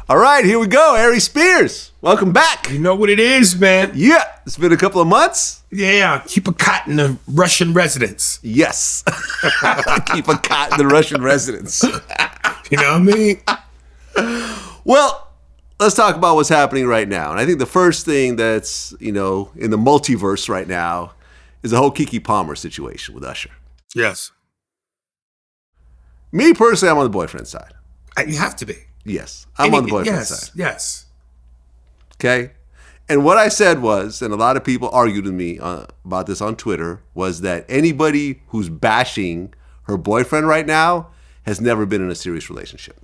All right, here we go. Aries Spears, welcome back. You know what it is, man. Yeah, it's been a couple of months. Yeah, keep a cot in the Russian residence. Yes. Keep a cot in the Russian residence. You know what I mean? Well, let's talk about what's happening right now. And I think the first thing that's, in the multiverse right now is the whole Keke Palmer situation with Usher. Yes. Me personally, I'm on the boyfriend side. You have to be. Yes, I'm on the boyfriend side. Yes. Okay? And what I said was, and a lot of people argued with me about this on Twitter, was that anybody who's bashing her boyfriend right now has never been in a serious relationship.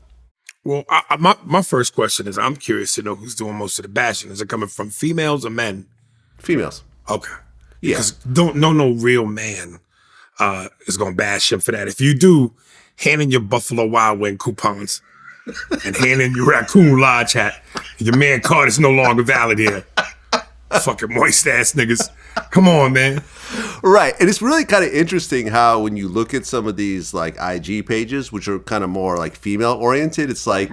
Well, my first question is, I'm curious to know who's doing most of the bashing. Is it coming from females or men? Females. Okay. Yeah. Because no real man is going to bash him for that. If you do, hand in your Buffalo Wild Wing coupons and hand in your Raccoon Lodge hat. Your man card is no longer valid here. Fucking moist ass niggas. Come on, man. Right. And it's really kind of interesting how when you look at some of these like IG pages, which are kind of more like female oriented, it's like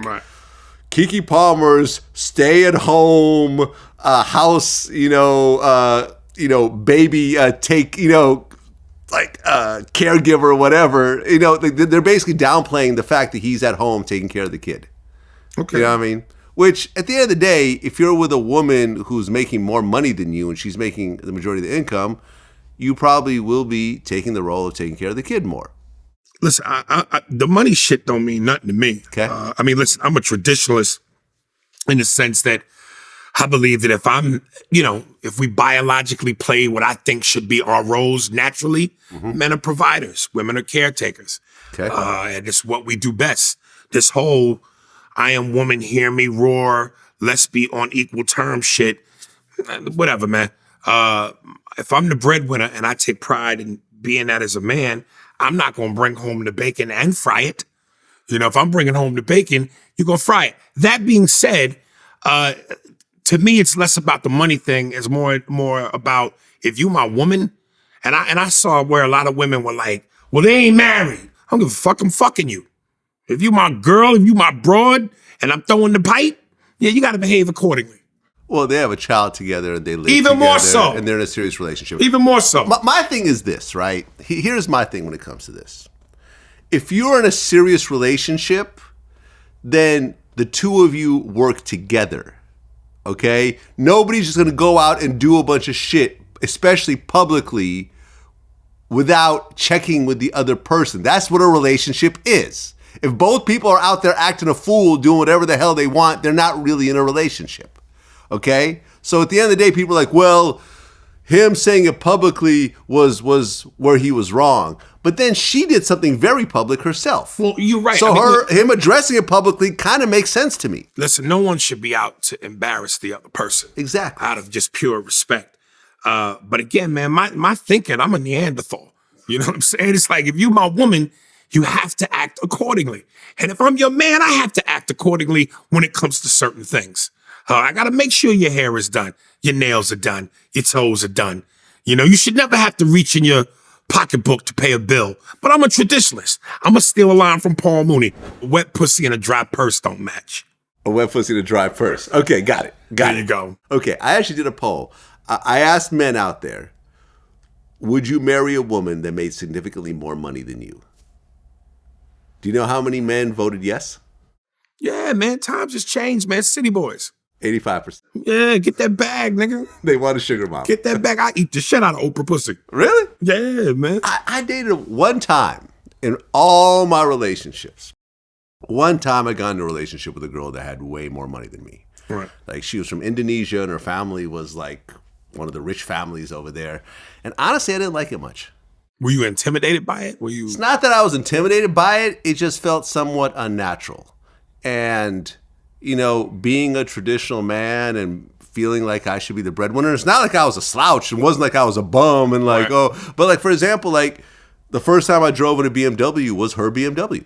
Keke Palmer's stay at home house, baby take, caregiver or whatever. They're basically downplaying the fact that he's at home taking care of the kid. Okay. You know what I mean? Which, at the end of the day, if you're with a woman who's making more money than you and she's making the majority of the income, you probably will be taking the role of taking care of the kid more. Listen, the money shit don't mean nothing to me. Okay. Listen, I'm a traditionalist in the sense that I believe that if we biologically play what I think should be our roles naturally, men are providers, women are caretakers. Okay. And it's what we do best. This whole I am woman, hear me roar, let's be on equal terms shit, whatever, man. If I'm the breadwinner and I take pride in being that as a man, I'm not going to bring home the bacon and fry it. If I'm bringing home the bacon, you're going to fry it. That being said, to me, it's less about the money thing. It's more about if you my woman, and I saw where a lot of women were like, well, they ain't married. I don't give a fuck, I'm fucking you. If you my girl, if you my broad, and I'm throwing the pipe, yeah, you got to behave accordingly. Well, they have a child together and they live even together. More so. And they're in a serious relationship. Even more so. My thing is this, right? Here's my thing when it comes to this. If you're in a serious relationship, then the two of you work together, okay? Nobody's just going to go out and do a bunch of shit, especially publicly, without checking with the other person. That's what a relationship is. If both people are out there acting a fool, doing whatever the hell they want, they're not really in a relationship, okay? So at the end of the day, people are like, well, him saying it publicly was where he was wrong. But then she did something very public herself. Well, you're right. So him addressing it publicly kind of makes sense to me. Listen, no one should be out to embarrass the other person. Exactly. Out of just pure respect. But again, man, my thinking, I'm a Neanderthal. You know what I'm saying? It's like, if you my woman, you have to act accordingly. And if I'm your man, I have to act accordingly when it comes to certain things. I got to make sure your hair is done, your nails are done, your toes are done. You should never have to reach in your pocketbook to pay a bill. But I'm a traditionalist. I'm going to steal a line from Paul Mooney. A wet pussy and a dry purse don't match. A wet pussy and a dry purse. Okay, got it. There you go. Okay, I actually did a poll. I asked men out there, would you marry a woman that made significantly more money than you? Do you know how many men voted yes? Yeah, man, times has changed, man. City boys. 85%. Yeah, get that bag, nigga. They want a sugar mama. Get that bag. I eat the shit out of Oprah pussy. Really? Yeah, man. I dated one time in all my relationships. One time I got into a relationship with a girl that had way more money than me. Right. Like, she was from Indonesia and her family was like one of the rich families over there. And honestly, I didn't like it much. Were you intimidated by it? It's not that I was intimidated by it. It just felt somewhat unnatural. And, being a traditional man and feeling like I should be the breadwinner, it's not like I was a slouch. It wasn't like I was a bum and like, right. But like, for example, like the first time I drove in a BMW was her BMW.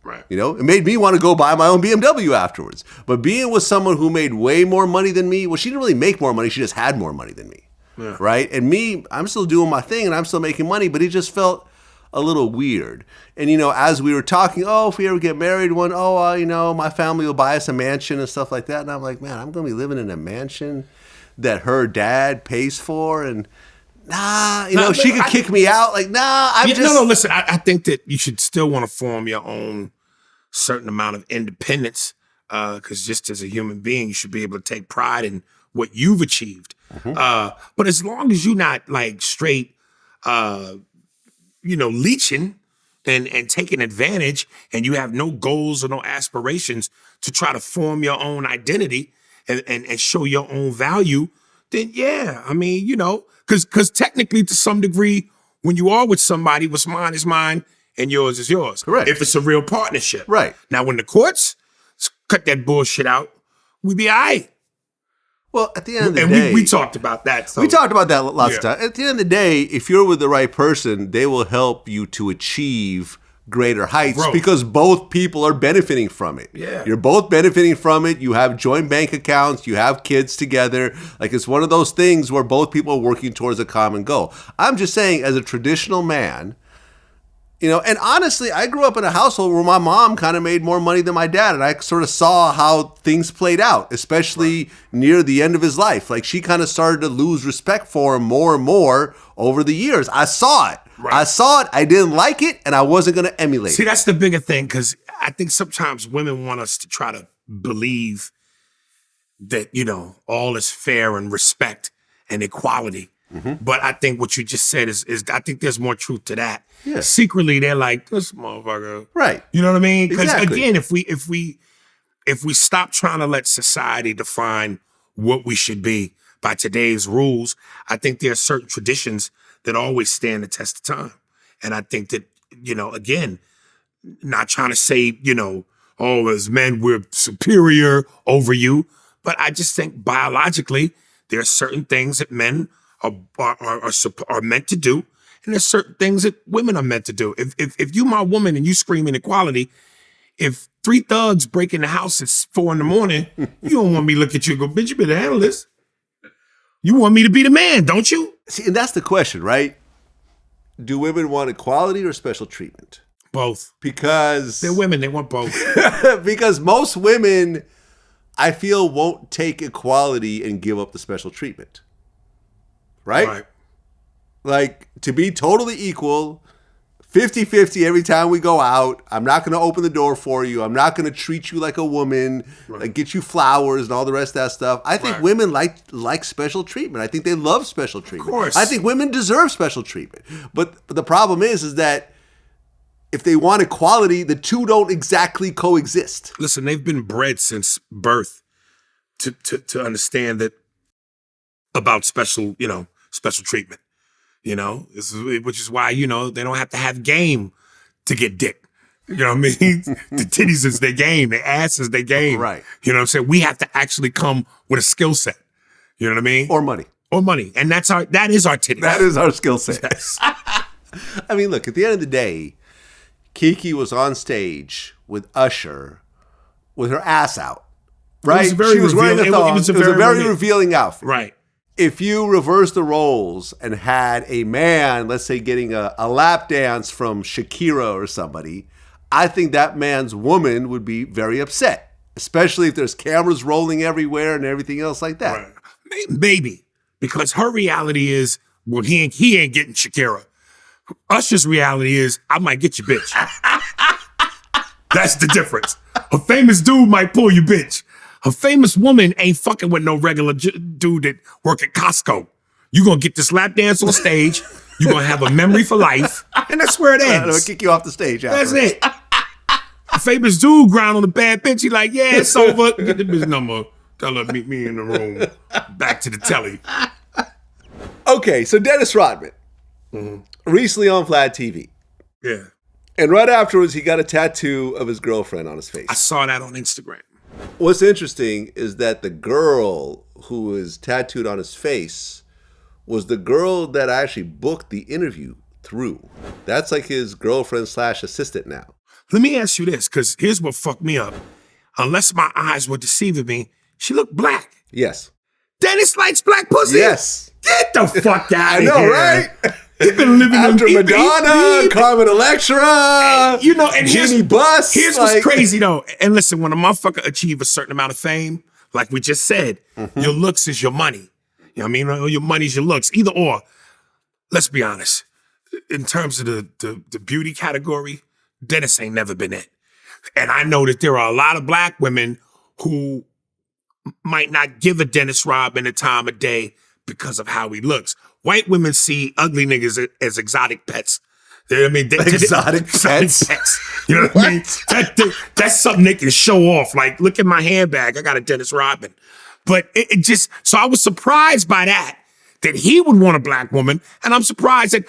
Right. It made me want to go buy my own BMW afterwards. But being with someone who made way more money than me, well, she didn't really make more money. She just had more money than me. Yeah. Right? And me, I'm still doing my thing and I'm still making money, but it just felt a little weird. And, you know, as we were talking, oh, if we ever get married, you know, my family will buy us a mansion and stuff like that. And I'm like, man, I'm going to be living in a mansion that her dad pays for. And she could kick me out. Like, listen, I think that you should still want to form your own certain amount of independence. Because just as a human being, you should be able to take pride in what you've achieved. But as long as you're not like straight, leeching and taking advantage, and you have no goals or no aspirations to try to form your own identity and show your own value, then yeah, I mean, you know, because technically to some degree, when you are with somebody, what's mine is mine and yours is yours. Correct. If it's a real partnership. Right. Now, when the courts cut that bullshit out, we be all right. Well, at the end of the day... we talked about that. So. We talked about that lots of times. At the end of the day, if you're with the right person, they will help you to achieve greater heights because both people are benefiting from it. Yeah. You're both benefiting from it. You have joint bank accounts. You have kids together. Like, it's one of those things where both people are working towards a common goal. I'm just saying, as a traditional man... You know, and honestly, I grew up in a household where my mom kind of made more money than my dad, and I sort of saw how things played out, especially near the end of his life. Like, she kind of started to lose respect for him more and more over the years. I saw it. Right. I saw it. I didn't like it, and I wasn't going to emulate it. See, that's the bigger thing, because I think sometimes women want us to try to believe that, you know, all is fair and respect and equality. But I think what you just said is I think there's more truth to that. Yeah. Secretly, they're like, this motherfucker. Right. You know what I mean? Because exactly. Again, if we stop trying to let society define what we should be by today's rules, I think there are certain traditions that always stand the test of time. And I think that, you know, again, not trying to say, you know, oh, as men, we're superior over you. But I just think biologically, there are certain things that men are meant to do, and there's certain things that women are meant to do. If you my woman and you screaming equality, if 3 thugs break in the house at 4 a.m, you don't want me to look at you and go, bitch, you better handle this. You want me to be the man, don't you? See, and that's the question, right? Do women want equality or special treatment? Both. Because they're women, they want both. Because most women, I feel, won't take equality and give up the special treatment. Right? Like, to be totally equal, 50-50 every time we go out. I'm not going to open the door for you. I'm not going to treat you like a woman, like get you flowers and all the rest of that stuff. I think women like special treatment. I think they love special treatment. Of course. I think women deserve special treatment. But the problem is that if they want equality, the two don't exactly coexist. Listen, they've been bred since birth to understand that about special treatment, you know, which is why, you know, they don't have to have game to get dick. You know what I mean? The titties is their game. The ass is their game. Right. You know what I'm saying? We have to actually come with a skill set. You know what I mean? Or money. And that is our titties. That is our skill set. Yes. I mean, look, at the end of the day, Kiki was on stage with Usher with her ass out. Right? She was wearing a thong. It was a very revealing outfit. Right. If you reverse the roles and had a man, let's say, getting a lap dance from Shakira or somebody, I think that man's woman would be very upset, especially if there's cameras rolling everywhere and everything else like that. Right. Maybe, because her reality is, well, he ain't getting Shakira. Usher's reality is, I might get you, bitch. That's the difference. A famous dude might pull you, bitch. A famous woman ain't fucking with no regular dude that work at Costco. You gonna get this lap dance on stage. You gonna have a memory for life, and that's where it ends. I'll kick you off the stage. That's it. A famous dude grind on a bad bitch. He like, yeah, it's over. Get the bitch number. Tell her meet me in the room. Back to the telly. Okay, so Dennis Rodman recently on Vlad TV. Yeah. And right afterwards, he got a tattoo of his girlfriend on his face. I saw that on Instagram. What's interesting is that the girl who was tattooed on his face was the girl that I actually booked the interview through. That's like his girlfriend / assistant now. Let me ask you this, because here's what fucked me up. Unless my eyes were deceiving me, she looked black. Yes. Dennis likes black pussy? Yes. Get the fuck out of here. I know, right? He's been living after Madonna, Carmen Electra, you know, and Jeannie Buss. Here's what's crazy though. And listen, when a motherfucker achieve a certain amount of fame, like we just said, your looks is your money. You know what I mean? Or your money's your looks. Either or. Let's be honest. In terms of the beauty category, Dennis ain't never been it. And I know that there are a lot of black women who might not give a Dennis Rodman the time of day because of how he looks. White women see ugly niggas as exotic pets. You know what I mean? Exotic pets? You know what I mean? That's something they can show off. Like, look at my handbag. I got a Dennis Rodman. But it just, so I was surprised by that he would want a black woman. And I'm surprised that,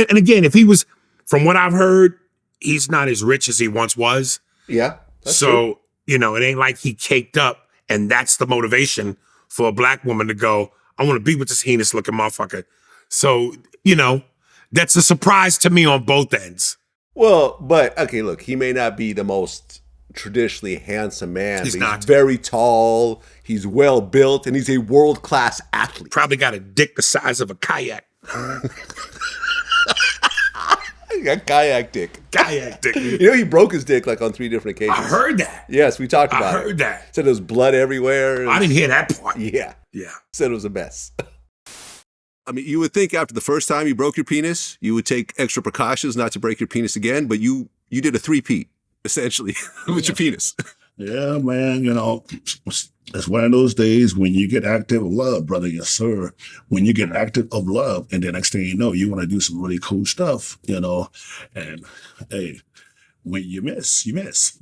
and again, if he was, from what I've heard, he's not as rich as he once was. Yeah. So, true. You know, it ain't like he caked up and that's the motivation for a black woman to go, I want to be with this heinous looking motherfucker. So, you know, that's a surprise to me on both ends. Well, but, okay, look, he may not be the most traditionally handsome man. He's not. He's very tall, he's well built, and he's a world-class athlete. Probably got a dick the size of a kayak. He got kayak dick. Kayak dick. You know, he broke his dick like on 3 different occasions. I heard that. Yes, we talked about it. I heard that. Said there was blood everywhere. I didn't hear that part. Yeah. Yeah. Said it was a mess. I mean, you would think after the first time you broke your penis, you would take extra precautions not to break your penis again, but you did a 3-peat, essentially, with your penis. Yeah, man, you know, it's one of those days when you get active of love, brother. Yes, sir. When you get active of love, and the next thing you know, you want to do some really cool stuff, you know. And hey, when you miss, you miss.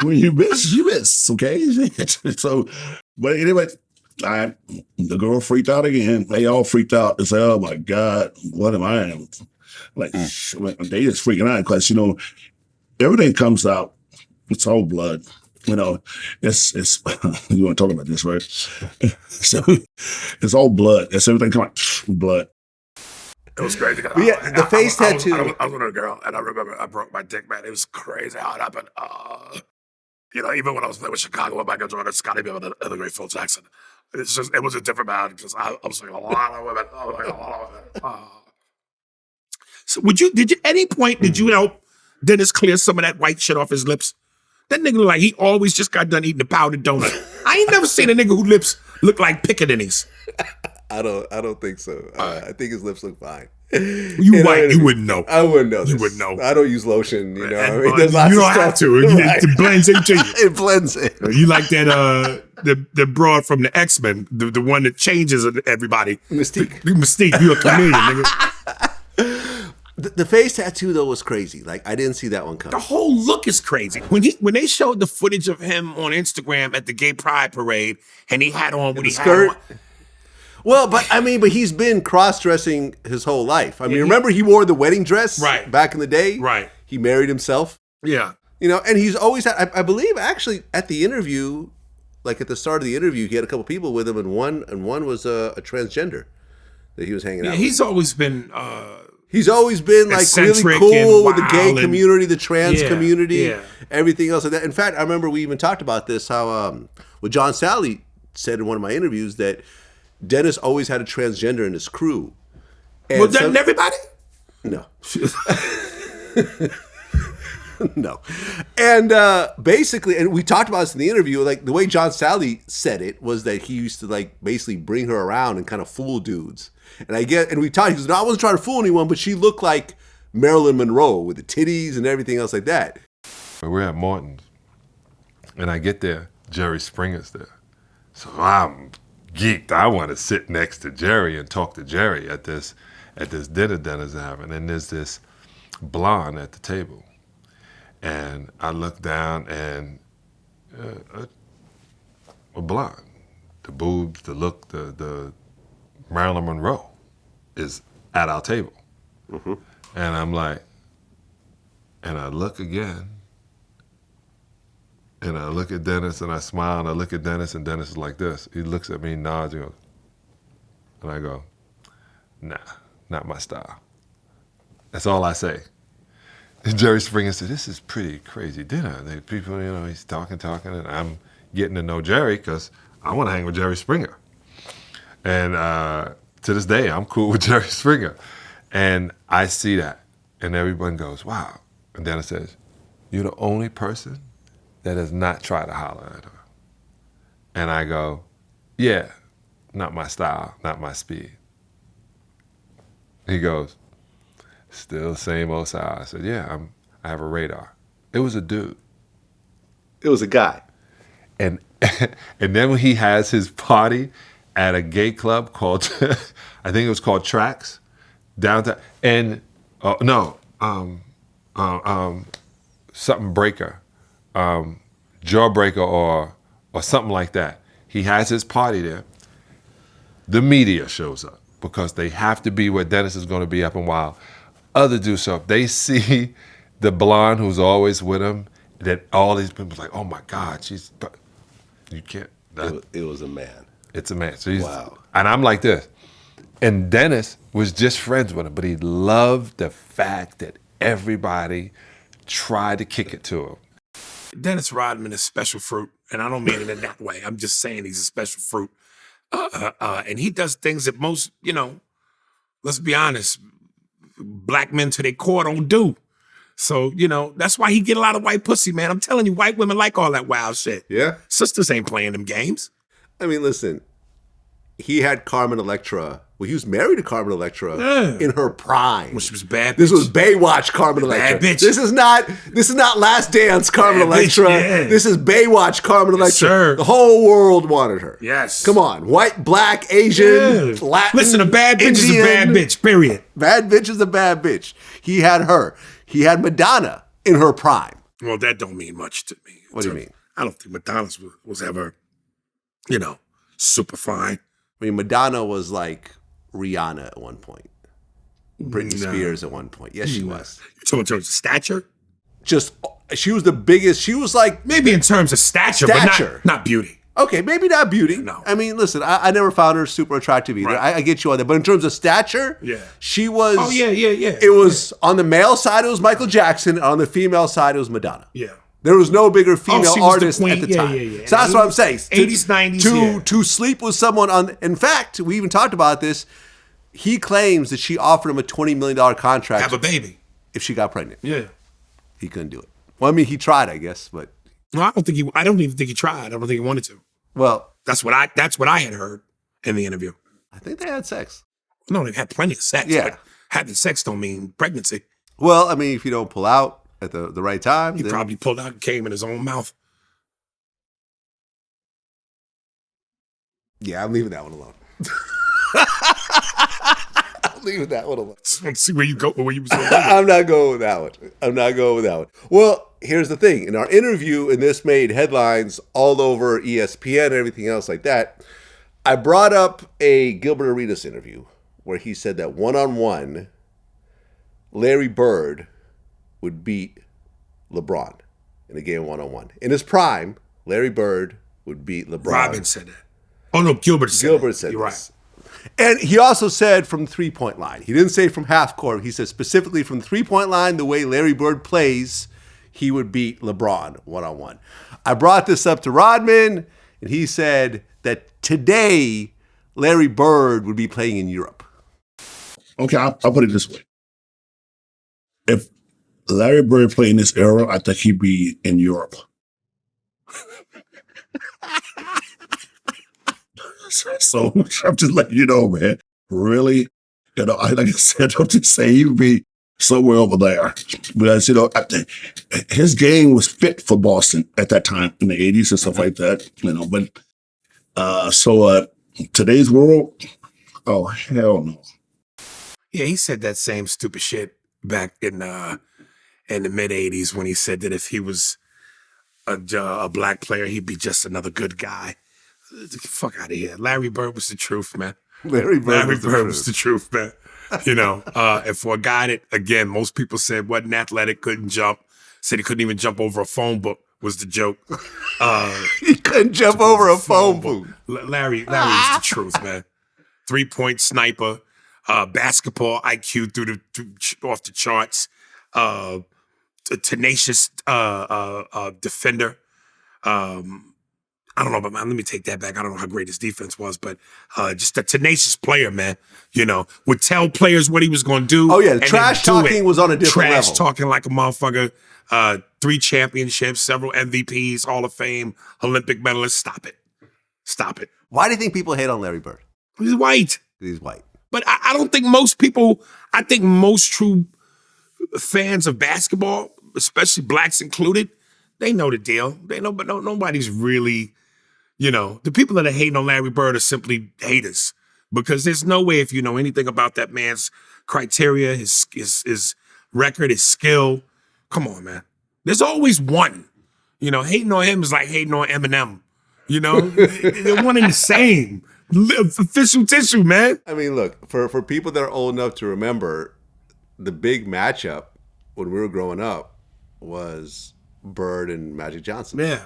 When you miss, okay? So, but anyway, the girl freaked out again. They all freaked out. They say, oh my God, what am I? Like, they just freaking out because, you know, everything comes out. It's all blood. You know, it's you want to talk about this, right? So it's all blood. It's everything coming out, blood. It was crazy. Yeah, the face tattoo. I was with a girl, and I remember I broke my dick, man. It was crazy how it happened. You know, even when I was playing with Chicago with Michael Jordan, Scottie Pippen, and the great Phil Jackson, it was a different man because I was like a lot of women. So did you at any point did you help Dennis clear some of that white shit off his lips? That nigga look like he always just got done eating a powdered donut. I ain't never seen a nigga whose lips look like pickaninnies. I don't think so. I think his lips look fine. You white, you wouldn't know. I wouldn't know. You wouldn't know. I don't use lotion, you know. And, I mean, there's lots you don't of stuff. have to. It blends into you. It blends in. You like that the broad from the X-Men, the one that changes everybody. Mystique. Mystique, you a chameleon, nigga. The face tattoo though was crazy. Like I didn't see that one coming. The whole look is crazy. When they showed the footage of him on Instagram at the Gay Pride Parade, and he had on what he skirt. had on. Well, but he's been cross-dressing his whole life. I mean, remember he wore the wedding dress back in the day? Right. He married himself. Yeah. You know, and he's always had, I believe actually at the interview, like at the start of the interview, he had a couple people with him, and one was a transgender that he was hanging out with. He's always been like really cool with the gay community, the trans community, everything else like that. In fact, I remember we even talked about this, how what John Sally said in one of my interviews that Dennis always had a transgender in his crew. And well, doesn't everybody? No. No. And basically, and we talked about this in the interview, like the way John Sally said it was that he used to like basically bring her around and kind of fool dudes. And we talked, he goes, no, I wasn't trying to fool anyone, but she looked like Marilyn Monroe with the titties and everything else like that. We're at Morton's, and I get there, Jerry Springer's there. So I'm geeked. I want to sit next to Jerry and talk to Jerry at this dinner Dennis having. And there's this blonde at the table. And I look down and a blonde. The boobs, the look, the Marilyn Monroe is at our table. Mm-hmm. And I'm like, and I look again. And I look at Dennis and I smile and I look at Dennis and Dennis is like this. He looks at me, nods, and goes, and I go, nah, not my style. That's all I say. And Jerry Springer said, this is pretty crazy dinner. People, you know, he's talking, and I'm getting to know Jerry because I want to hang with Jerry Springer. And to this day, I'm cool with Jerry Springer. And I see that. And everyone goes, wow. And Dennis says, you're the only person that has not tried to holler at her. And I go, yeah, not my style, not my speed. He goes, still same old style. I said, yeah, I have a radar. It was a dude. It was a guy. And and then when he has his party at a gay club called, I think it was called Tracks, downtown, and something breaker, jawbreaker or something like that. He has his party there. The media shows up because they have to be where Dennis is going to be up and wild. Other dudes show up. They see the blonde who's always with him. That all these people like, oh my God, you can't. It was a man. It's a man. So he's, wow. And I'm like this. And Dennis was just friends with him, but he loved the fact that everybody tried to kick it to him. Dennis Rodman is special fruit, and I don't mean it in that way. I'm just saying he's a special fruit. And he does things that most, let's be honest, black men to their core don't do. So, that's why he get a lot of white pussy, man. I'm telling you, white women like all that wild shit. Yeah? Sisters ain't playing them games. I mean, listen, he had Carmen Electra. Well, he was married to Carmen Electra in her prime. Which was bad. This was Baywatch Carmen Electra. Bad bitch. This is not Last Dance Carmen Bad Electra. bitch, yeah. This is Baywatch Carmen Electra. Sir. The whole world wanted her. Yes. Come on. White, black, Asian, Latin, Listen, a bad bitch is a bad bitch, period. Bad bitch is a bad bitch. He had her. He had Madonna in her prime. Well, that don't mean much to me. What do you mean? I don't think Madonna was ever, super fine. I mean, Madonna was like Rihanna at one point. Britney Spears at one point. Yes, she was. You're talking in terms of stature? She was the biggest. She was like... Maybe in terms of stature. But not beauty. Okay, maybe not beauty. No. I mean, listen, I never found her super attractive either. Right. I get you on that. But in terms of stature, she was... Oh, yeah. It was, on the male side, it was Michael Jackson. On the female side, it was Madonna. Yeah. There was no bigger female artist at the time. Yeah. So that's what I'm saying. 80s, 90s, to sleep with someone on... In fact, we even talked about this. He claims that she offered him a $20 million contract. Have a baby. If she got pregnant. Yeah. He couldn't do it. Well, I mean, he tried, I guess, but... No, I don't even think he tried. I don't think he wanted to. Well... That's what I had heard in the interview. I think they had sex. No, they've had plenty of sex. Yeah. But having sex don't mean pregnancy. Well, I mean, if you don't pull out at the right time... He probably pulled out and came in his own mouth. Yeah, I'm leaving that one alone. I'm leaving that one alone. Let's see where you go. Where you was going. I'm not going with that one. Well, here's the thing. In our interview, and this made headlines all over ESPN and everything else like that, I brought up a Gilbert Arenas interview where he said that one-on-one, Larry Bird would beat LeBron in a game one-on-one. In his prime, Larry Bird would beat LeBron. Robin said that. Oh, no, Gilbert said You're this. right. And he also said from three-point line. He didn't say from half court. He said specifically from three-point line, the way Larry Bird plays, he would beat LeBron one-on-one. I brought this up to Rodman, and he said that today, Larry Bird would be playing in Europe. Okay, I'll put it this way. If Larry Bird played in this era, I think he'd be in Europe. So I'm just letting you know, man. Really, like I said, I'm just saying he would be somewhere over there. Because, his game was fit for Boston at that time in the 80s and stuff like that. But today's world, oh, hell no. Yeah, he said that same stupid shit back in the mid 80s when he said that if he was a black player, he'd be just another good guy. Fuck out of here. Larry Bird was the truth, man. Larry Bird was the truth, man. And for a guy that, again, most people said wasn't athletic, couldn't jump, said he couldn't even jump over a phone book was the joke. He couldn't jump over a phone book. Larry was the truth, man. 3-point sniper, basketball IQ off the charts, a tenacious defender. I don't know, but man, let me take that back. I don't know how great his defense was, but just a tenacious player, man. You know, would tell players what he was going to do. Oh yeah, and trash then do talking it. was on a different trash level. talking like a motherfucker. 3 championships, several MVPs, Hall of Fame, Olympic medalist. Stop it. Stop it. Why do you think people hate on Larry Bird? He's white. He's white. But I don't think most people, I think most true fans of basketball, especially blacks included, they know the deal. They know, but nobody's really, you know, the people that are hating on Larry Bird are simply haters, because there's no way, if you know anything about that man's criteria, his record, his skill. Come on, man. There's always one. You know, hating on him is like hating on Eminem. You know, they're one and the same. Official tissue, man. I mean, look, for people that are old enough to remember, the big matchup when we were growing up was Bird and Magic Johnson. Yeah.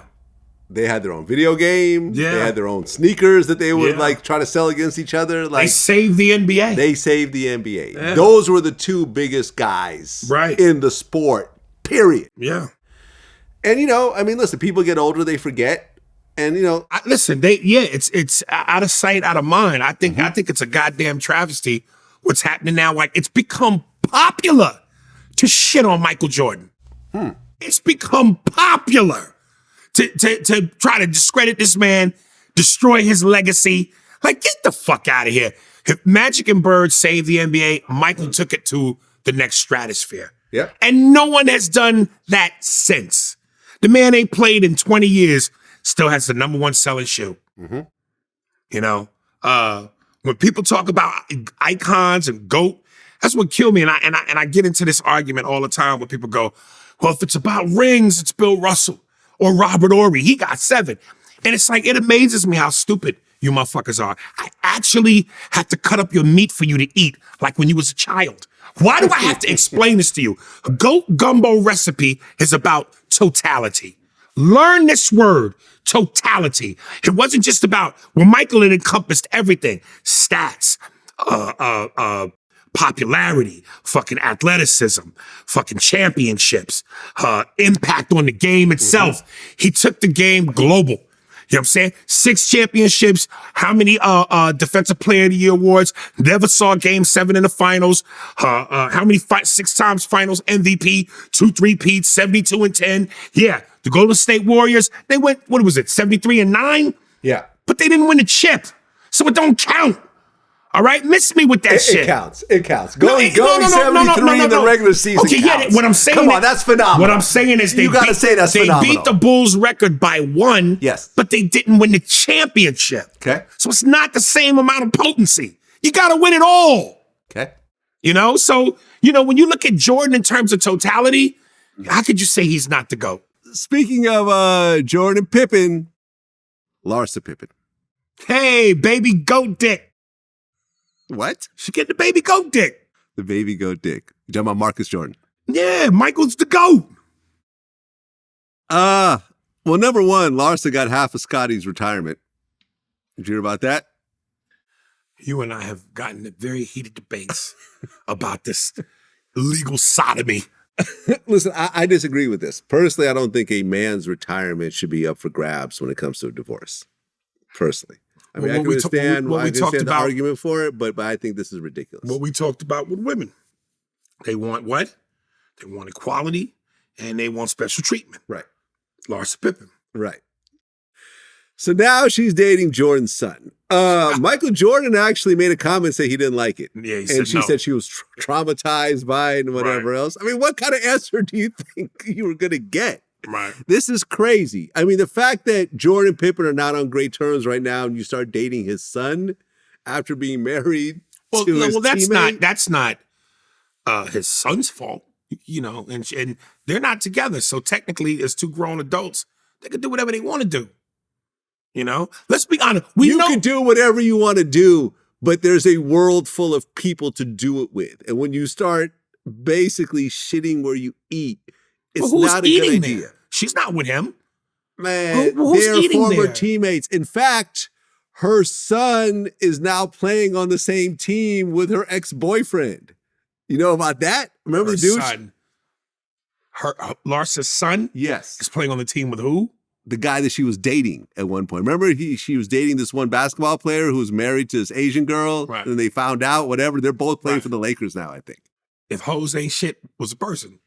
They had their own video game. Yeah. They had their own sneakers that they would Yeah. like try to sell against each other. Like They saved the NBA. they saved the NBA. Yeah. Those were the two biggest guys Right. in the sport, period. Yeah. And, you know, I mean, listen, people get older, they forget. And, you know, Listen, it's out of sight, out of mind. I think it's a goddamn travesty what's happening now. Like, it's become popular to shit on Michael Jordan. It's become popular to try to discredit this man, destroy his legacy. Like, get the fuck out of here. If Magic and Bird saved the NBA, Michael took it to the next stratosphere. Yeah. And no one has done that since. The man ain't played in 20 years, still has the #1 selling shoe. You know, when people talk about icons and GOAT, that's what killed me. And I get into this argument all the time where people go, well, if it's about rings, it's Bill Russell or Robert Horry. He got 7. And it's like, it amazes me how stupid you motherfuckers are. I actually had to cut up your meat for you to eat, like when you was a child. Why do I have to explain this to you? A GOAT gumbo recipe is about totality. Learn this word, totality. It wasn't just about, well, Michael, it encompassed everything. Stats, popularity, fucking athleticism, fucking championships, impact on the game itself. He took the game global. You know what I'm saying? 6 championships, how many Defensive Player of the Year awards, never saw Game 7 in the finals, how many 6 times finals MVP, 2 3-peats, 72-10. Yeah, the Golden State Warriors, they went, what was it, 73-9? yeah. But they didn't win the chip, so it don't count. All right? Miss me with that shit. It counts. It counts. Going 73 in the regular season Okay, counts. yeah, what I'm saying Come on, that's phenomenal. What I'm saying is You gotta say that's they phenomenal. beat the Bulls record by 1, Yes. but they didn't win the championship. Okay. So it's not the same amount of potency. You got to win it all. Okay. You know? So, you know, when you look at Jordan in terms of totality, how could you say he's not the GOAT? Speaking of Jordan Pippen, Larsa Pippen. Hey, baby goat dick. What? She get the baby goat dick. The baby goat dick. You talking about Marcus Jordan? Yeah, Michael's the GOAT. Well, number one, Larsa got half of Scotty's retirement. Did you hear about that? You and I have gotten in very heated debates about this illegal sodomy. Listen, I disagree with this. Personally, I don't think a man's retirement should be up for grabs when it comes to a divorce. Personally. I mean, Well, I can understand the about- argument for it, but I think this is ridiculous. What we talked about with women. They want what? They want equality and they want special treatment. Right. Larsa Pippen. Right. So now she's dating Jordan's son. Michael Jordan actually made a comment saying he didn't like it. Yeah, he and said she no. said she was traumatized by it and whatever else. I mean, what kind of answer do you think you were going to get? Right. This is crazy. I mean, the fact that Jordan and Pippen are not on great terms right now and you start dating his son after being married to his teammate. That's not his son's fault, you know, and they're not together. So technically, as 2 grown adults, they can do whatever they want to do. You know, let's be honest. You can do whatever you want to do, but there's a world full of people to do it with. And when you start basically shitting where you eat, it's not a good idea. There? She's not with him. Man, Who's they're eating former there? teammates. In fact, her son is now playing on the same team with her ex-boyfriend. You know about that? Remember Her the dude? son. Larsa's son Yes. is playing on the team with who? the guy that she was dating at one point. Remember, she was dating this one basketball player who was married to this Asian girl, Right. and they found out, whatever. They're both playing for the Lakers now, I think. If hoes ain't shit was a person.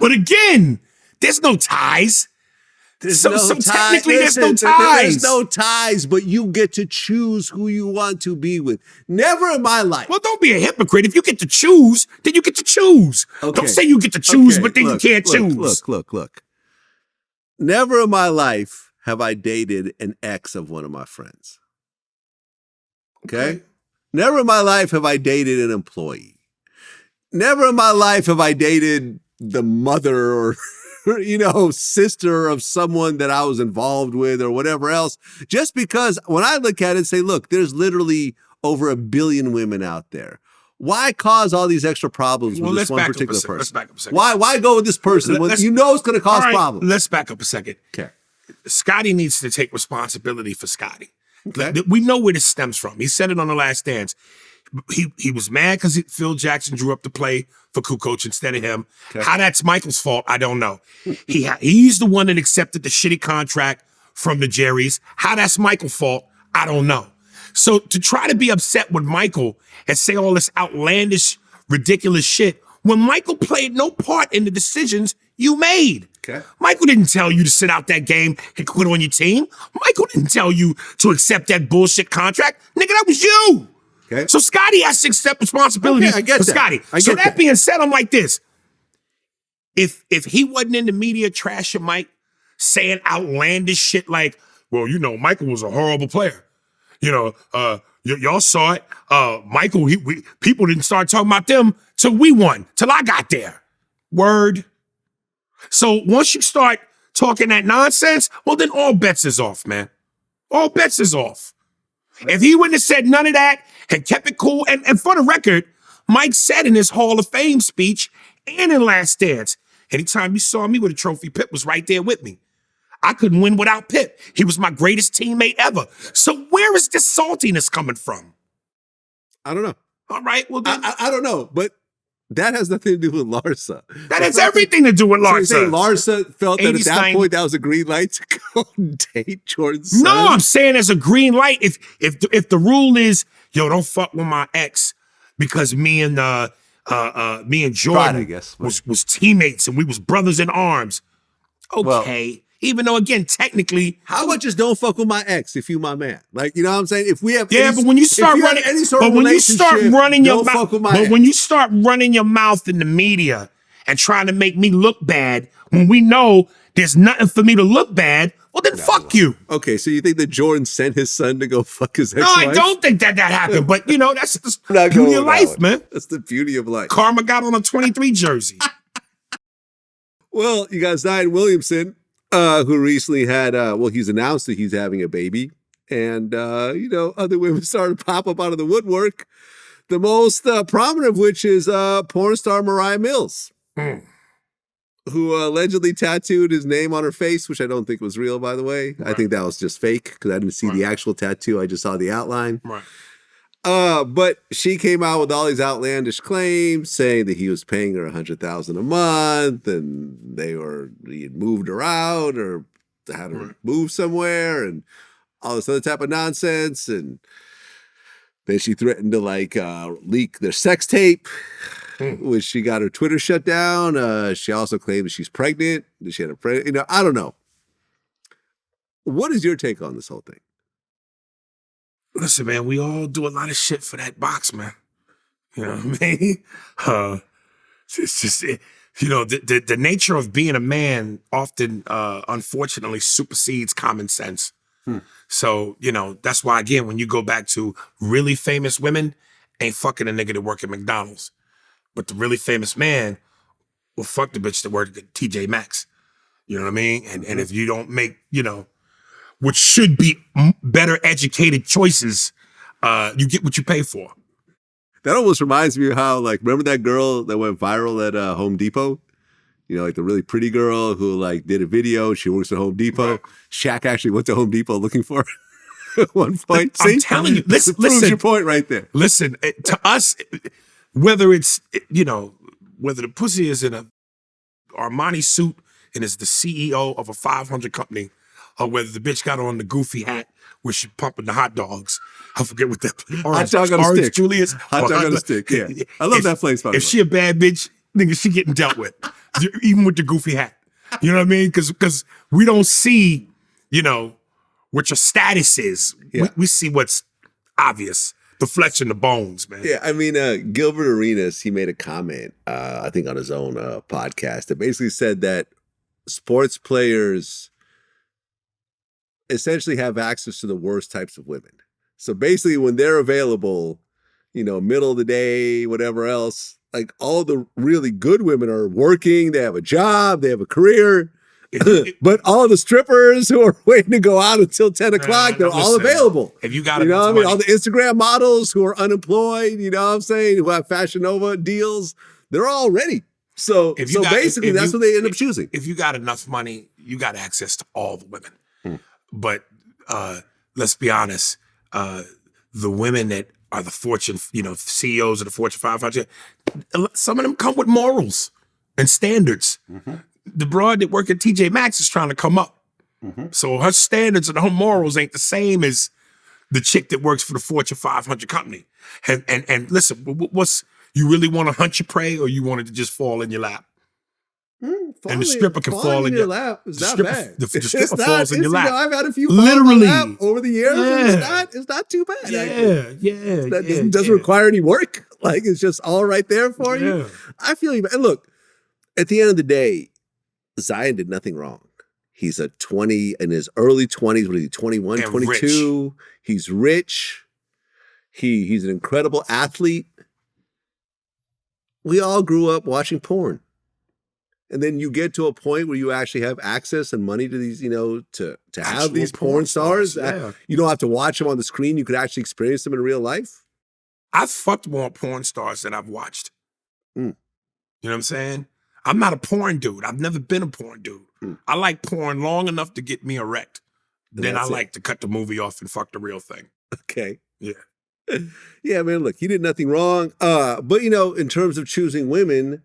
But again, there's no ties. So technically, there's no ties. There's no ties, but you get to choose who you want to be with. Never in my life. Well, don't be a hypocrite. If you get to choose, then you get to choose. Okay. Don't say you get to choose, Okay, but then you can't choose. Look. Never in my life have I dated an ex of one of my friends. Okay? Never in my life have I dated an employee. Never in my life have I dated the mother or sister of someone that I was involved with or whatever else. Just because when I look at it and say, look, there's literally over 1 billion women out there. Why cause all these extra problems with this one particular person? Let's back up a second. Why go with this person when you know it's going to cause problems? Let's back up a second. Okay. Scotty needs to take responsibility for Scotty. Okay. We know where this stems from. He said it on The Last Dance. He was mad because Phil Jackson drew up the play for Kukoc instead of him. Okay. How that's Michael's fault, I don't know. He's the one that accepted the shitty contract from the Jerrys. How that's Michael's fault, I don't know. So to try to be upset with Michael and say all this outlandish, ridiculous shit when Michael played no part in the decisions you made. Okay. Michael didn't tell you to sit out that game and quit on your team. Michael didn't tell you to accept that bullshit contract. Nigga, that was you. Okay. So Scotty has to accept responsibility for Scotty. So that being said, I'm like this. If he wasn't in the media trashing Mike, saying outlandish shit like, well, Michael was a horrible player. Y'all saw it. Michael, people didn't start talking about them till we won, till I got there. Word. So once you start talking that nonsense, well, then all bets is off, man. All bets is off. If he wouldn't have said none of that and kept it cool, and for the record, Mike said in his Hall of Fame speech and in Last Dance, anytime you saw me with a trophy, Pip was right there with me. I couldn't win without Pip. He was my greatest teammate ever. So where is this saltiness coming from? I don't know. All right, well, then, I don't know, but that has nothing to do with Larsa. That has everything to do with Larsa. So Larsa felt that at that point that was a green light to go date Jordan's son? No, I'm saying as a green light. If the rule is, don't fuck with my ex because me and Jordan I guess, was teammates and we was brothers in arms. Okay. Well, even though, again, technically, how about just don't fuck with my ex if you my man? Like, you know what I'm saying? If we have but when you start running any sort of relationship, don't fuck with my ex. When you start running your mouth in the media and trying to make me look bad when we know there's nothing for me to look bad, well then fuck you. Okay, so you think that Jordan sent his son to go fuck his ex? No, I don't think that happened. But that's the beauty of life, man. That's the beauty of life. Karma got on a 23 jersey. Well, you got Zion Williamson. Who recently had, he's announced that he's having a baby. And, other women started to pop up out of the woodwork. The most prominent of which is porn star Mariah Mills, who allegedly tattooed his name on her face, which I don't think was real, by the way. Right. I think that was just fake because I didn't see the actual tattoo. I just saw the outline. Right. But she came out with all these outlandish claims saying that he was paying her $100,000 a month and he had moved her out or had her move somewhere and all this other type of nonsense. And then she threatened to leak their sex tape, which she got her Twitter shut down. She also claimed that she's pregnant, that she had a pregnant, I don't know. What is your take on this whole thing? Listen, man, we all do a lot of shit for that box, man. You know what I mean? It's just, the nature of being a man often, unfortunately, supersedes common sense. So, that's why, again, when you go back to really famous women, ain't fucking a nigga that work at McDonald's. But the really famous man will fuck the bitch that work at TJ Maxx. You know what I mean? And if you don't make, which should be better educated choices, you get what you pay for. That almost reminds me of how, remember that girl that went viral at Home Depot? The really pretty girl who, did a video. She works at Home Depot. Right. Shaq actually went to Home Depot looking for her at one point. I'm telling you, listen. Proves your point right there. Listen, to us, whether it's, whether the pussy is in a Armani suit and is the CEO of a 500 company, or whether the bitch got on the goofy hat where she pumping the hot dogs. I forget what that. Hot dog on a stick. Julius. Hot dog on a stick. Yeah, I love that place. By the way, if she a bad bitch, nigga, she getting dealt with, even with the goofy hat. You know what I mean? Because we don't see, what your status is. Yeah. We see what's obvious, the flesh and the bones, man. Yeah, I mean, Gilbert Arenas, he made a comment, I think on his own podcast, that basically said that sports players essentially have access to the worst types of women. So basically when they're available, middle of the day, whatever else, like all the really good women are working, they have a job, they have a career. But all the strippers who are waiting to go out until 10 o'clock, they're all available. If you got all the Instagram models who are unemployed, who have Fashion Nova deals, they're all ready. So basically that's what they end up choosing. If you got enough money, you got access to all the women. But let's be honest, the women that are the Fortune, CEOs of the Fortune 500, some of them come with morals and standards. The broad that work at TJ Maxx is trying to come up. So her standards and her morals ain't the same as the chick that works for the Fortune 500 company. And listen, you really want to hunt your prey, or you want it to just fall in your lap? And the stripper can fall in your lap. It's not bad. The stripper falls in your lap. I've had a few literally falls in my lap over the years. Yeah. It's not too bad. It doesn't require any work. Like, it's just all right there for you. I feel you. And look, at the end of the day, Zion did nothing wrong. He's a 20 in his early 20s. What is he, 21, and 22? Rich. He's rich. He's an incredible athlete. We all grew up watching porn. And then you get to a point where you actually have access and money to these, to have these porn stars. Yeah. You don't have to watch them on the screen. You could actually experience them in real life. I've fucked more porn stars than I've watched. You know what I'm saying? I'm not a porn dude. I've never been a porn dude. I like porn long enough to get me erect. Then I like to cut the movie off and fuck the real thing. Okay. Yeah. Yeah, man, look, he did nothing wrong. But, in terms of choosing women,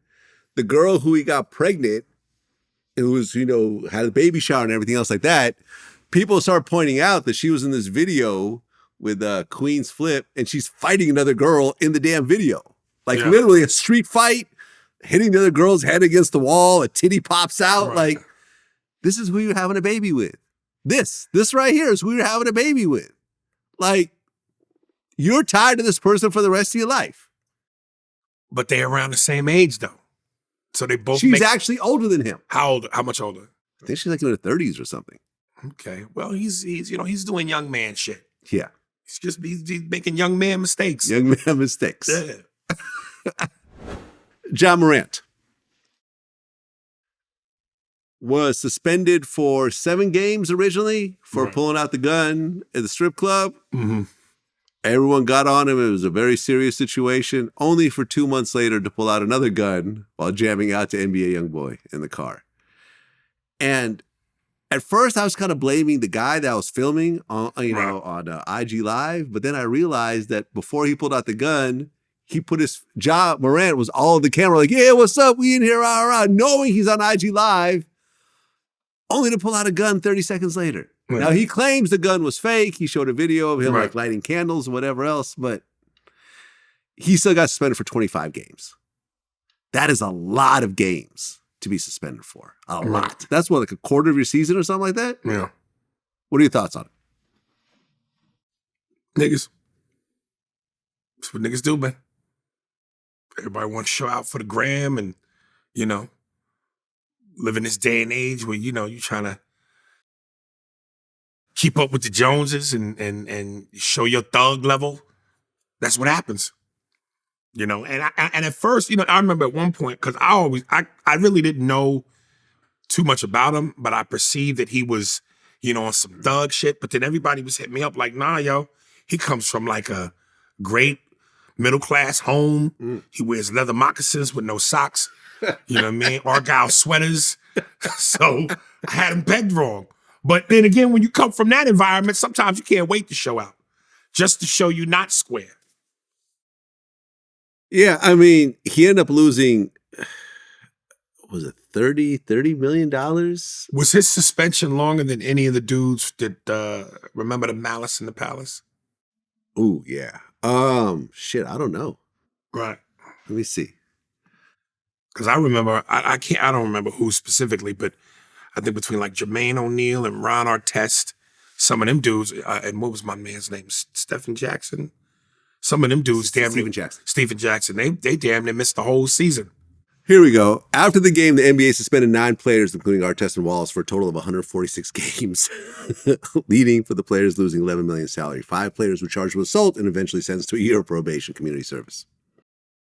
the girl who he got pregnant, who was, had a baby shower and everything else like that, people start pointing out that she was in this video with Queen's Flip, and she's fighting another girl in the damn video. Like, literally a street fight, hitting the other girl's head against the wall, a titty pops out. Right. Like, this is who you're having a baby with. This right here is who you're having a baby with. Like, you're tied to this person for the rest of your life. But they're around the same age, though. So they both. She's actually older than him. How old? How much older? I think she's like in her 30s or something. Okay. Well, he's doing young man shit. Yeah. He's making young man mistakes. Young man mistakes. Yeah. Ja Morant was suspended for 7 games originally for pulling out the gun at the strip club. Everyone got on him. It was a very serious situation, only for 2 months later to pull out another gun while jamming out to NBA Youngboy in the car. And at first I was kind of blaming the guy that was filming on, on IG Live. But then I realized that before he pulled out the gun, he put Ja Morant was all in the camera like, yeah, what's up? We in here, knowing he's on IG Live, only to pull out a gun 30 seconds later. Right. Now, he claims the gun was fake. He showed a video of him like lighting candles and whatever else, but he still got suspended for 25 games. That is a lot of games to be suspended for. A lot. That's what, like a quarter of your season or something like that? Yeah. What are your thoughts on it? Niggas. That's what niggas do, man. Everybody wants to show out for the gram and, live in this day and age where, you're trying to keep up with the Joneses and show your thug level. That's what happens. And at first, I remember at one point, because I really didn't know too much about him, but I perceived that he was, on some thug shit. But then everybody was hitting me up like, nah, yo, he comes from like a great middle-class home. He wears leather moccasins with no socks. You know what I mean? Argyle sweaters. So I had him pegged wrong. But then again, when you come from that environment, sometimes you can't wait to show out. Just to show you not square. Yeah, I mean, he ended up losing, was it $30 million. Was his suspension longer than any of the dudes that remember the Malice in the Palace? Ooh, yeah. Shit, I don't know. Right. Let me see. Because I remember, I don't remember who specifically, but I think between like Jermaine O'Neal and Ron Artest, some of them dudes, and what was my man's name? Stephen Jackson? Some of them dudes, Stephen Jackson, they damn near missed the whole season. Here we go. After the game, the NBA suspended 9 players, including Artest and Wallace, for a total of 146 games, leading for the players losing $11 million salary. 5 players were charged with assault and eventually sentenced to a year of probation, community service.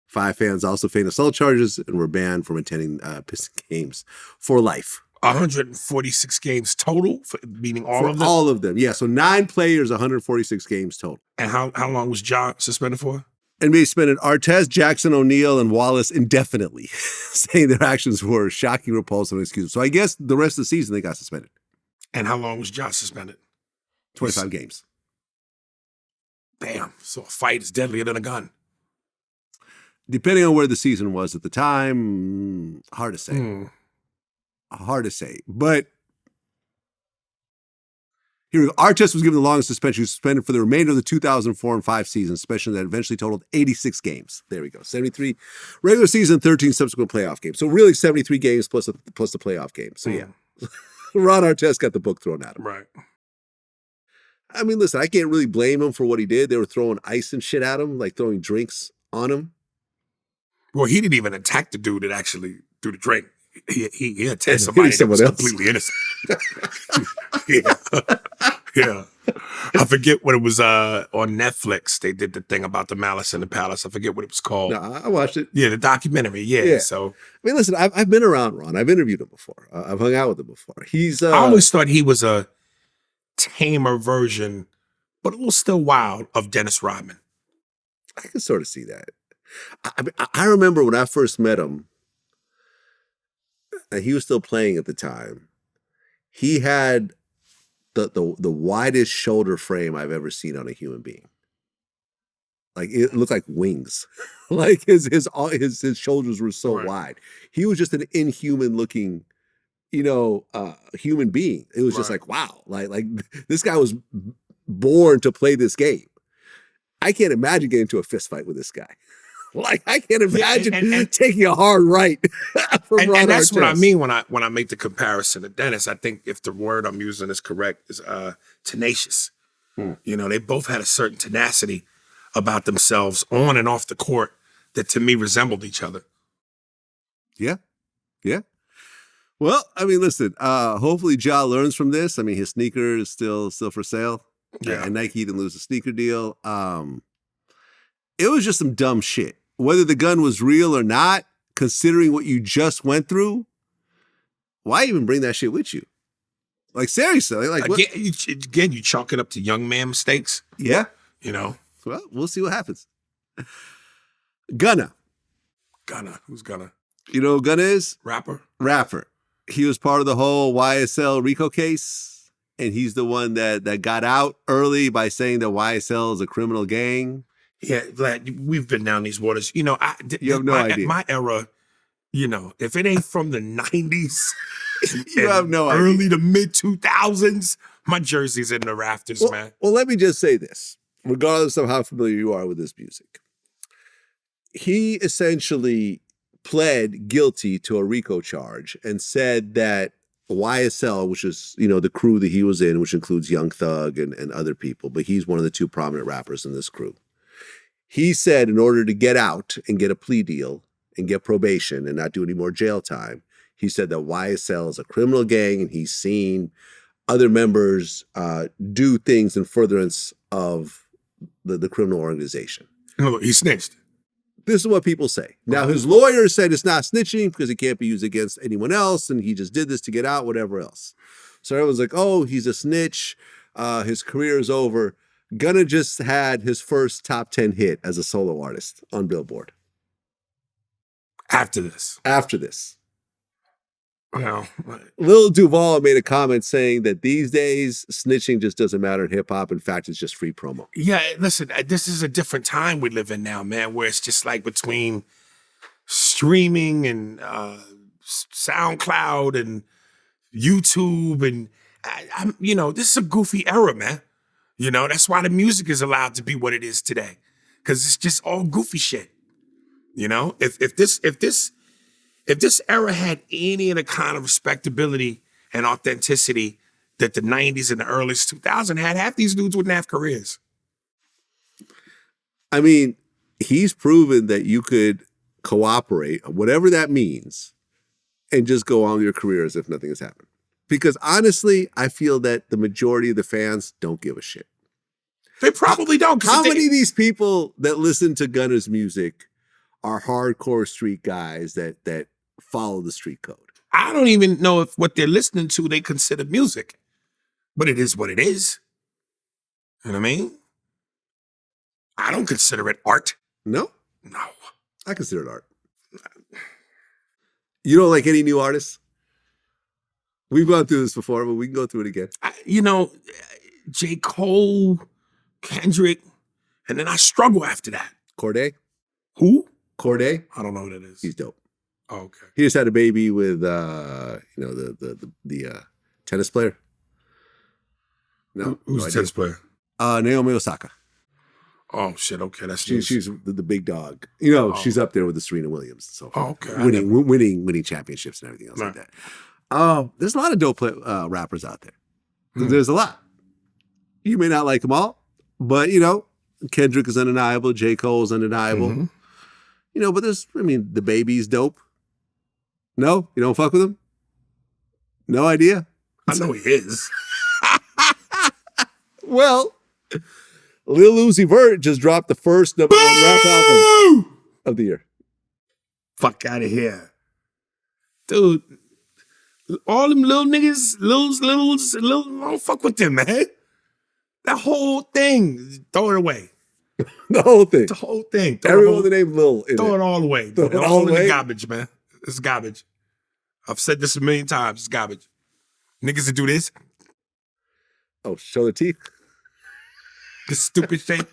5 fans also faced assault charges and were banned from attending Piston games for life. 146 games total, meaning all of them? All of them, yeah. So 9 players, 146 games total. And how long was Ja suspended for? NBA suspended Artest, Jackson, O'Neal, and Wallace indefinitely, saying their actions were shocking, repulsive, and inexcusable. So I guess the rest of the season they got suspended. And how long was Ja suspended? 25 games. Damn. So a fight is deadlier than a gun. Depending on where the season was at the time, hard to say. Hard to say. But here we go. Artest was given the longest suspension. He was suspended for the remainder of the 2004 and 5 season, suspension that eventually totaled 86 games. There we go. 73 regular season, 13 subsequent playoff games. So really 73 games plus the playoff game. So yeah, Ron Artest got the book thrown at him. Right. I mean, listen, I can't really blame him for what he did. They were throwing ice and shit at him, like throwing drinks on him. Well, he didn't even attack the dude that actually threw the drink. He attacked somebody that was completely innocent. Yeah. I forget what it was on Netflix. They did the thing about the Malice in the Palace. I forget what it was called. No, I watched it. Yeah, the documentary. Yeah. So I mean, listen, I've been around Ron. I've interviewed him before. I've hung out with him before. He's. I always thought he was a tamer version, but a little still wild, of Dennis Rodman. I can sort of see that. I remember when I first met him, and he was still playing at the time. He had the widest shoulder frame I've ever seen on a human being. Like it looked like wings. Like his shoulders were so wide. He was just an inhuman looking, human being. It was just like, wow, like this guy was born to play this game. I can't imagine getting into a fist fight with this guy. Like I can't imagine and taking a hard right from Ron and that's Artest. what I mean when I make the comparison to Dennis. I think if the word I'm using is correct, is tenacious. They both had a certain tenacity about themselves on and off the court that to me resembled each other. Yeah. Well, I mean, listen. Hopefully, Ja learns from this. I mean, his sneaker is still for sale. Yeah, and Nike didn't lose the sneaker deal. It was just some dumb shit. Whether the gun was real or not, considering what you just went through, why even bring that shit with you? Like seriously, like what? Again, you chalk it up to young man mistakes. Yeah, Well, we'll see what happens. Gunna. Who's Gunna? You know who Gunna is? Rapper. He was part of the whole YSL RICO case, and he's the one that got out early by saying that YSL is a criminal gang. Yeah, Vlad, we've been down these waters. You have no idea. My era, if it ain't from the 90s, you have no idea. Early to mid 2000s, my jersey's in the rafters, man. Well, let me just say this, regardless of how familiar you are with this music. He essentially pled guilty to a RICO charge and said that YSL, which is, the crew that he was in, which includes Young Thug and other people, but he's one of the 2 prominent rappers in this crew. He said in order to get out and get a plea deal and get probation and not do any more jail time, he said that YSL is a criminal gang and he's seen other members do things in furtherance of the criminal organization. He snitched. This is what people say. Now, his lawyer said it's not snitching because it can't be used against anyone else and he just did this to get out, whatever else. So everyone's like, oh, he's a snitch. His career is over. Gunna just had his first top 10 hit as a solo artist on Billboard. After this. Well, Lil Duval made a comment saying that these days, snitching just doesn't matter in hip hop. In fact, it's just free promo. Yeah, listen, this is a different time we live in now, man, where it's just like between streaming and SoundCloud and YouTube and I'm this is a goofy era, man. That's why the music is allowed to be what it is today, because it's just all goofy shit. If this era had any of the kind of respectability and authenticity that the 90s and the early 2000s had, half these dudes wouldn't have careers. I mean, he's proven that you could cooperate, whatever that means, and just go on with your career as if nothing has happened. Because honestly, I feel that the majority of the fans don't give a shit. They probably don't. How many of these people that listen to Gunna's music are hardcore street guys that follow the street code? I don't even know if what they're listening to they consider music, but it is what it is. You know what I mean? I don't consider it art. No? No. I consider it art. You don't like any new artists? We've gone through this before, but we can go through it again. J. Cole, Kendrick, and then I struggle after that. Corday? Who? Corday? I don't know who that is. He's dope. Oh, okay. He just had a baby with the tennis player. No, who's the tennis player? Naomi Osaka. Oh shit! Okay, that's she's the big dog. She's up there with the Serena Williams. So okay, winning championships and everything else like that. There's a lot of dope rappers out there. There's a lot. You may not like them all, but Kendrick is undeniable. J. Cole is undeniable. Mm-hmm. But the baby's dope. No, you don't fuck with him. No idea. I know he is. Well, Lil Uzi Vert just dropped the first #1 rap album of the year. Fuck out of here, dude. All them little niggas, don't fuck with them, man. That whole thing, throw it away. The whole thing. The whole thing. Everyone with the name Lil in throw it. it all away. Throw it all all in away? the garbage, man. It's garbage. I've said this a million times. It's garbage. Niggas that do this. Oh, show the teeth. This stupid shit.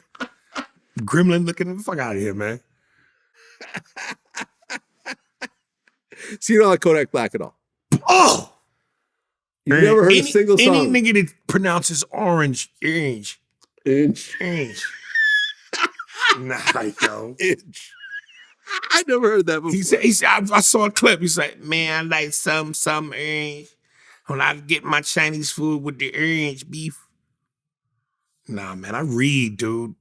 Gremlin looking the fuck out of here, man. So you don't like Kodak Black at all? Oh! You've never heard a single song? Any nigga that pronounces orange. Inch. Nah, yo. Inch. I never heard that before. He said, I saw a clip. He's like, man, I like some orange. When I get my Chinese food with the orange beef. Nah, man, I read, dude.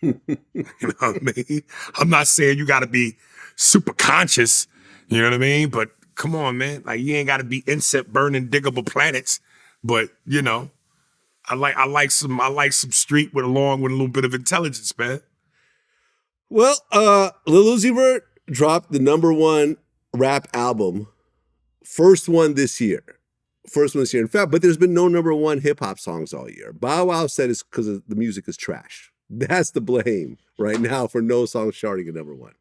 You know what I mean? I'm not saying you got to be super conscious. You know what I mean? But come on, man. Like, you ain't got to be insect burning diggable planets. But, I like some street along with a little bit of intelligence, man. Well, Lil Uzi Vert dropped the #1 rap album. First one this year. In fact, but there's been no #1 hip hop songs all year. Bow Wow said it's because the music is trash. That's the blame right now for no songs charting at #1.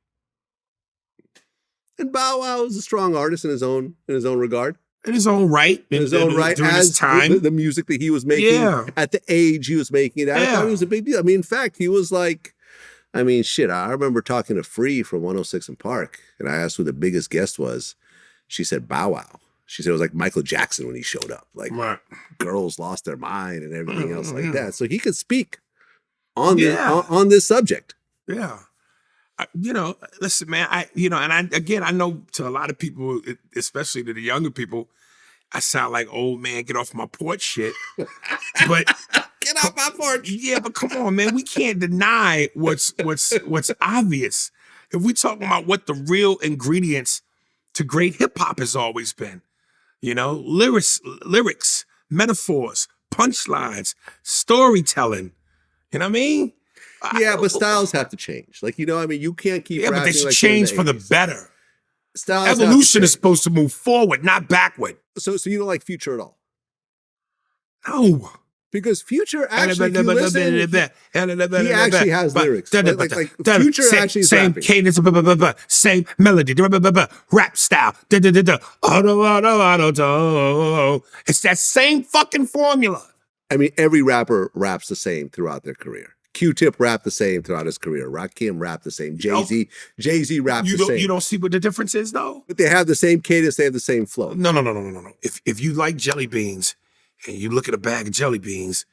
And Bow Wow is a strong artist in his own regard. In his own right. In his own right, during as his time. The music that he was making at the age he was making it. I thought it was a big deal. I mean, in fact, he was like, I remember talking to Free from 106 in Park, and I asked who the biggest guest was. She said Bow Wow. She said it was like Michael Jackson when he showed up. Like, girls lost their mind and everything else like that. So he could speak on this subject. Yeah. Listen, man, I know to a lot of people, especially to the younger people, I sound like old man, get off my porch shit. But get off my porch. Yeah, but come on, man. We can't deny what's obvious. If we talking about what the real ingredients to great hip hop has always been, lyrics, metaphors, punchlines, storytelling. You know what I mean? Yeah, but styles have to change. Like, you can't keep. Yeah, but they should change for the better. Styles Evolution is supposed to move forward, not backward. So you don't like Future at all? No. Because Future actually, if you listen, he actually has lyrics. Future actually is same rapping. Cadence, same melody, rap style. It's that same fucking formula. I mean, every rapper raps the same throughout their career. Q-Tip rapped the same throughout his career. Rakim rapped the same. Jay-Z rapped the same. You don't see what the difference is, though? But they have the same cadence. They have the same flow. No. If you like jelly beans and you look at a bag of jelly beans,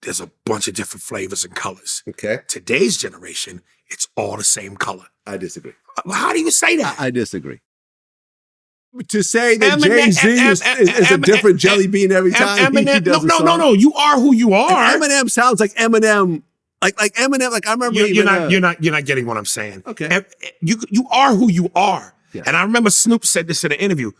there's a bunch of different flavors and colors. Okay. Today's generation, it's all the same color. I disagree. How do you say that? I disagree. To say that Jay-Z is a different jelly bean every time he does a song. No. You are who you are. And Eminem sounds like Eminem. Like Eminem. Like I remember. You're not getting what I'm saying. Okay. You are who you are. Yeah. And I remember Snoop said this in an interview.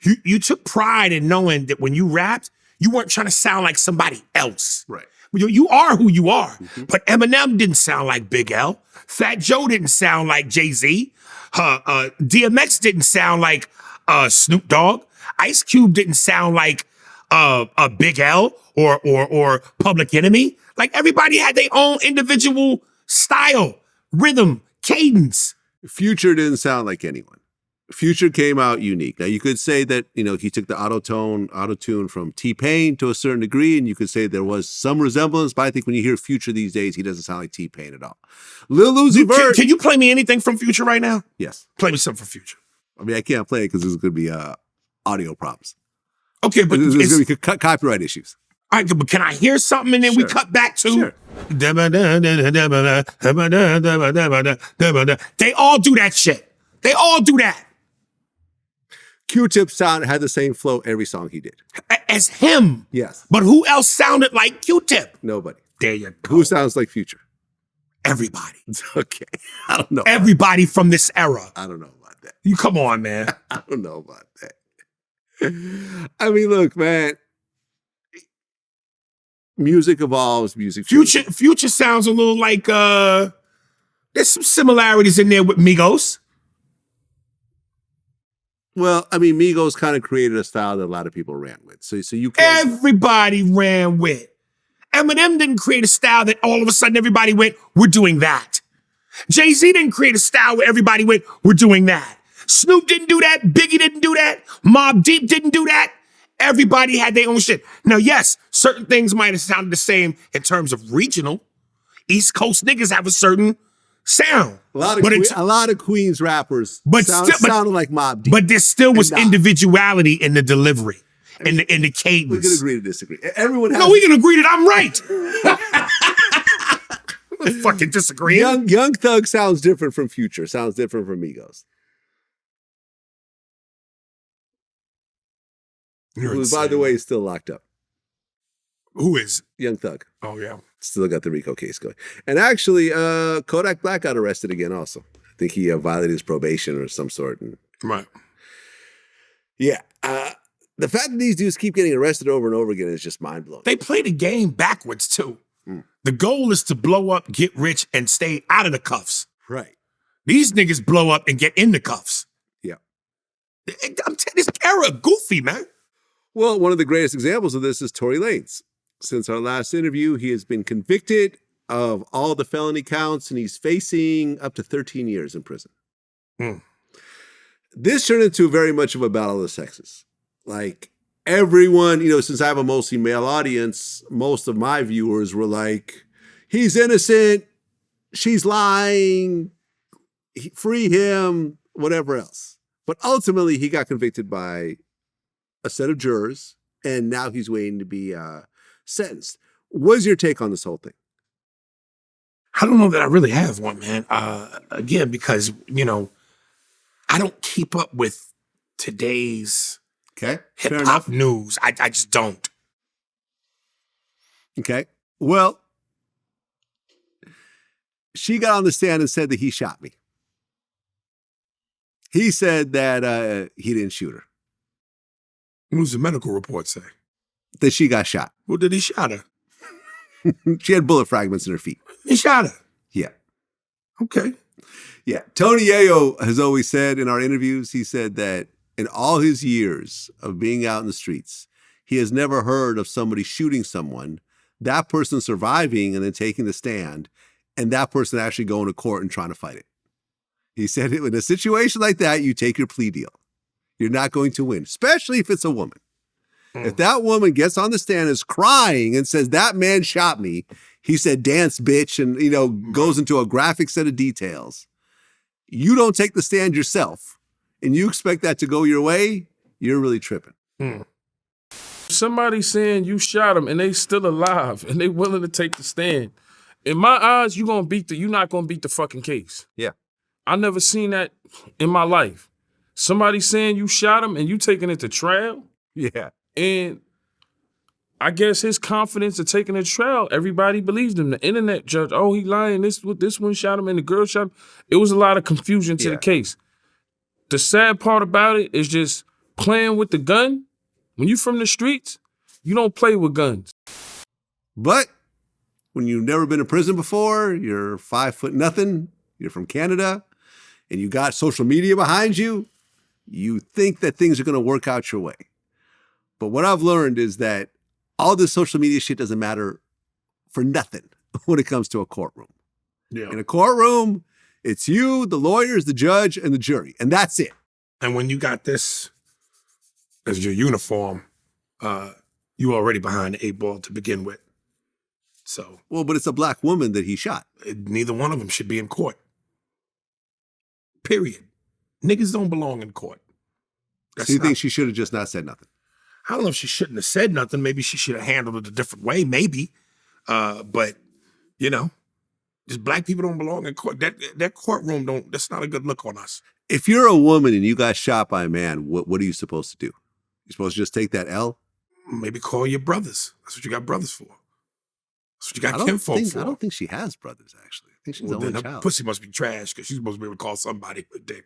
You took pride in knowing that when you rapped, you weren't trying to sound like somebody else. Right. You are who you are. Mm-hmm. But Eminem didn't sound like Big L. Fat Joe didn't sound like Jay-Z. DMX didn't sound like Snoop Dogg. Ice Cube didn't sound like a Big L or Public Enemy. Like everybody had their own individual style, rhythm, cadence. Future didn't sound like anyone. Future came out unique. Now you could say that, he took the auto-tune from T-Pain to a certain degree, and you could say there was some resemblance, but I think when you hear Future these days, he doesn't sound like T-Pain at all. Lil Uzi Vert. Can you play me anything from Future right now? Yes. Play me something from Future. I mean, I can't play it because there's going to be audio problems. Okay, but there's going to be copyright issues. All right, but can I hear something and then we cut back to? Sure. They all do that shit. They all do that. Q-Tip had the same flow every song he did. As him. Yes. But who else sounded like Q-Tip? Nobody. There you go. Who sounds like Future? Everybody. Okay. I don't know. Everybody from this era. I don't know about that. You come on, man. I don't know about that. I mean, look, man. Music evolves, music changes. Future sounds a little like there's some similarities in there with Migos. Well, I mean, Migos kind of created a style that a lot of people ran with. So you can't. Everybody ran with. Eminem didn't create a style that all of a sudden everybody went, we're doing that. Jay-Z didn't create a style where everybody went, we're doing that. Snoop didn't do that. Biggie didn't do that. Mobb Deep didn't do that. Everybody had their own shit. Now, yes, certain things might have sounded the same in terms of regional. East Coast niggas have a certain sound. A lot of Queens rappers sounded like Mobb Deep. But there still was individuality in the delivery, in the cadence. We can agree to disagree. Everyone has. No, we can agree that I'm right. We're fucking disagreeing. Young Thug sounds different from Future. Sounds different from Migos. Who, by the way, is still locked up. Who is? Young Thug. Oh, yeah. Still got the RICO case going. And actually, Kodak Black got arrested again also. I think he violated his probation or some sort. Right. Yeah. The fact that these dudes keep getting arrested over and over again is just mind-blowing. They play the game backwards, too. The goal is to blow up, get rich, and stay out of the cuffs. Right. These niggas blow up and get in the cuffs. Yeah. I'm telling this era goofy, man. Well, one of the greatest examples of this is Tory Lanez. Since our last interview, he has been convicted of all the felony counts, and he's facing up to 13 years in prison. This turned into very much of a battle of the sexes. Like, everyone, since I have a mostly male audience, most of my viewers were like, he's innocent, she's lying, free him, whatever else. But ultimately, he got convicted by a set of jurors, and now he's waiting to be sentenced. What's your take on this whole thing? I don't know that I really have one, man. Again, because, I don't keep up with today's hip-hop news. I just don't. Okay. Well, she got on the stand and said that he shot me. He said that he didn't shoot her. What does the medical report say? That she got shot. Well, did he shot her? She had bullet fragments in her feet. He shot her? Yeah. Okay. Yeah. Tony Yayo has always said in our interviews, he said that in all his years of being out in the streets, he has never heard of somebody shooting someone, that person surviving and then taking the stand, and that person actually going to court and trying to fight it. He said in a situation like that, you take your plea deal. You're not going to win, especially if it's a woman. If that woman gets on the stand, is crying and says, that man shot me, he said dance bitch and, you know, goes into a graphic set of details. You don't take the stand yourself and you expect that to go your way, you're really tripping. Somebody saying you shot him and they still alive and they willing to take the stand. In my eyes, you're not gonna beat the fucking case. Yeah. I never seen that in my life. Somebody saying you shot him and you taking it to trial. Yeah. And I guess his confidence of taking it to trial, everybody believes him. The internet judge, oh, he lying, this one shot him and the girl shot him. It was a lot of confusion to the case. The sad part about it is just playing with the gun. When you from the streets, you don't play with guns. But when you've never been in prison before, you're 5'0", you're from Canada, and you got social media behind you, you think that things are going to work out your way. But what I've learned is that all this social media shit doesn't matter for nothing when it comes to a courtroom. Yeah. In a courtroom, it's you, the lawyers, the judge, and the jury, and that's it. And when you got this as your uniform, you already behind the 8 ball to begin with. So. Well, but it's a black woman that he shot. Neither one of them should be in court. Period. Niggas don't belong in court. So you think she should have just not said nothing? I don't know if she shouldn't have said nothing. Maybe she should have handled it a different way, maybe. But, you know, just black people don't belong in court. That courtroom that's not a good look on us. If you're a woman and you got shot by a man, what are you supposed to do? You're supposed to just take that L? Maybe call your brothers. That's what you got brothers for. That's what you got kinfolk for. I don't think she has brothers, actually. I think she's the only then child. Pussy must be trash because she's supposed to be able to call somebody with dick.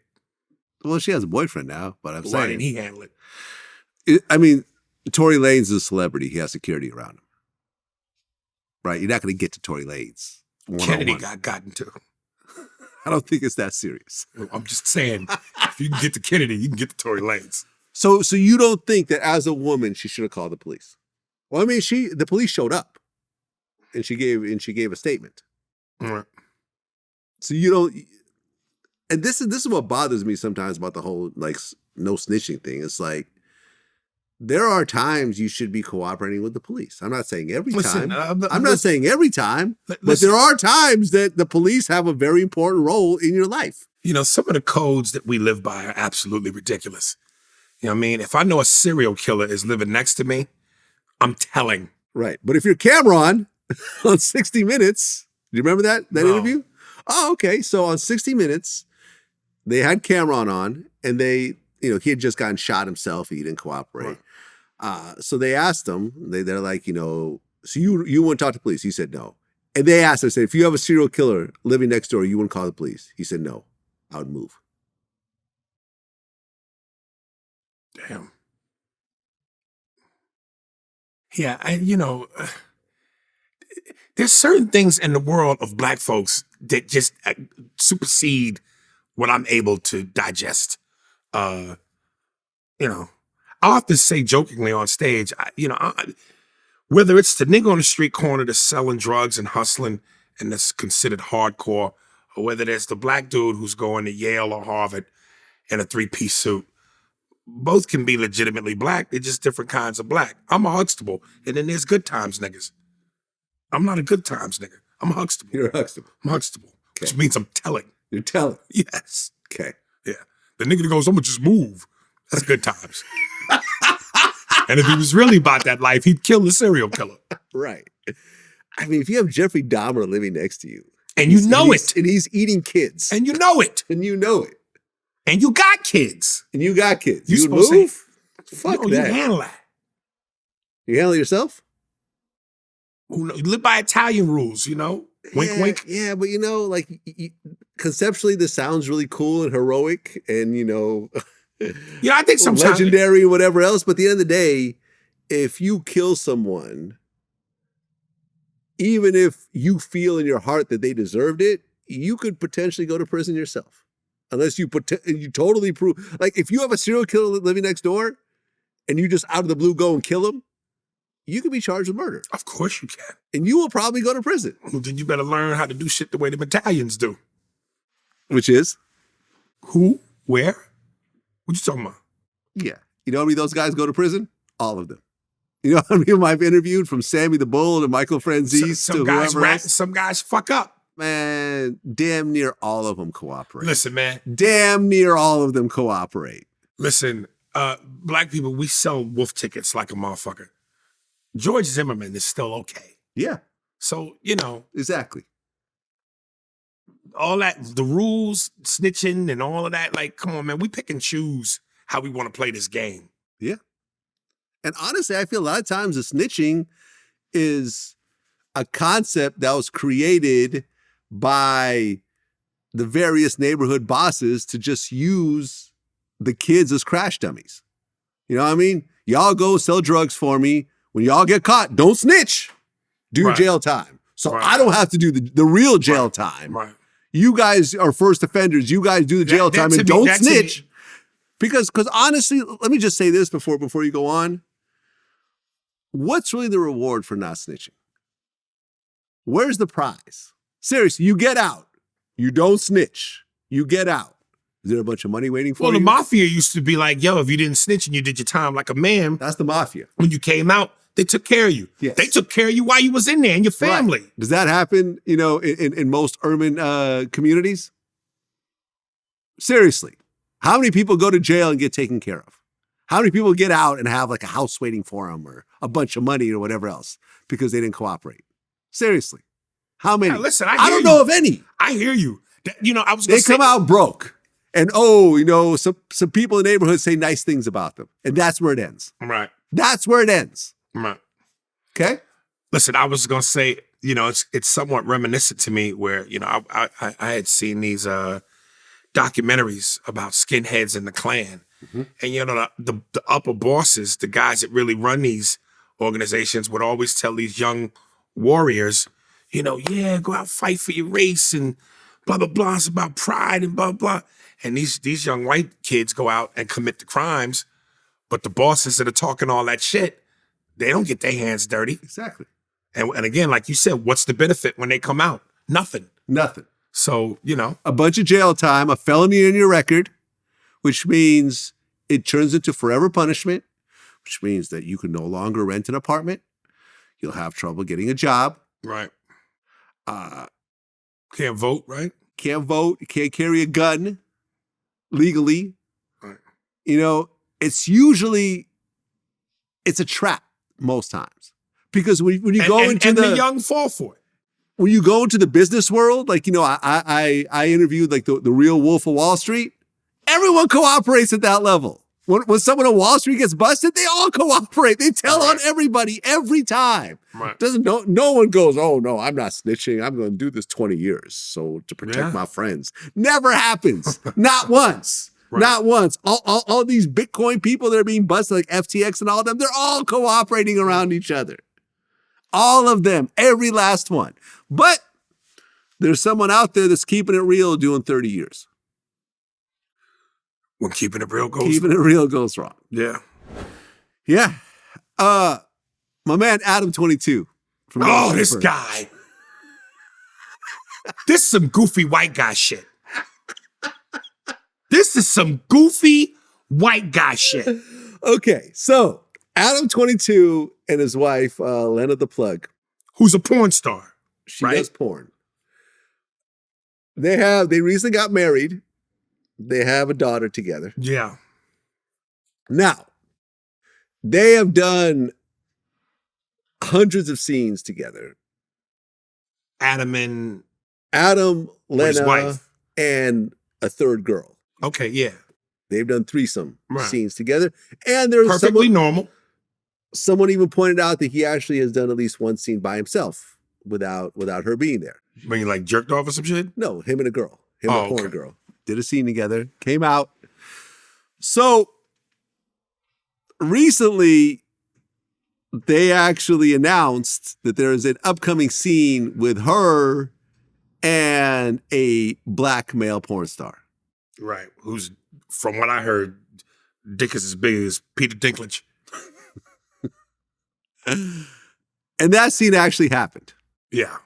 Well, she has a boyfriend now, but I'm saying. Why didn't he handle it? I mean, Tory Lanez is a celebrity. He has security around him. Right? You're not going to get to Tory Lanez. Kennedy got gotten to. I don't think it's that serious. I'm just saying, if you can get to Kennedy, you can get to Tory Lanez. So you don't think that as a woman, she should have called the police? Well, I mean, the police showed up and she gave a statement. Right. So you don't, and this is what bothers me sometimes about the whole like no snitching thing. It's like, there are times you should be cooperating with the police. I'm not saying every time. I'm not saying every time, but there are times that the police have a very important role in your life. You know, some of the codes that we live by are absolutely ridiculous. You know what I mean? If I know a serial killer is living next to me, I'm telling. Right. But if you're Cameron on 60 Minutes, do you remember that interview? Oh, okay. So on 60 Minutes, they had Cameron on and he had just gotten shot himself. He didn't cooperate. Right. So they asked him, they're like, so you wouldn't talk to police? He said no. And they asked him, said, if you have a serial killer living next door, you wouldn't call the police? He said no, I would move. Damn. Yeah, there's certain things in the world of black folks that just supersede what I'm able to digest. I often say jokingly on stage, whether it's the nigga on the street corner that's selling drugs and hustling and that's considered hardcore, or whether there's the black dude who's going to Yale or Harvard in a 3-piece suit, both can be legitimately black. They're just different kinds of black. I'm a Huxtable, and then there's good times niggas. I'm not a good times nigga. I'm a Huxtable. You're a Huxtable. I'm a Huxtable, okay. Which means I'm telling. You're telling. Yes. Okay. Yeah. The nigga that goes, I'm gonna just move. That's good times. And if he was really about that life, he'd kill the serial killer. Right. I mean, if you have Jeffrey Dahmer living next to you. And you know it. And he's eating kids. And you know it. And you know it. And you got kids. And you got kids. You would move? Fuck that. You handle that. You handle it yourself? You live by Italian rules, Wink, wink. Yeah, but conceptually, this sounds really cool and heroic and, I think sometimes legendary and whatever else. But at the end of the day, if you kill someone, even if you feel in your heart that they deserved it, you could potentially go to prison yourself. Unless you totally prove, like if you have a serial killer living next door and you just out of the blue go and kill him, you could be charged with murder. Of course you can. And you will probably go to prison. Well, then you better learn how to do shit the way the Italians do. Which is? Who? Where? What you talking about? Yeah. You know how many of those guys go to prison? All of them. You know how many of them I've interviewed, from Sammy the Bull to Michael Franzese to whoever else? Some guys fuck up. Man, damn near all of them cooperate. Listen, man. Damn near all of them cooperate. Listen, black people, we sell wolf tickets like a motherfucker. George Zimmerman is still okay. Yeah. So, you know. Exactly. All that, the rules, snitching and all of that, like, come on, man. We pick and choose how we want to play this game. Yeah. And honestly, I feel a lot of times the snitching is a concept that was created by the various neighborhood bosses to just use the kids as crash dummies. You know what I mean? Y'all go sell drugs for me. When y'all get caught, don't snitch. Do jail time. So I don't have to do the real jail time. Right. You guys are first offenders. You guys do the jail time and don't snitch. Because honestly, let me just say this before you go on. What's really the reward for not snitching? Where's the prize? Seriously, you get out. You don't snitch. You get out. Is there a bunch of money waiting for you? Well, the mafia used to be like, yo, if you didn't snitch and you did your time like a man. That's the mafia. When you came out, they took care of you. Yes. They took care of you while you was in there and your family. Right. Does that happen, in most urban communities? Seriously. How many people go to jail and get taken care of? How many people get out and have like a house waiting for them or a bunch of money or whatever else because they didn't cooperate? Seriously. How many? Yeah, listen, I don't know of any. I hear you. I was. They come out broke, and some people in the neighborhood say nice things about them, and that's where it ends. Right. That's where it ends. Right. Okay. Listen, I was gonna say, it's somewhat reminiscent to me where I had seen these documentaries about skinheads in the Klan, and the upper bosses, the guys that really run these organizations, would always tell these young warriors, go out, fight for your race and blah, blah, blah. It's about pride and blah, blah. And these young white kids go out and commit the crimes, but the bosses that are talking all that shit, they don't get their hands dirty. Exactly. And again, like you said, what's the benefit when they come out? Nothing. So, a bunch of jail time, a felony in your record, which means it turns into forever punishment, which means that you can no longer rent an apartment. You'll have trouble getting a job. Right. Can't vote, right? Can't vote. Can't carry a gun legally. Right. It's a trap most times. Because when you go into the young fall for it. When you go into the business world, like, I interviewed like the real Wolf of Wall Street. Everyone cooperates at that level. When someone on Wall Street gets busted, they all cooperate. They tell on everybody every time. Right. No one goes, oh no, I'm not snitching. I'm going to do this 20 years. So to protect my friends. Never happens. Not once. Right. Not once. All these Bitcoin people that are being busted, like FTX and all of them, they're all cooperating around each other. All of them. Every last one. But there's someone out there that's keeping it real doing 30 years. When keeping it real goes wrong. Yeah. Yeah. My man, Adam 22. This guy. This is some goofy white guy shit. This is some goofy white guy shit. Okay, so Adam 22 and his wife, Lena the Plug. Who's a porn star. She does porn. They recently got married. They have a daughter together. Yeah. Now, they have done hundreds of scenes together. Adam, Lena, wife. And a third girl. Okay, yeah. They've done threesome scenes together. And there's perfectly normal. Someone even pointed out that he actually has done at least one scene by himself without her being there. When you like jerked off or some shit? No, him and a girl. Him and a porn girl. Did a scene together, came out. So recently, they actually announced that there is an upcoming scene with her and a black male porn star. Right. Who's, from what I heard, dick is as big as Peter Dinklage. And that scene actually happened. Yeah.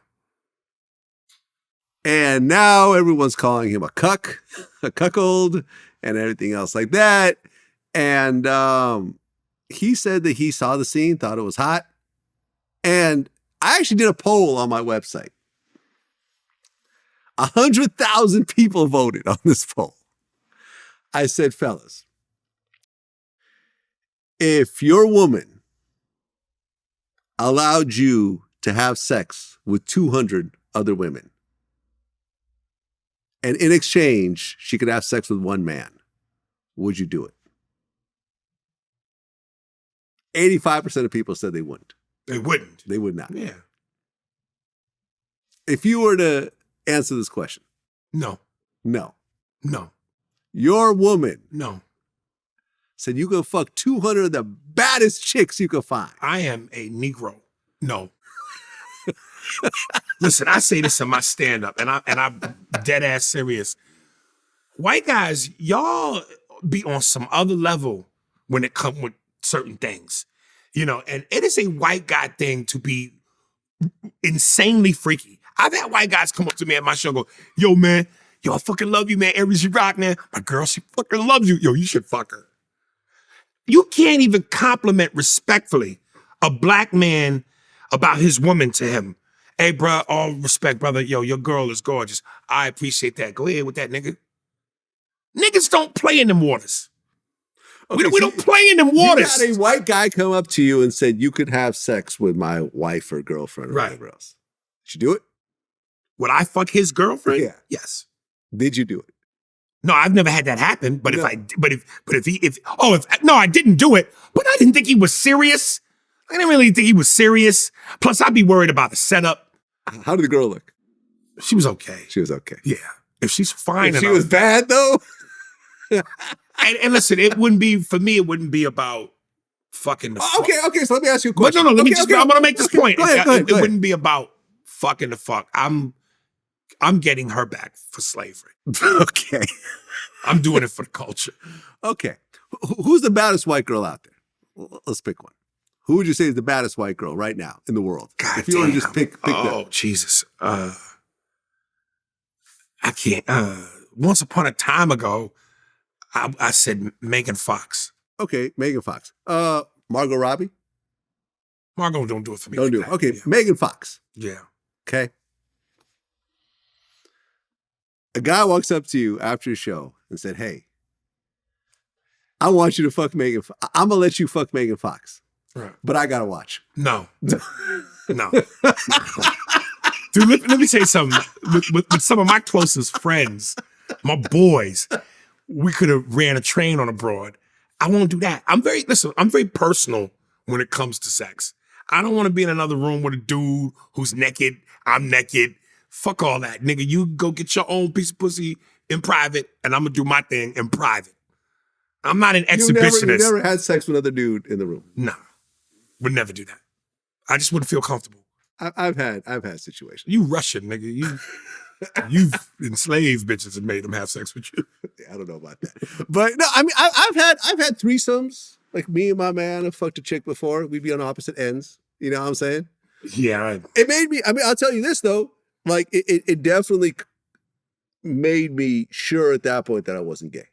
And now everyone's calling him a cuckold, and everything else like that. And he said that he saw the scene, thought it was hot. And I actually did a poll on my website. 100,000 people voted on this poll. I said, fellas, if your woman allowed you to have sex with 200 other women, and in exchange, she could have sex with one man, would you do it? 85% of people said they wouldn't. They wouldn't. They would not. Yeah. If you were to answer this question. No. No. No. Your woman. No. Said you could fuck 200 of the baddest chicks you could find. I am a Negro. No. Listen, I say this in my stand-up, and I'm dead ass serious. White guys, y'all be on some other level when it comes with certain things. You know, and it is a white guy thing to be insanely freaky. I've had white guys come up to me at my show and go, yo, man, yo, I fucking love you, man. Aries, you rock, man. My girl, she fucking loves you. Yo, you should fuck her. You can't even compliment respectfully a black man about his woman to him. Hey, bro, all respect, brother. Yo, your girl is gorgeous. I appreciate that. Go ahead with that, nigga. Niggas don't play in them waters. Okay, we don't play in them waters. You had a white guy come up to you and said you could have sex with my wife or girlfriend or whatever else. Did you do it? Would I fuck his girlfriend? Yeah. Yes. Did you do it? No, I've never had that happen. But No. I didn't do it. But I didn't think he was serious. I didn't really think he was serious. Plus, I'd be worried about the setup. How did the girl look? She was okay. She was okay. Yeah. If she's fine If she enough. was bad though. And listen, it wouldn't be about fucking the fuck. Okay. So let me ask you a But question. no, I'm gonna make this point. Go ahead. It wouldn't be about fucking the fuck. I'm getting her back for slavery. Okay. I'm doing it for the culture. Okay. Who's the baddest white girl out there? Let's pick one. Who would you say is the baddest white girl right now in the world? God if you were to damn. just pick them. Oh, Jesus. I can't. Once upon a time ago, I said Megan Fox. Okay, Megan Fox. Margot Robbie? Margot don't do it for me. Don't like do that. it. Okay, Yeah. Megan Fox. Yeah. Okay. A guy walks up to you after a show and said, hey, I want you to fuck Megan. I'm going to let you fuck Megan Fox. Right. But I got to watch. No. No. Dude, let me say something. With some of my closest friends, my boys, we could have ran a train on a broad. I won't do that. I'm very personal when it comes to sex. I don't want to be in another room with a dude who's naked. I'm naked. Fuck all that. Nigga, you go get your own piece of pussy in private, and I'm going to do my thing in private. I'm not an exhibitionist. You never had sex with another dude in the room? No. Would never do that. I just wouldn't feel comfortable. I've had situations. You Russian, nigga. You've enslaved bitches and made them have sex with you. I don't know about that. But no, I mean, I've had threesomes. Like me and my man have fucked a chick before. We'd be on opposite ends. You know what I'm saying? Yeah. It made me, I mean, I'll tell you this though. Like it definitely made me sure at that point that I wasn't gay.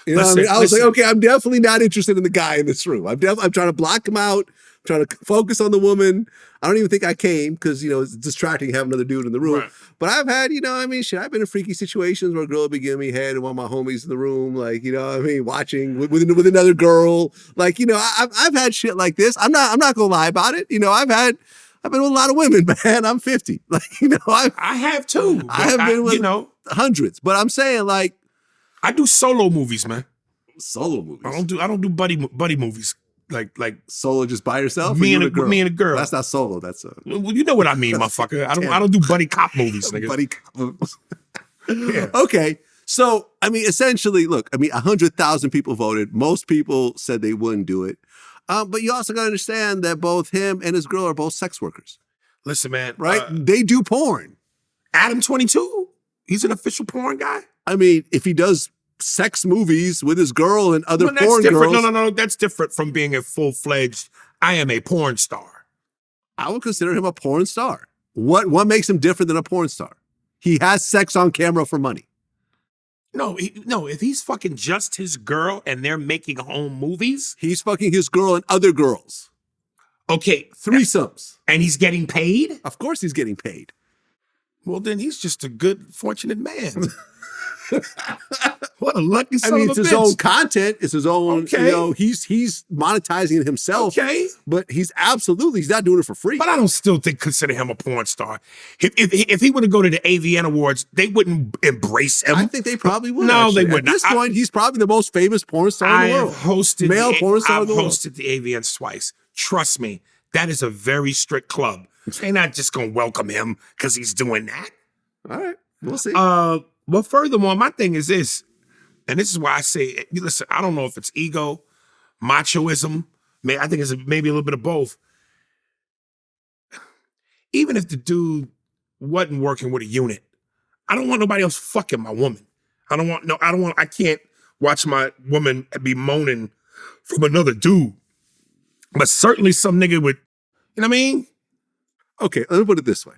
You know what I mean? I was like, okay, I'm definitely not interested in the guy in this room. I'm trying to block him out. I'm trying to focus on the woman. I don't even think I came because, it's distracting to have another dude in the room. Right. But I've had, I've been in freaky situations where a girl would be giving me head and one of my homies in the room, like, watching with another girl. Like, I've had shit like this. I'm not gonna lie about it. I've been with a lot of women, man. I'm 50. Like, I have too. I have been with hundreds. But I'm saying, like, I do solo movies, man. Solo movies. I don't do buddy movies. Like solo just by yourself. Me and a girl. That's not solo. That's well, you know what I mean, motherfucker. I don't do buddy cop movies, nigga. Buddy cop movies. Yeah. Okay. So, I mean, essentially, look, 100,000 people voted. Most people said they wouldn't do it. But you also got to understand that both him and his girl are both sex workers. Listen, man. Right? They do porn. Adam 22, he's an official porn guy. I mean, if he does sex movies with his girl and other porn different. girls. No. That's different from being a full-fledged, I am a porn star. I would consider him a porn star. What makes him different than a porn star? He has sex on camera for money. No, no. If he's fucking just his girl and they're making home movies, He's fucking his girl and other girls. okay, Threesomes. and he's getting paid. Of course he's getting paid. Well, then he's just a good, fortunate man. What a lucky son I mean, of it's a his bitch. own content. It's his own, Okay. you know, he's monetizing it himself. Okay. But he's not doing it for free. But I don't still consider him a porn star. If he were to go to the AVN Awards, they wouldn't embrace him. I think they probably would. No, actually. they wouldn't. At this point, he's probably the most famous porn star I in the have world. hosted Male porn star I've in the world. hosted the AVNs twice. Trust me, that is a very strict club. They're not just gonna welcome him because he's doing that. All right. We'll see. But furthermore, my thing is this, and this is why I say, listen, I don't know if it's ego, machoism. I think it's maybe a little bit of both. Even if the dude wasn't working with a unit, I don't want nobody else fucking my woman. I can't watch my woman be moaning from another dude. But certainly some nigga with, you know what I mean? Okay, let me put it this way.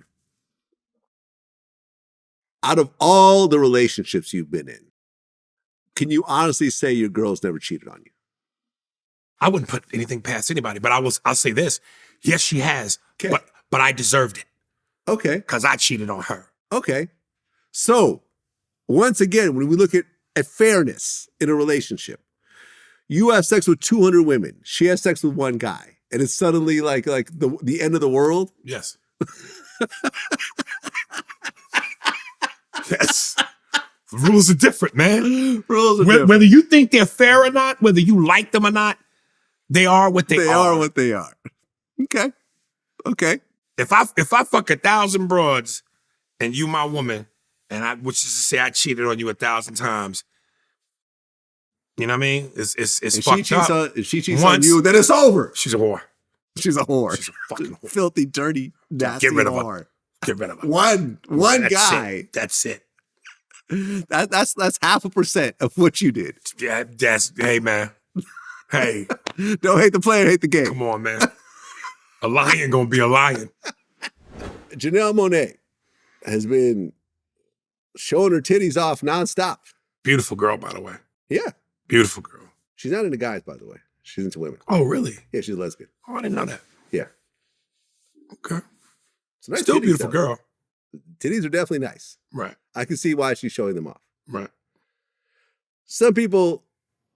Out of all the relationships you've been in, can you honestly say your girl's never cheated on you? I wouldn't put anything past anybody, but I'll say this. Yes, she has. Okay. But I deserved it Okay. because I cheated on her. Okay. So, once again, when we look at fairness in a relationship, you have sex with 200 women. She has sex with one guy. And it's suddenly like the end of the world. Yes. Yes. The rules are different, man. Rules are different. Whether you think they're fair or not, whether you like them or not, they are what they are. They are what they are. Okay. Okay. If I fuck 1,000 broads and you my woman, and which is to say I cheated on you 1,000 times, you know what I mean? It's fucked up. If she cheats on you, then it's over. She's a whore. She's a whore. She's a fucking whore. Filthy, dirty, nasty Get rid of her. whore. Get rid of her. One That's guy. it. That's it. That's 0.5% of what you did. Yeah, hey man. Hey, Don't hate the player, hate the game. come on, man. A lion gonna be a lion. Janelle Monáe has been showing her titties off nonstop. Beautiful girl, by the way. Yeah. Beautiful girl. She's not into guys, by the way. She's into women. Oh, really? Yeah, she's a lesbian. Oh, I didn't know that. Yeah. Okay. It's a nice Still titties, beautiful though. girl. Titties are definitely nice. Right. I can see why she's showing them off. Right. Some people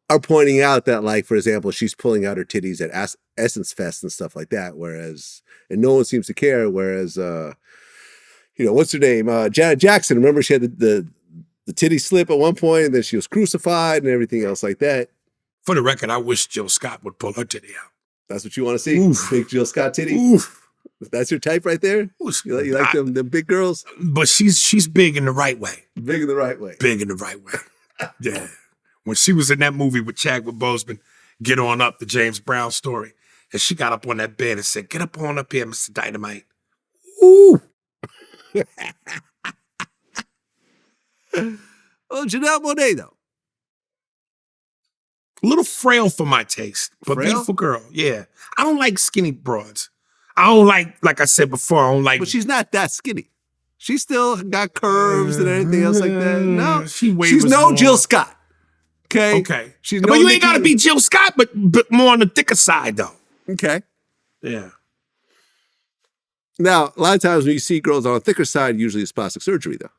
are pointing out that, like, for example, she's pulling out her titties at Essence Fest and stuff like that, and no one seems to care, whereas, what's her name? Janet Jackson, remember she had the titty slip at one point, and then she was crucified and everything else like that. For the record, I wish Jill Scott would pull her titty out. That's what you want to see? Oof. Big Jill Scott titty? Oof. That's your type right there? Oof. You like them big girls? But she's big in the right way. Big in the right way. Big in the right way. Yeah. When she was in that movie with Chadwick Boseman, Get On Up, the James Brown story, and she got up on that bed and said, "Get up on up here, Mr. Dynamite." Ooh. Oh, Janelle Monáe, though. A little frail for my taste, but Frail? beautiful girl. Yeah. I don't like skinny broads. I don't like I said before, I don't like. But she's not that skinny. She's still got curves and everything else like that. No, she's no more. Jill Scott. Okay. Okay. She's but no you ain't Nicki- got to be Jill Scott, but more on the thicker side, though. Okay. Yeah. Now, a lot of times when you see girls on the thicker side, usually it's plastic surgery, though.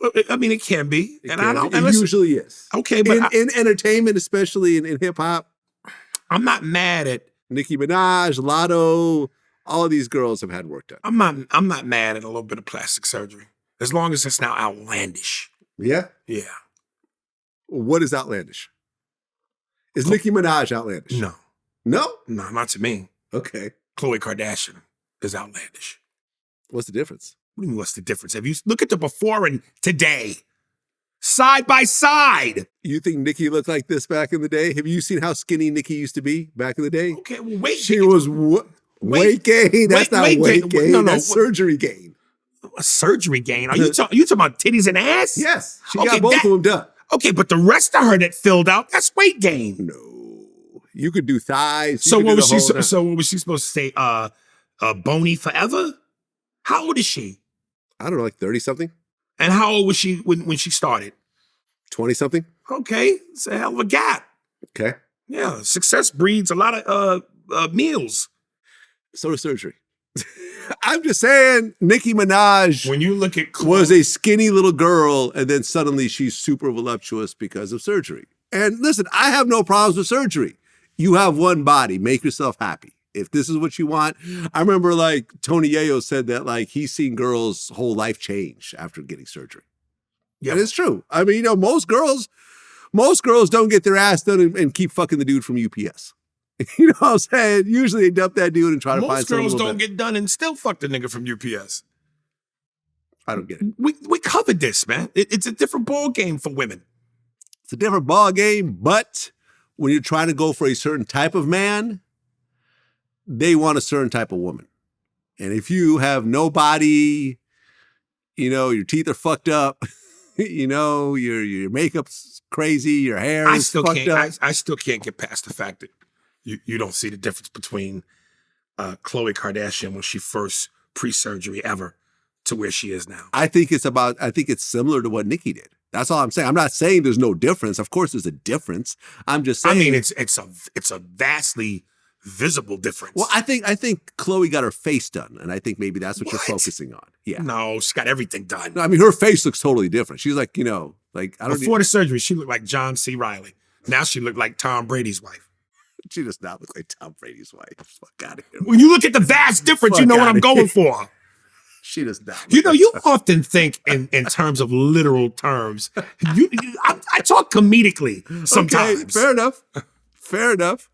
Well, I mean, it can be. It And can I don't. be. And It listen, usually is. okay, but In entertainment, especially in hip hop, I'm not mad at. Nicki Minaj, Lotto, all of these girls have had work done. I'm not mad at a little bit of plastic surgery, as long as it's not outlandish. Yeah? Yeah. What is outlandish? Is Nicki Minaj outlandish? No, No? not to me. Okay. Khloe Kardashian is outlandish. What's the difference? What do you mean? What's the difference? Have you look at the before and today, side by side? You think Nicki looked like this back in the day? Have you seen how skinny Nicki used to be back in the day? Okay, well, wait. She was weight gain. That's not weight gain. No, That's surgery gain. A surgery gain? Are you talking about titties and ass? Yes. She Okay, got both of them done. Okay, but the rest of her that filled out, that's weight gain. No. You could do thighs. So what was she? So what was she supposed to say? Bony forever? How old is she? I don't know, like 30 something. And how old was she when she started? 20-something. Okay, it's a hell of a gap. Okay. Yeah, success breeds a lot of meals. So does surgery. I'm just saying, Nicki Minaj When you look at was a skinny little girl, and then suddenly she's super voluptuous because of surgery. And listen, I have no problems with surgery. You have one body. Make yourself happy. If this is what you want. I remember like Tony Yayo said that like he's seen girls' whole life change after getting surgery. Yeah, and it's true. I mean, most girls don't get their ass done and keep fucking the dude from UPS. You know what I'm saying? Usually they dump that dude and try to find something. Most girls don't get done and still fuck the nigga from UPS. I don't get it. We covered this, man. It's a different ball game for women. It's a different ball game, but when you're trying to go for a certain type of man, they want a certain type of woman. And if you have no body, your teeth are fucked up, your makeup's crazy, your hair is fucked up. I still can't get past the fact that you don't see the difference between Khloe Kardashian when she first pre-surgery ever to where she is now. I think it's similar to what Nicki did. That's all I'm saying. I'm not saying there's no difference. Of course there's a difference. I'm just saying. I mean, it's a vastly visible difference. Well, I think Khloe got her face done, and I think maybe that's what you're focusing on. Yeah. No, she got everything done. No, I mean, her face looks totally different. She's like, before the surgery, she looked like John C. Reilly. Now she looked like Tom Brady's wife. She does not look like Tom Brady's wife. Fuck out of here. When you look at the vast difference, you know what I'm going for. She does not. You often think in terms of literal terms. I talk comedically sometimes. Okay, fair enough.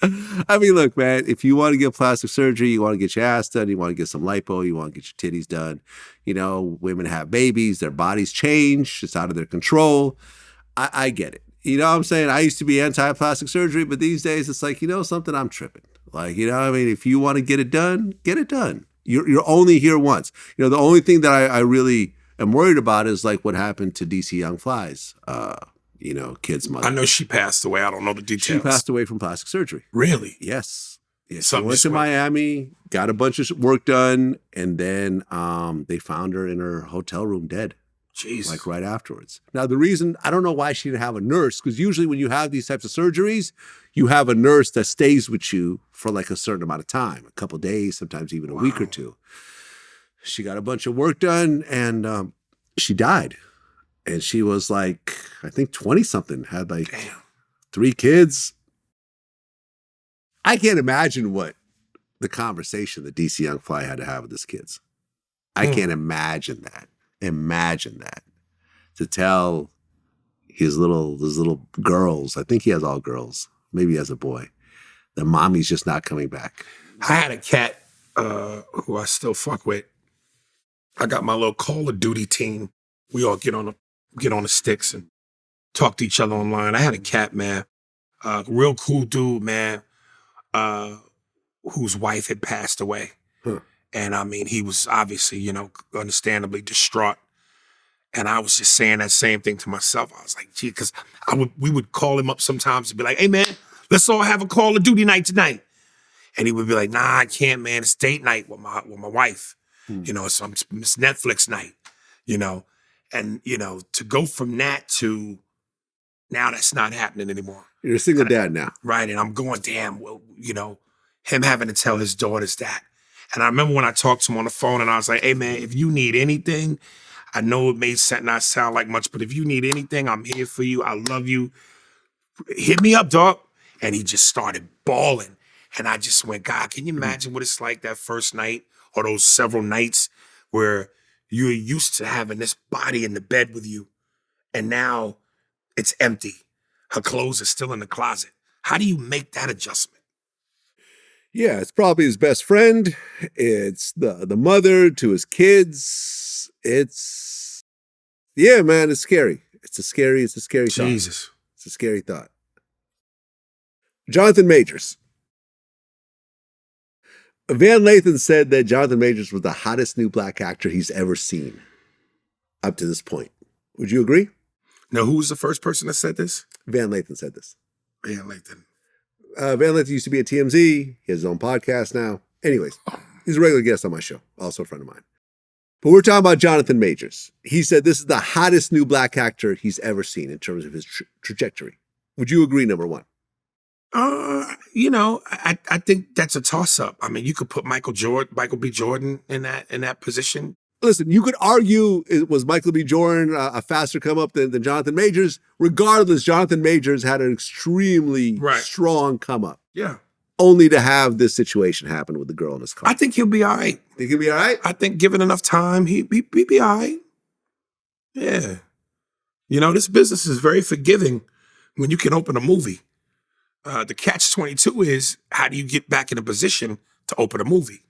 I mean, look, man, if you want to get plastic surgery, you want to get your ass done, you want to get some lipo, you want to get your titties done. Women have babies, their bodies change, it's out of their control. I get it. You know what I'm saying? I used to be anti-plastic surgery, but these days it's like, something, I'm tripping. Like, I mean? If you want to get it done, get it done. You're only here once. The only thing that I really am worried about is like what happened to DC Young Fly's, kid's mother. I know she passed away. I don't know the details. She passed away from plastic surgery. Really? Yes. She went to Miami, got a bunch of work done, and then they found her in her hotel room dead. Jeez. Like right afterwards. Now, the reason, I don't know why she didn't have a nurse, because usually when you have these types of surgeries, you have a nurse that stays with you for like a certain amount of time, a couple of days, sometimes even a week or two. She got a bunch of work done and she died. And she was like, I think 20-something, had like 3 kids. I can't imagine what the conversation that DC Young Fly had to have with his kids. I can't imagine that. Imagine that. To tell his little girls, I think he has all girls, maybe he has a boy, that mommy's just not coming back. I had a cat who I still fuck with. I got my little Call of Duty team. We all get on the sticks and talk to each other online. I had a cat, man, real cool dude, man, whose wife had passed away. Huh. And I mean, he was obviously, understandably distraught. And I was just saying that same thing to myself. I was like, gee, because we would call him up sometimes and be like, hey, man, let's all have a Call of Duty night tonight. And he would be like, nah, I can't, man. It's date night with my wife. So it's Netflix night, And, to go from that to now that's not happening anymore. You're a single dad now. Right. And I'm going, damn, well, him having to tell his daughters that. And I remember when I talked to him on the phone and I was like, hey, man, if you need anything, I know it may not sound like much, but if you need anything, I'm here for you. I love you. Hit me up, dog. And he just started bawling. And I just went, God, can you imagine what it's like that first night or those several nights where you're used to having this body in the bed with you and now it's empty. Her clothes are still in the closet. How do you make that adjustment? Yeah, it's probably his best friend. It's the mother to his kids. Yeah, man, it's scary. It's a scary thought. Jesus. It's a scary thought. Jonathan Majors. Van Lathan said that Jonathan Majors was the hottest new black actor he's ever seen up to this point. Would you agree? Now, who was the first person that said this? Van Lathan said this. Van Lathan. Van Lathan used to be at TMZ. He has his own podcast now. Anyways, he's a regular guest on my show, also a friend of mine. But we're talking about Jonathan Majors. He said this is the hottest new black actor he's ever seen in terms of his trajectory. Would you agree, number one? I think that's a toss-up. I mean, you could put Michael B. Jordan in that position. Listen, you could argue it was Michael B. Jordan a faster come up than Jonathan Majors. Regardless, Jonathan Majors had an extremely strong come up. Yeah. Only to have this situation happen with the girl in his car. I think he'll be all right. Think he'll be all right? I think given enough time, he'd be all right. Yeah. This business is very forgiving when you can open a movie. The catch-22 is, how do you get back in a position to open a movie?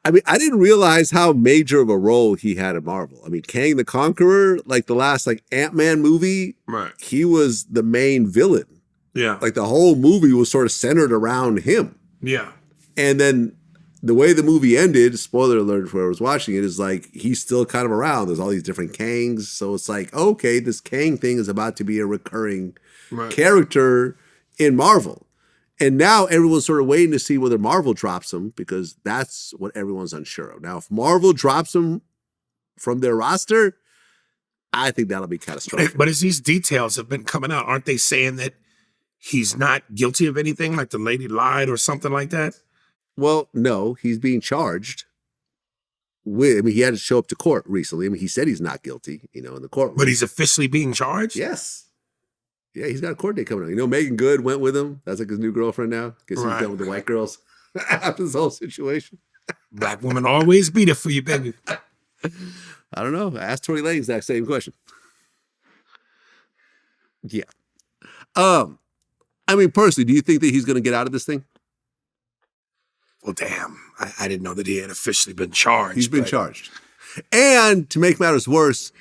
I mean, I didn't realize how major of a role he had in Marvel. I mean, Kang the Conqueror, like the last Ant-Man movie, he was the main villain. Yeah. Like the whole movie was sort of centered around him. Yeah. And then the way the movie ended, spoiler alert for whoever was watching it, is like he's still kind of around. There's all these different Kangs. So it's like, okay, this Kang thing is about to be a recurring character in Marvel. And now everyone's sort of waiting to see whether Marvel drops him, because that's what everyone's unsure of. Now, if Marvel drops him from their roster, I think that'll be catastrophic. But as these details have been coming out, aren't they saying that he's not guilty of anything, like the lady lied or something like that? Well, no, he's being charged with, he had to show up to court recently. He said he's not guilty, in the courtroom. But he's officially being charged? Yes. Yeah, he's got a court date coming up. Megan Good went with him. That's like his new girlfriend now. Guess he's done with the white girls after this whole situation. Black women always be there for you, baby. I don't know. I asked Tory Lanez that same question. Yeah. Personally, do you think that he's going to get out of this thing? Well, damn. I didn't know that he had officially been charged. He's been charged. And to make matters worse,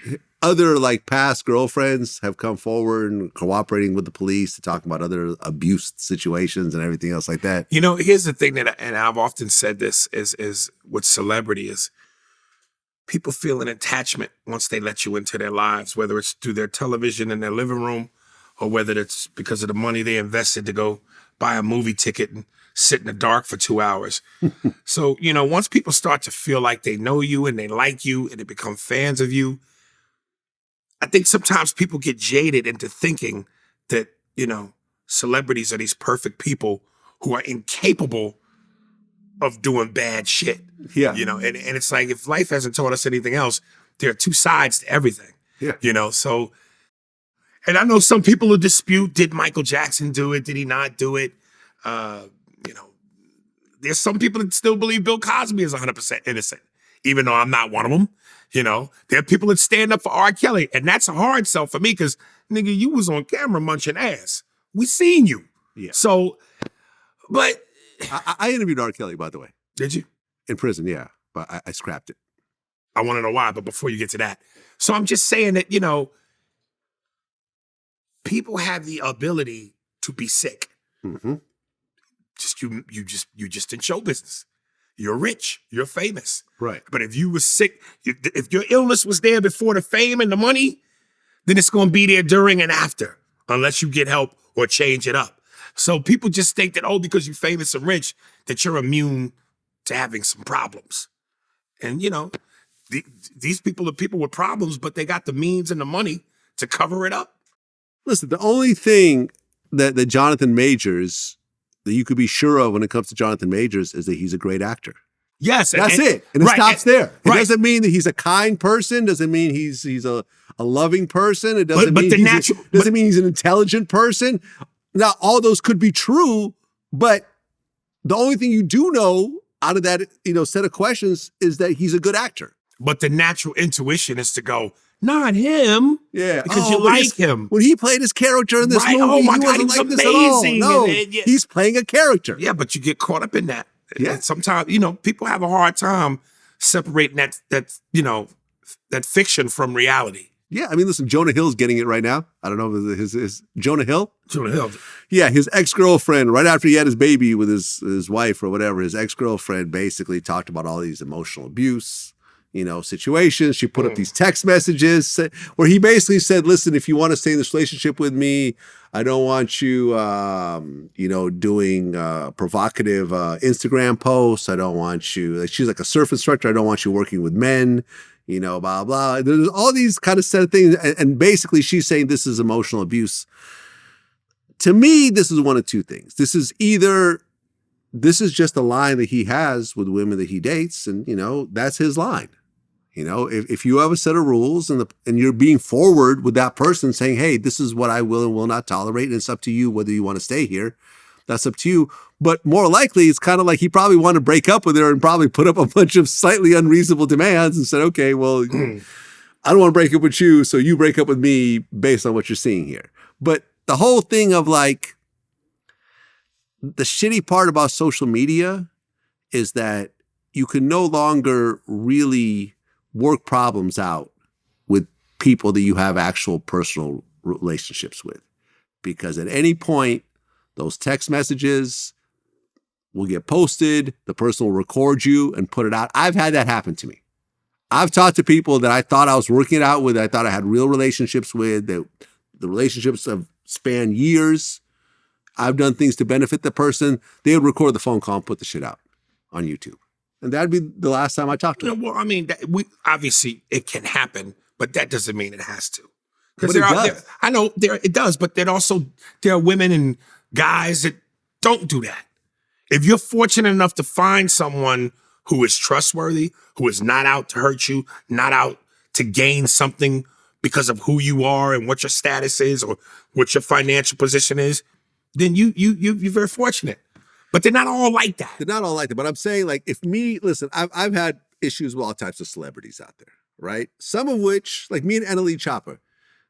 other past girlfriends have come forward and cooperating with the police to talk about other abuse situations and everything else like that. Here's the thing and I've often said this is with celebrity is people feel an attachment once they let you into their lives, whether it's through their television in their living room or whether it's because of the money they invested to go buy a movie ticket and sit in the dark for 2 hours. So, once people start to feel like they know you and they like you and they become fans of you, I think sometimes people get jaded into thinking that, celebrities are these perfect people who are incapable of doing bad shit. Yeah. And it's like, if life hasn't taught us anything else, there are two sides to everything. Yeah. So, and I know some people who dispute, did Michael Jackson do it? Did he not do it? There's some people that still believe Bill Cosby is 100% innocent, even though I'm not one of them. There are people that stand up for R. Kelly, and that's a hard sell for me because, nigga, you was on camera munching ass. We seen you. Yeah. So, but... I interviewed R. Kelly, by the way. Did you? In prison, yeah. But I scrapped it. I want to know why, but before you get to that. So I'm just saying that, people have the ability to be sick. Mm-hmm. You just in show business. You're rich. You're famous. Right. But if you were sick, if your illness was there before the fame and the money, then it's going to be there during and after, unless you get help or change it up. So people just think that, because you're famous and rich, that you're immune to having some problems. And, these people are people with problems, but they got the means and the money to cover it up. Listen, the only thing that Jonathan Majors, that you could be sure of when it comes to Jonathan Majors, is that he's a great actor. Yes. That's it. And it stops there. It doesn't mean that he's a kind person. Doesn't mean he's a loving person. It doesn't mean he's an intelligent person. Now, all those could be true, but the only thing you do know out of that, set of questions is that he's a good actor. But the natural intuition is to go, not him. Yeah. Because you like him. When he played his character in this movie, oh my he God, wasn't he's like this amazing. at all. No, Yeah. he's playing a character. Yeah, but you get caught up in that. Yeah. And sometimes, people have a hard time separating that fiction from reality. Yeah, listen, Jonah Hill's getting it right now. I don't know if his Jonah Hill? Jonah Hill. Yeah, his ex-girlfriend, right after he had his baby with his wife or whatever, his ex-girlfriend basically talked about all these emotional abuse, situations. She put up these text messages where he basically said, listen, if you want to stay in this relationship with me, I don't want you, doing provocative Instagram posts. I don't want you, like, she's like a surf instructor. I don't want you working with men, blah, blah. There's all these kind of set of things. And basically she's saying this is emotional abuse. To me, this is one of two things. This is just a line that he has with women that he dates. And, that's his line. If you have a set of rules and you're being forward with that person saying, hey, this is what I will and will not tolerate, and it's up to you whether you want to stay here, that's up to you. But more likely, it's kind of like he probably wanted to break up with her and probably put up a bunch of slightly unreasonable demands and said, okay, well, I don't want to break up with you, so you break up with me based on what you're seeing here. But the whole thing of like, the shitty part about social media is that you can no longer really work problems out with people that you have actual personal relationships with. Because at any point, those text messages will get posted, the person will record you and put it out. I've had that happen to me. I've talked to people that I thought I was working it out with, I thought I had real relationships with, that the relationships have spanned years. I've done things to benefit the person. They would record the phone call and put the shit out on YouTube. And that'd be the last time I talked to them. Well, I mean, obviously it can happen, but that doesn't mean it has to. But it does. I know it does, but there are women and guys that don't do that. If you're fortunate enough to find someone who is trustworthy, who is not out to hurt you, not out to gain something because of who you are and what your status is or what your financial position is, then you're very fortunate. But they're not all like that. They're not all like that. But I'm saying, like, I've had issues with all types of celebrities out there, right? Some of which, like me and Annalie Chopper,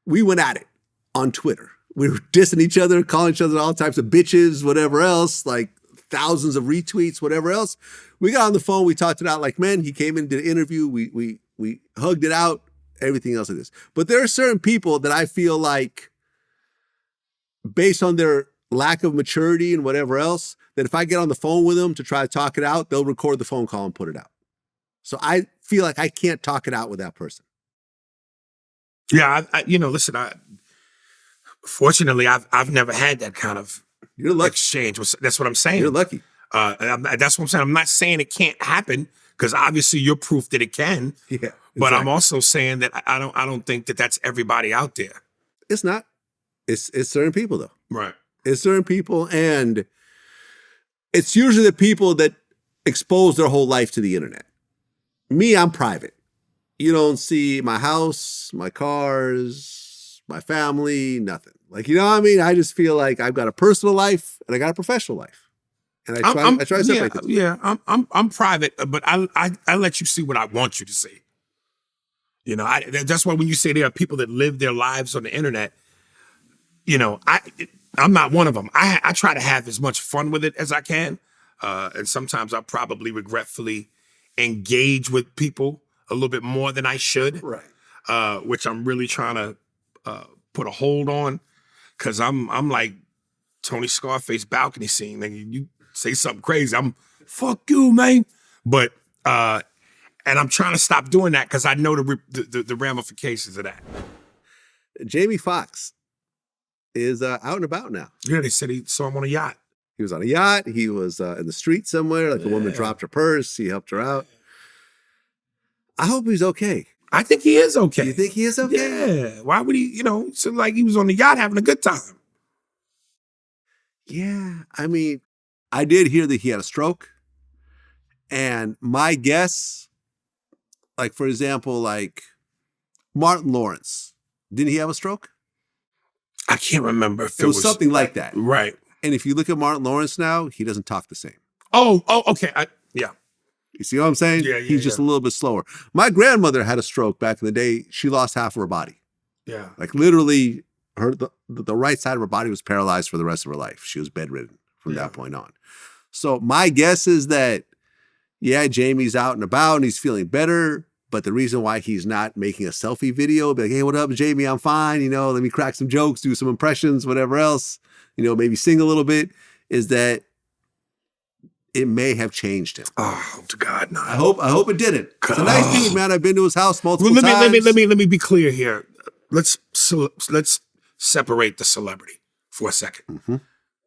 we went at it on Twitter. We were dissing each other, calling each other all types of bitches, whatever else, like thousands of retweets, whatever else. We got on the phone, we talked it out like men. He came in, did an interview, we hugged it out, everything else like this. But there are certain people that I feel like, based on their lack of maturity and whatever else, that if I get on the phone with them to try to talk it out, they'll record the phone call and put it out. So I feel like I can't talk it out with that person. Yeah, listen, fortunately, I've never had that kind of exchange. That's what I'm saying. You're lucky. That's what I'm saying. I'm not saying it can't happen, because obviously you're proof that it can. Yeah, exactly. But I'm also saying that I don't think that that's everybody out there. It's not. It's certain people though. Right. It's certain people, and it's usually the people that expose their whole life to the internet. Me, I'm private. You don't see my house, my cars, my family, nothing. Like, you know what I mean? I just feel like I've got a personal life and I got a professional life. And I try to separate the two. Yeah, I'm private, but I let you see what I want you to see. That's why when you say there are people that live their lives on the internet, I'm not one of them. I try to have as much fun with it as I can. And sometimes I probably regretfully engage with people a little bit more than I should. Right. Which I'm really trying to put a hold on, because I'm like Tony Scarface balcony scene. Like, you say something crazy, I'm fuck you, man. But and I'm trying to stop doing that because I know the ramifications of that. Jamie Foxx is out and about now. Yeah, they said he saw him on a yacht. He was on a yacht. He was in the street somewhere. Like, a woman dropped her purse. He helped her out. I hope he's okay. I think he is okay. You think he is okay? Yeah. Why would he, it's like he was on the yacht having a good time. Yeah. I mean, I did hear that he had a stroke. And my guess, like, for example, like Martin Lawrence, didn't he have a stroke? I can't remember if it was something like that. Right. And if you look at Martin Lawrence now, he doesn't talk the same. Oh, okay. Yeah. You see what I'm saying? Yeah, He's just a little bit slower. My grandmother had a stroke back in the day. She lost half of her body. Yeah. Like, literally, the right side of her body was paralyzed for the rest of her life. She was bedridden from that point on. So my guess is that, yeah, Jamie's out and about and he's feeling better. But the reason why he's not making a selfie video, be like, hey, what up, Jamie? I'm fine. Let me crack some jokes, do some impressions, whatever else, maybe sing a little bit, is that it may have changed him. Oh, to God, no. I hope it didn't. It's a nice dude, man. I've been to his house multiple Well, times. let me be clear here. Let's separate the celebrity for a second. Mm-hmm.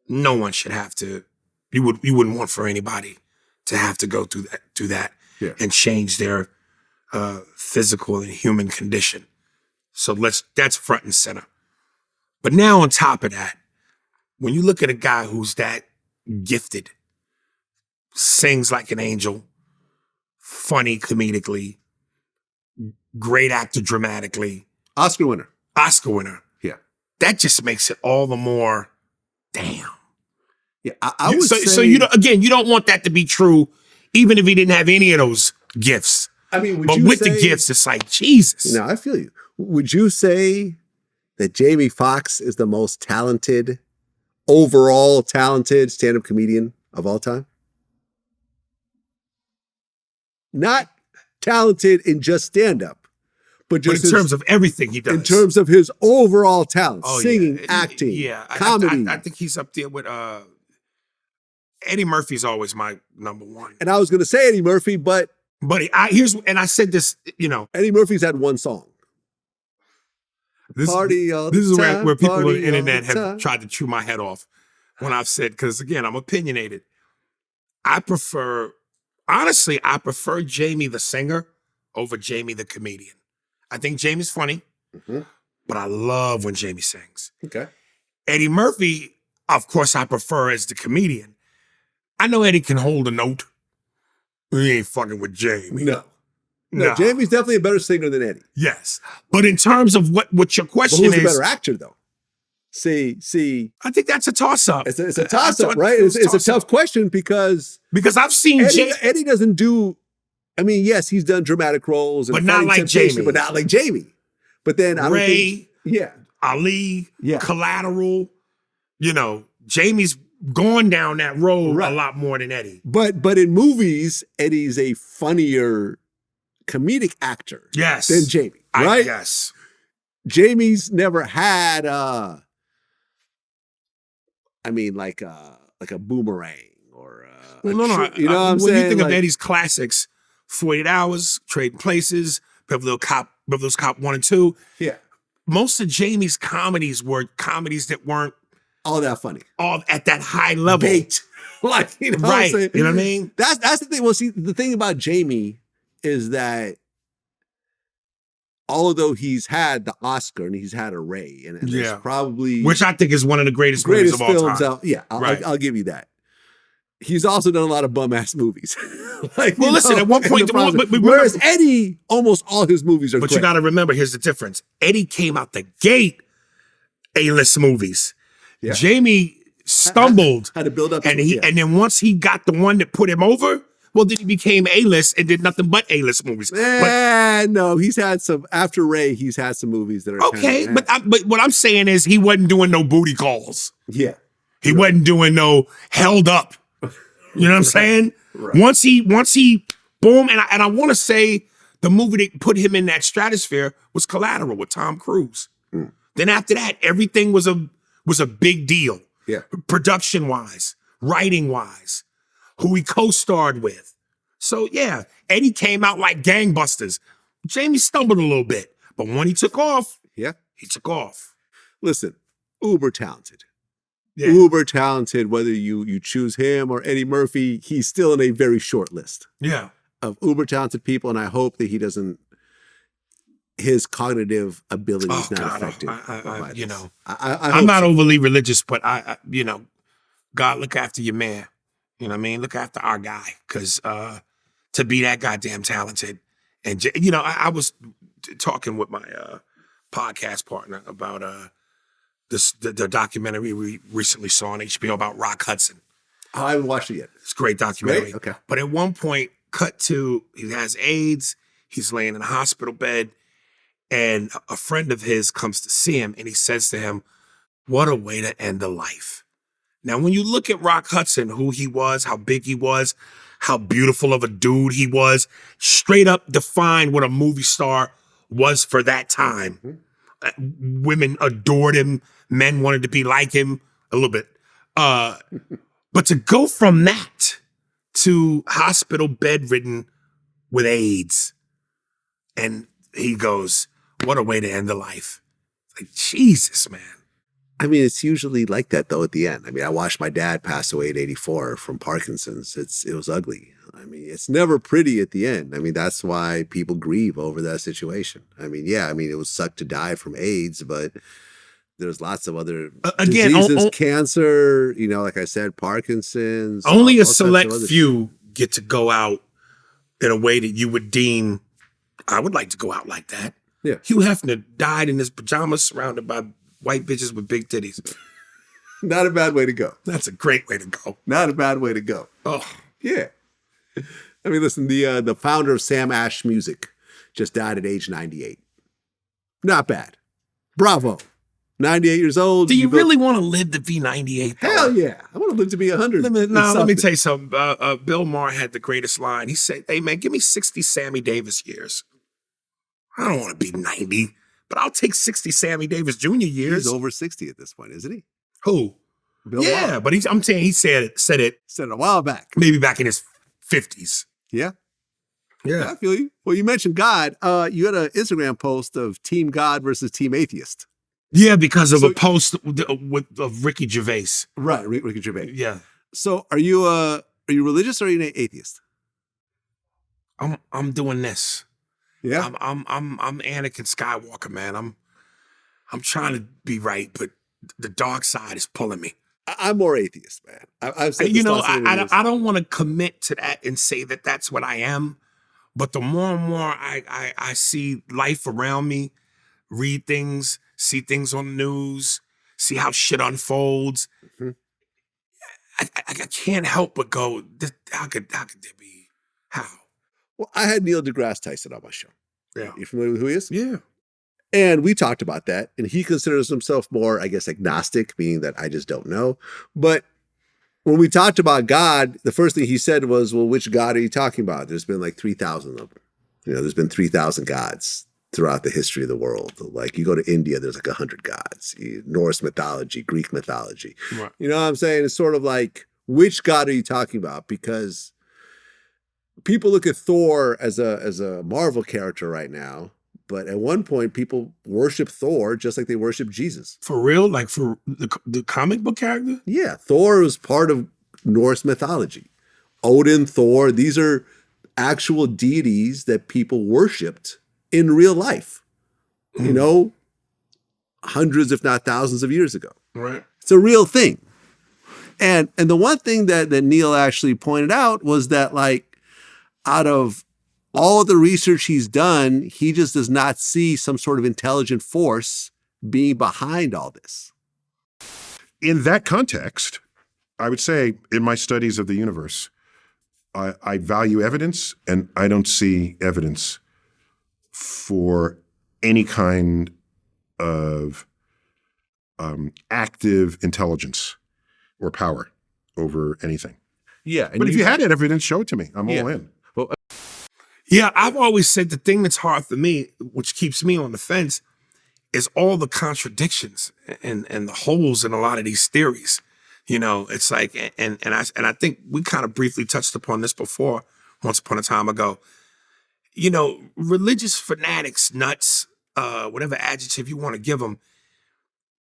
No one should have to. You wouldn't want for anybody to have to go through that and change their physical and human condition. So that's front and center. But now on top of that, when you look at a guy who's that gifted, sings like an angel, funny comedically, great actor dramatically, Oscar winner. Yeah. That just makes it all the more damn. Yeah, I would say. So you don't want that to be true, even if he didn't have any of those gifts. I mean, but with the gifts, it's like Jesus. No, I feel you. Would you say that Jamie Foxx is the most overall talented stand-up comedian of all time? Not talented in just stand-up, but just in terms of everything he does. In terms of his overall talent, singing, acting, comedy. I think he's up there with Eddie Murphy's always my number one. And I was going to say Eddie Murphy, but I said this, Eddie Murphy's had one song. This is where people on the internet have tried to chew my head off when I've said, because again, I'm opinionated. I prefer Jamie the singer over Jamie the comedian. I think Jamie's funny, but I love when Jamie sings. Okay. Eddie Murphy, of course, I prefer as the comedian. I know Eddie can hold a note. He ain't fucking with Jamie. No, Jamie's definitely a better singer than Eddie. Yes. But in terms of what your question who's is. Who's a better actor, though? See. I think that's a toss-up. It's a toss-up, right? It's a tough question because I've seen Eddie doesn't do. I mean, yes, he's done dramatic roles, but not like Jamie. But not like Jamie. But then I Ray, don't think, Ali, Collateral. Jamie's going down that road a lot more than Eddie. But in movies, Eddie's a funnier comedic actor than Jamie, right? Yes. Jamie's never had like a Boomerang or you know what I'm saying? When you think of Eddie's classics, 48 Hours, Trading Places, Beverly Hills Cop 1 and 2. Yeah. Most of Jamie's comedies were comedies that weren't all that funny. All at that high level. Bait. Right. You know what I mean? That's the thing. Well, see, the thing about Jamie is that although he's had the Oscar and he's had a Ray, and it's probably which I think is one of the greatest movies of all time. I'll give you that. He's also done a lot of bum-ass movies. Listen, at one point, whereas Eddie, almost all his movies are great. You got to remember, here's the difference. Eddie came out the gate A-list movies. Yeah. Jamie stumbled. Had to build up. And then once he got the one that put him over, well, then he became A-list and did nothing but A-list movies. No, he's had some, after Ray, he's had some movies that are okay, but what I'm saying is he wasn't doing no booty calls. Yeah. He wasn't doing no held up. You know what I'm saying? Right. Once he boom, and I want to say the movie that put him in that stratosphere was Collateral with Tom Cruise. Then after that, everything was a big deal. Yeah. Production wise, writing wise, who he co-starred with. So yeah, Eddie came out like gangbusters. Jamie stumbled a little bit, but when he took off, he took off. Listen, uber talented. Yeah. Uber talented, whether you choose him or Eddie Murphy, he's still in a very short list. Yeah. Of uber talented people, and I hope that his cognitive ability is not affected. I'm not overly religious, but I God, look after your man. You know what I mean? Look after our guy, because to be that goddamn talented, and I was talking with my podcast partner about the documentary we recently saw on HBO about Rock Hudson. Oh, I haven't watched it yet. It's a great documentary. Great? Okay. But at one point, cut to, he has AIDS, he's laying in a hospital bed, and a friend of his comes to see him, and he says to him, "What a way to end a life." Now, when you look at Rock Hudson, who he was, how big he was, how beautiful of a dude he was, straight up defined what a movie star was for that time. Mm-hmm. Women adored him. Men wanted to be like him a little bit. But to go from that to hospital bedridden with AIDS. And he goes, what a way to end a life. Like, Jesus, man. I mean, it's usually like that, though, at the end. I mean, I watched my dad pass away at 84 from Parkinson's. It was ugly. I mean, it's never pretty at the end. I mean, that's why people grieve over that situation. I mean, yeah, I mean, it was sucked to die from AIDS, but there's lots of other diseases, cancer, you know, like I said, Parkinson's. Only a select few get to go out in a way that you would deem, I would like to go out like that. Yeah. Hugh Hefner died in his pajamas surrounded by white bitches with big titties. Not a bad way to go. That's a great way to go. Not a bad way to go. Oh. Yeah. I mean, listen, the founder of Sam Ash Music just died at age 98. Not bad. Bravo. 98 years old. Do you really want to live to be 98? Though? Hell yeah. I want to live to be 100. Let me tell you something. Bill Maher had the greatest line. He said, hey, man, give me 60 Sammy Davis years. I don't want to be 90, but I'll take 60 Sammy Davis Jr. years. He's over 60 at this point, isn't he? Who? Bill yeah, Maher. but I'm saying he said it a while back. Maybe back in his 50s. Yeah. Yeah. I feel you. Well, you mentioned God. You had an Instagram post of Team God versus Team Atheist. Yeah, because of a post of Ricky Gervais. Right, Ricky Gervais. Yeah. So are you religious or are you an atheist? I'm doing this. Yeah. I'm Anakin Skywalker, man. I'm trying to be right, but the dark side is pulling me. I'm more atheist, man. I've said this I don't want to commit to that and say that that's what I am, but the more and more I see life around me, read things, see things on the news, see how shit unfolds, mm-hmm. I can't help but go, how could there be, how? Well, I had Neil deGrasse Tyson on my show. Yeah. You familiar with who he is? Yeah. And we talked about that. And he considers himself more, I guess, agnostic, meaning that I just don't know. But when we talked about God, the first thing he said was, well, which God are you talking about? There's been like 3,000 of them. You know, there's been 3,000 gods throughout the history of the world. Like you go to India, there's like 100 gods. Norse mythology, Greek mythology. Right. You know what I'm saying? It's sort of like, which God are you talking about? Because people look at Thor as a Marvel character right now, but at one point people worship Thor just like they worship Jesus. For real? Like for the comic book character? Yeah, Thor is part of Norse mythology. Odin, Thor, these are actual deities that people worshipped in real life. You know, hundreds if not thousands of years ago. Right. It's a real thing. And the one thing that Neil actually pointed out was that, like, out of all the research he's done, he just does not see some sort of intelligent force being behind all this. In that context, I would say in my studies of the universe, I value evidence, and I don't see evidence for any kind of active intelligence or power over anything. Yeah. But if you had evidence, show it to me. I'm all in. Well, yeah, I've always said the thing that's hard for me, which keeps me on the fence, is all the contradictions and the holes in a lot of these theories. You know, it's like, and I think we kind of briefly touched upon this before, once upon a time ago. You know, religious fanatics, nuts, whatever adjective you want to give them,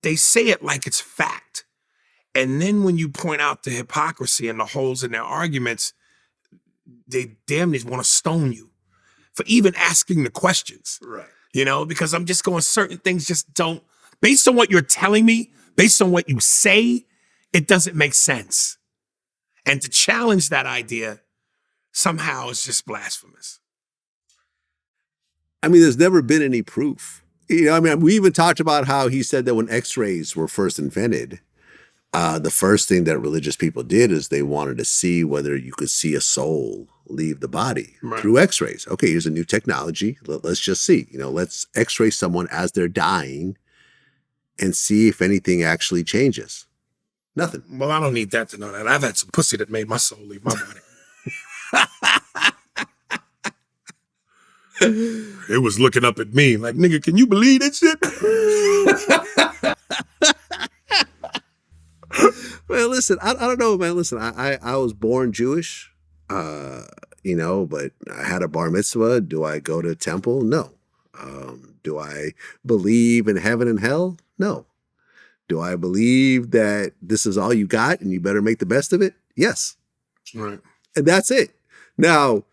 they say it like it's fact. And then when you point out the hypocrisy and the holes in their arguments, they damn near want to stone you for even asking the questions. right. You know, because I'm just going, certain things just don't, based on what you're telling me, based on what you say, it doesn't make sense. And to challenge that idea somehow is just blasphemous. I mean, there's never been any proof. You know, I mean, we even talked about how he said that when X-rays were first invented, the first thing that religious people did is they wanted to see whether you could see a soul leave the body through X-rays. Okay, here's a new technology. Let's just see. You know, let's X-ray someone as they're dying and see if anything actually changes. Nothing. Well, I don't need that to know that. I've had some pussy that made my soul leave my body. It was looking up at me like, nigga, can you believe that shit? Well, listen, I don't know, man. Listen, I was born Jewish. You know, but I had a bar mitzvah. Do I go to temple? No. Do I believe in heaven and hell? No. Do I believe that this is all you got and you better make the best of it? Yes. Right. And that's it. Now,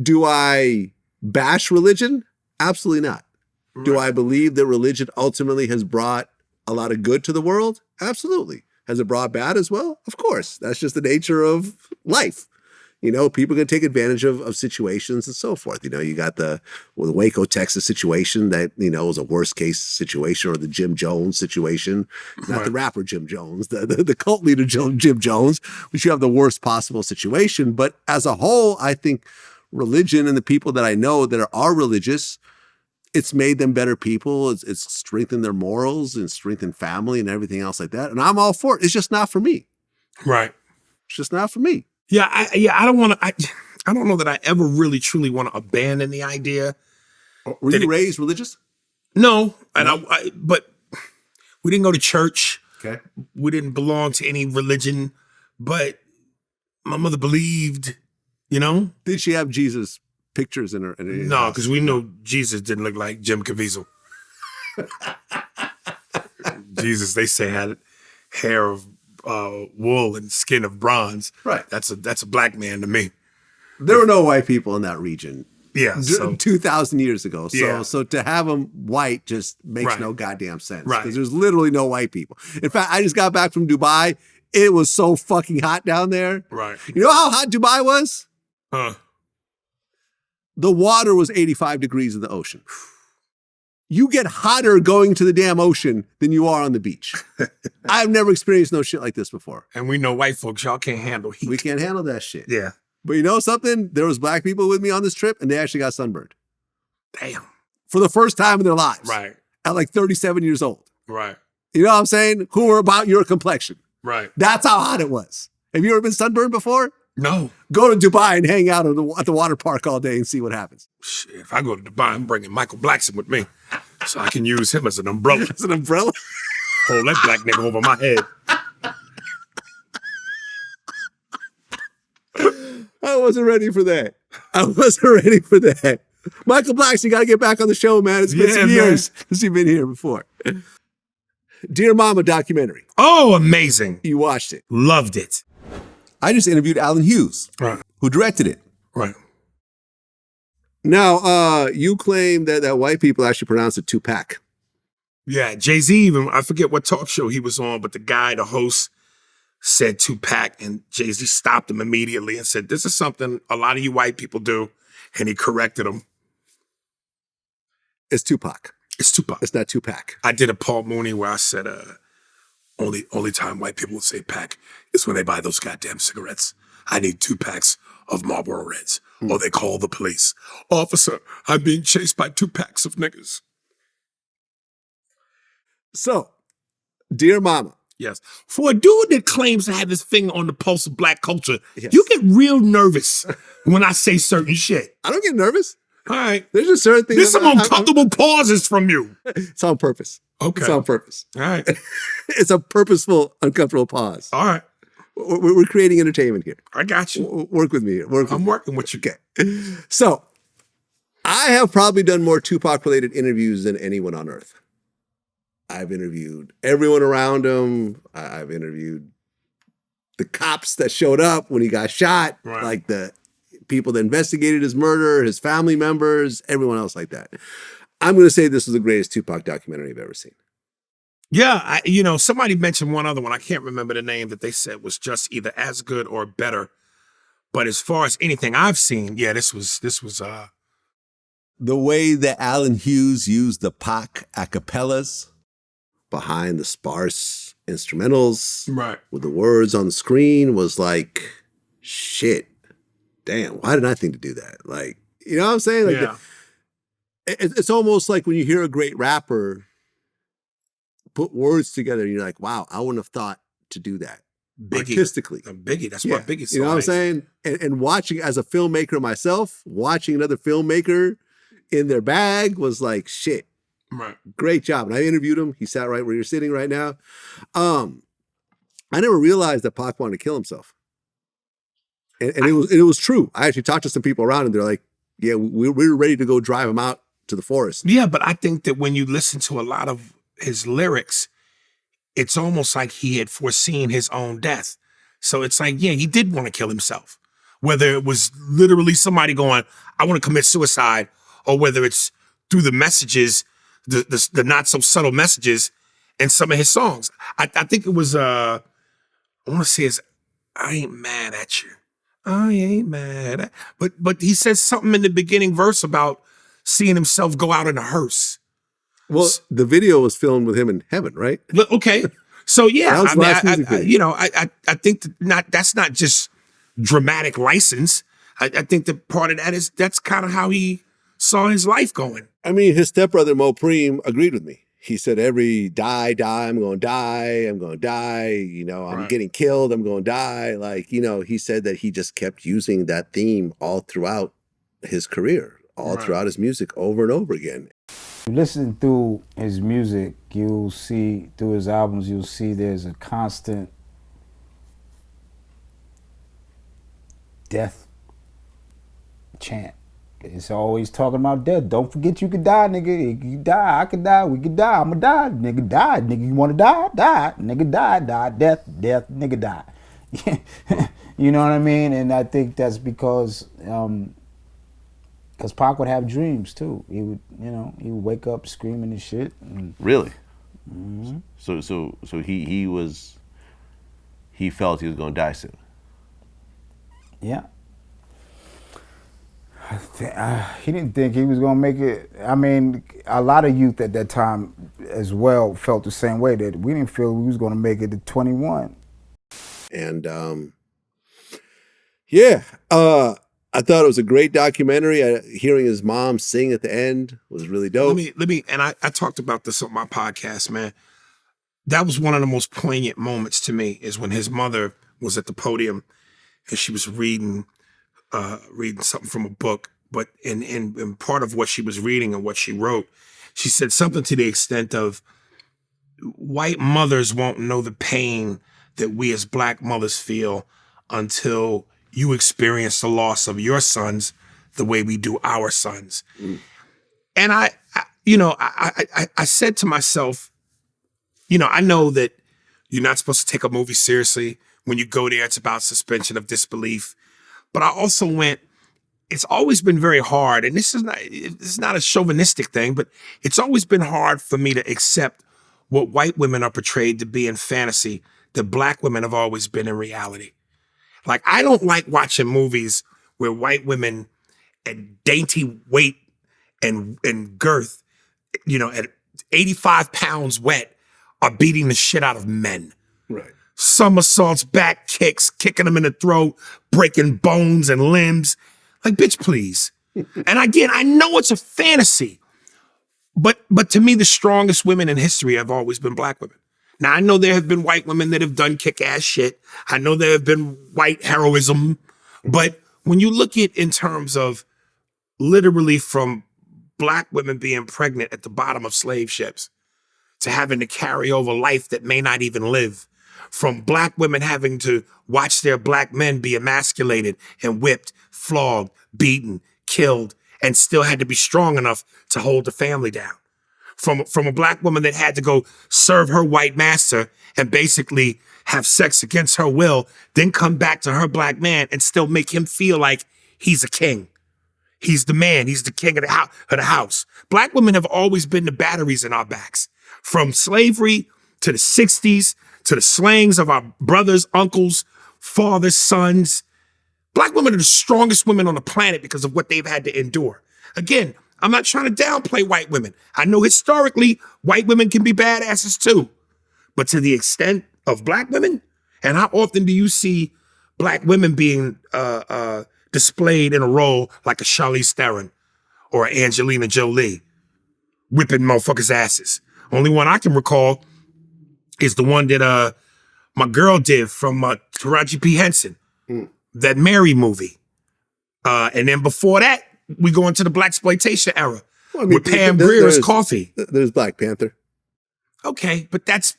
do I bash religion? Absolutely not. Right. Do I believe that religion ultimately has brought a lot of good to the world? Absolutely. Has it brought bad as well? Of course. That's just the nature of life. You know, people are going to take advantage of situations and so forth. You know, you got the Waco, Texas situation that, you know, was a worst case situation, or the Jim Jones situation, not the rapper Jim Jones, the cult leader Jim Jones, which you have the worst possible situation. But as a whole, I think religion and the people that I know that are religious, it's made them better people. It's strengthened their morals and strengthened family and everything else like that. And I'm all for it. It's just not for me. Right. It's just not for me. Yeah, I don't want to. I don't know that I ever really truly want to abandon the idea. Were you raised religious? No, and but we didn't go to church. Okay, we didn't belong to any religion, but my mother believed. You know, did she have Jesus pictures in her? No, because we know Jesus didn't look like Jim Caviezel. Jesus, they say, had hair of wool and skin of bronze. Right. That's a black man to me. There were no white people in that region. Yeah. 2,000 years ago. Yeah. So to have them white just makes no goddamn sense. Right. Because there's literally no white people. In fact, I just got back from Dubai. It was so fucking hot down there. Right. You know how hot Dubai was? Huh. The water was 85 degrees in the ocean. You get hotter going to the damn ocean than you are on the beach. I've never experienced no shit like this before. And we know white folks, y'all can't handle heat. We can't handle that shit. Yeah. But you know something? There was black people with me on this trip, and they actually got sunburned. Damn. For the first time in their lives. Right. At like 37 years old. Right. You know what I'm saying? Who were about your complexion. Right. That's how hot it was. Have you ever been sunburned before? No. Go to Dubai and hang out at the water park all day and see what happens. Shit, if I go to Dubai, I'm bringing Michael Blackson with me so I can use him as an umbrella. As an umbrella? Hold that black nigga over my head. I wasn't ready for that. Michael Blackson, you got to get back on the show, man. It's been some years since you've been here before. Dear Mama documentary. Oh, amazing. You watched it. Loved it. I just interviewed Alan Hughes, who directed it. Right. Now, you claim that white people actually pronounce it Tupac. Yeah, Jay-Z even, I forget what talk show he was on, but the host, said Tupac, and Jay-Z stopped him immediately and said, this is something a lot of you white people do, and he corrected him. It's Tupac. It's Tupac. It's not Tupac. I did a Paul Mooney where I said, only time white people will say pack is when they buy those goddamn cigarettes. I need 2 packs of Marlboro Reds, or they call the police. Officer, I'm being chased by 2 packs of niggas. So, dear Mama. Yes. For a dude that claims to have his finger on the pulse of black culture, you get real nervous when I say certain shit. I don't get nervous. All right. There's just certain things. There's some uncomfortable pauses from you. It's on purpose. Okay. It's on purpose. All right. It's a purposeful, uncomfortable pause. All right. We're creating entertainment here. I got you. Work with me here. I'm working with you. Okay. So, I have probably done more Tupac-related interviews than anyone on earth. I've interviewed everyone around him. I've interviewed the cops that showed up when he got shot, like the people that investigated his murder, his family members, everyone else like that. I'm going to say this was the greatest Tupac documentary I've ever seen. Yeah, somebody mentioned one other one. I can't remember the name that they said was just either as good or better. But as far as anything I've seen, yeah, this was. The way that Alan Hughes used the Pac acapellas behind the sparse instrumentals, with the words on the screen was like, shit, damn, why didn't I think to do that? Like, you know what I'm saying? Like, it's almost like when you hear a great rapper put words together, and you're like, wow, I wouldn't have thought to do that. Biggie. Artistically. Biggie, that's what Biggie's You know what I'm saying? And watching, as a filmmaker myself, watching another filmmaker in their bag was like, shit. Right. Great job. And I interviewed him. He sat right where you're sitting right now. I never realized that Pac wanted to kill himself. And it was true. I actually talked to some people around, and they're like, "Yeah, we were ready to go drive him out to the forest." Yeah, but I think that when you listen to a lot of his lyrics, it's almost like he had foreseen his own death. So it's like, yeah, he did want to kill himself. Whether it was literally somebody going, "I want to commit suicide," or whether it's through the messages, the not so subtle messages in some of his songs. I think it was I want to say it's "I ain't mad at you. I ain't mad at," but he says something in the beginning verse about seeing himself go out in a hearse. Well, the video was filmed with him in heaven, right? Okay. So yeah, That was the last music video. I think that's not just dramatic license. I think that part of that is that's kind of how he saw his life going. I mean, his stepbrother Mo Preem agreed with me. He said, "Every die, I'm going to die. I'm going to die. You know, I'm getting killed. I'm going to die." Like, you know, he said that he just kept using that theme all throughout his career, all throughout his music, over and over again. Listen through his music, you'll see, through his albums, you'll see there's a constant death chant. It's always talking about death. Don't forget you could die, nigga. You could die, I could die, we could die, I'ma die. Nigga die, nigga, you wanna die? Die. Nigga die, death, nigga die. You know what I mean? And I think that's because Pac would have dreams too. He would, he would wake up screaming and shit. And Really? Mm-hmm. So he felt he was going to die soon. yeah. He didn't think he was gonna make it. I mean, a lot of youth at that time as well felt the same way, that we didn't feel we was gonna make it to 21. And I thought it was a great documentary. Hearing his mom sing at the end was really dope. Let me, and I talked about this on my podcast, man. That was one of the most poignant moments to me, is when his mother was at the podium and she was reading something from a book. But in part of what she was reading and what she wrote, she said something to the extent of, white mothers won't know the pain that we as black mothers feel until you experience the loss of your sons the way we do our sons. And I said to myself, I know that you're not supposed to take a movie seriously. When you go there, it's about suspension of disbelief. But I also went, it's always been very hard, and this is not a chauvinistic thing, but it's always been hard for me to accept what white women are portrayed to be in fantasy that black women have always been in reality. Like, I don't like watching movies where white women at dainty weight and girth, at 85 pounds wet, are beating the shit out of men. Right. Somersaults, back kicks, kicking them in the throat, breaking bones and limbs. Like, bitch, please. And again, I know it's a fantasy, but to me, the strongest women in history have always been black women. Now, I know there have been white women that have done kick-ass shit. I know there have been white heroism. But when you look at in terms of literally from black women being pregnant at the bottom of slave ships to having to carry over life that may not even live, from black women having to watch their black men be emasculated and whipped, flogged, beaten, killed, and still had to be strong enough to hold the family down. From a black woman that had to go serve her white master and basically have sex against her will, then come back to her black man and still make him feel like he's a king. He's the man. He's the king of the house. Black women have always been the batteries in our backs. From slavery to the 60s, to the slayings of our brothers, uncles, fathers, sons. Black women are the strongest women on the planet because of what they've had to endure. Again, I'm not trying to downplay white women. I know historically, white women can be badasses too. But to the extent of black women, and how often do you see black women being displayed in a role like a Charlize Theron or Angelina Jolie, whipping motherfuckers' asses? Only one I can recall is the one that my girl did from Taraji P. Henson, that Mary movie. And then before that, we go into the blaxploitation era with Pam Grier as Coffee. There's Black Panther. Okay, but that's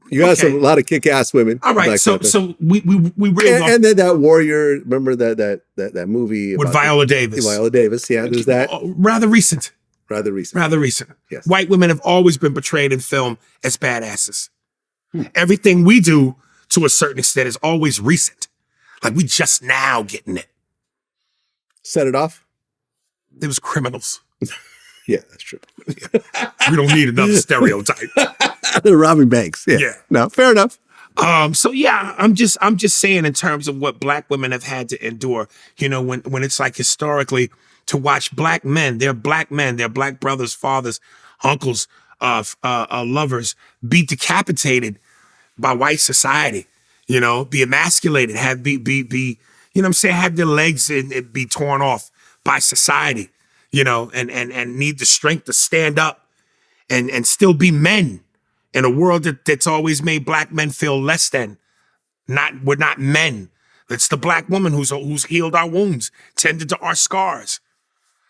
You got a lot of kick-ass women. All right, so we reeled off. And then that Warrior, remember that movie with Viola Davis. Viola Davis, yeah, there's that. Rather recent. Rather recent. Rather recent. Yes. White women have always been portrayed in film as badasses. Everything we do, to a certain extent, is always recent. Like we just now getting it. Set it off? There was criminals. Yeah, that's true. We don't need another stereotype. They're robbing banks. Yeah. No, fair enough. So yeah, I'm just saying in terms of what black women have had to endure, you know, when it's like historically to watch black men, their black brothers, fathers, uncles, lovers be decapitated by white society, you know, be emasculated, be you know what I'm saying, have their legs and be torn off by society, you know, and need the strength to stand up and still be men in a world that's always made black men feel less than. We're not men. It's the black woman who's healed our wounds, tended to our scars.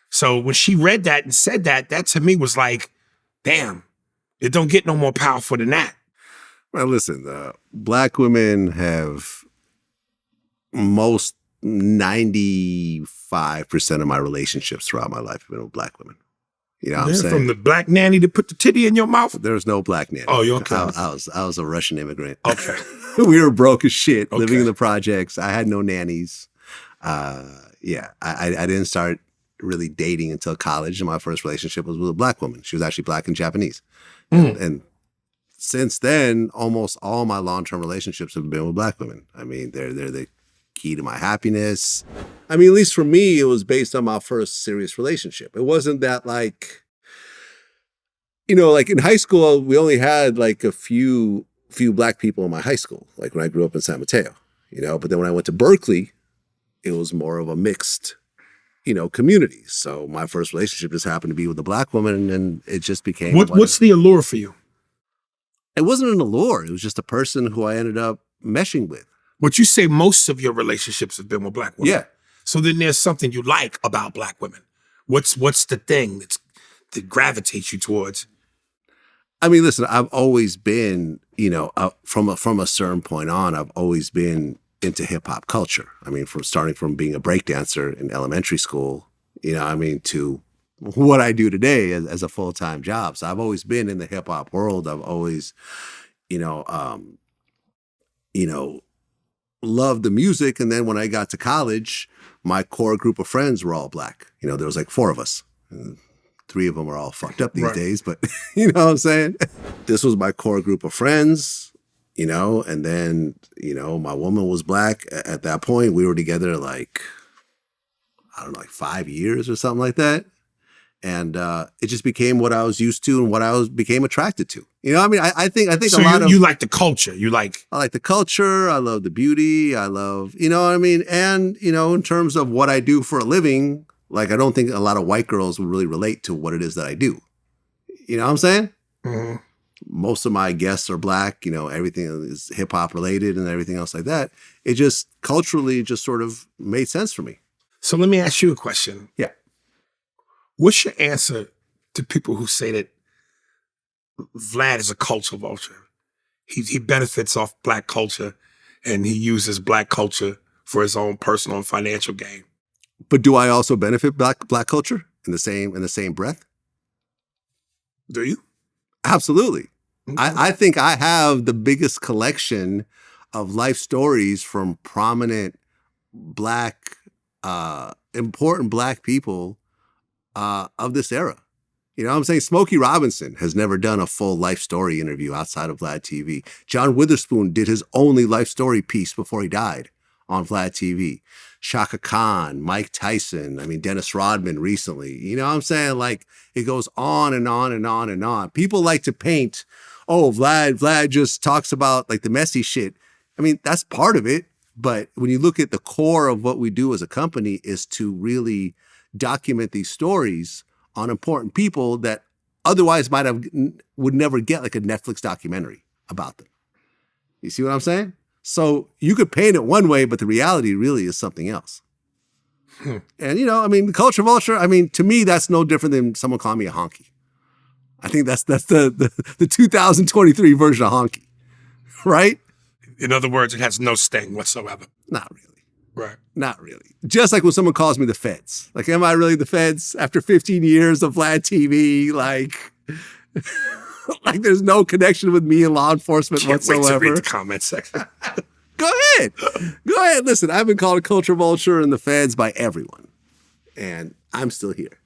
So when she read that and said that to me was like, damn, it don't get no more powerful than that. Well, listen, black women have most 95% of my relationships throughout my life have been with black women. You know what I'm saying? From the black nanny that put the titty in your mouth? There's no black nanny. Oh, you're okay. I was a Russian immigrant. Okay. We were broke as shit, living in the projects. I had no nannies. Yeah, I didn't start really dating until college, and my first relationship was with a black woman. She was actually black and Japanese. And since then, almost all my long-term relationships have been with black women. I mean, they're the key to my happiness. I mean, at least for me, it was based on my first serious relationship. It wasn't that like, you know, like in high school, we only had like a few black people in my high school, like when I grew up in San Mateo, you know, but then when I went to Berkeley, it was more of a mixed, you know, community. So my first relationship just happened to be with a black woman, and it just became. What's the allure for you? It wasn't an allure. It was just a person who I ended up meshing with. But you say most of your relationships have been with black women. Yeah. So then there's something you like about black women. What's the thing that gravitates you towards? I mean, listen, I've always been, you know, from a certain point on, I've always been into hip hop culture. I mean, starting from being a breakdancer in elementary school, you know, I mean, to what I do today as a full-time job. So I've always been in the hip hop world. I've always, you know, loved the music. And then when I got to college, my core group of friends were all black. You know, there was like 4 of us. 3 of them are all fucked up these days, but you know what I'm saying? This was my core group of friends, you know, and then, you know, my woman was black. At that point, we were together like, I don't know, like 5 years or something like that. And it just became what I was used to and what I became attracted to. You know, I mean, I think so a lot of you like the culture. I like the culture. I love the beauty. I love, you know what I mean? And, you know, in terms of what I do for a living, like, I don't think a lot of white girls would really relate to what it is that I do. You know what I'm saying? Mm-hmm. Most of my guests are black, you know, everything is hip hop related and everything else like that. It just culturally just sort of made sense for me. So let me ask you a question. Yeah. What's your answer to people who say that Vlad is a culture vulture? He benefits off black culture and he uses black culture for his own personal and financial gain. But do I also benefit black culture in the same breath? Do you? Absolutely. Okay. I think I have the biggest collection of life stories from prominent black, important black people of this era. You know what I'm saying? Smokey Robinson has never done a full life story interview outside of Vlad TV. John Witherspoon did his only life story piece before he died on Vlad TV. Shaka Khan, Mike Tyson, I mean, Dennis Rodman recently. You know what I'm saying? Like, it goes on and on and on and on. People like to paint, oh, Vlad just talks about like the messy shit. I mean, that's part of it. But when you look at the core of what we do as a company is to really document these stories on important people that otherwise would never get like a Netflix documentary about them. You see what I'm saying? So you could paint it one way, but the reality really is something else. And, you know, I mean, the culture vulture, I mean, to me, that's no different than someone calling me a honky. I think that's the 2023 version of honky. right? In other words, it has no sting whatsoever. Not really. Right. Not really. Just like when someone calls me the feds. Like, am I really the feds after 15 years of Vlad TV? Like, like there's no connection with me and law enforcement whatsoever. Wait to read the comment section. Go ahead. Go ahead. Listen, I've been called a culture vulture and the feds by everyone. And I'm still here.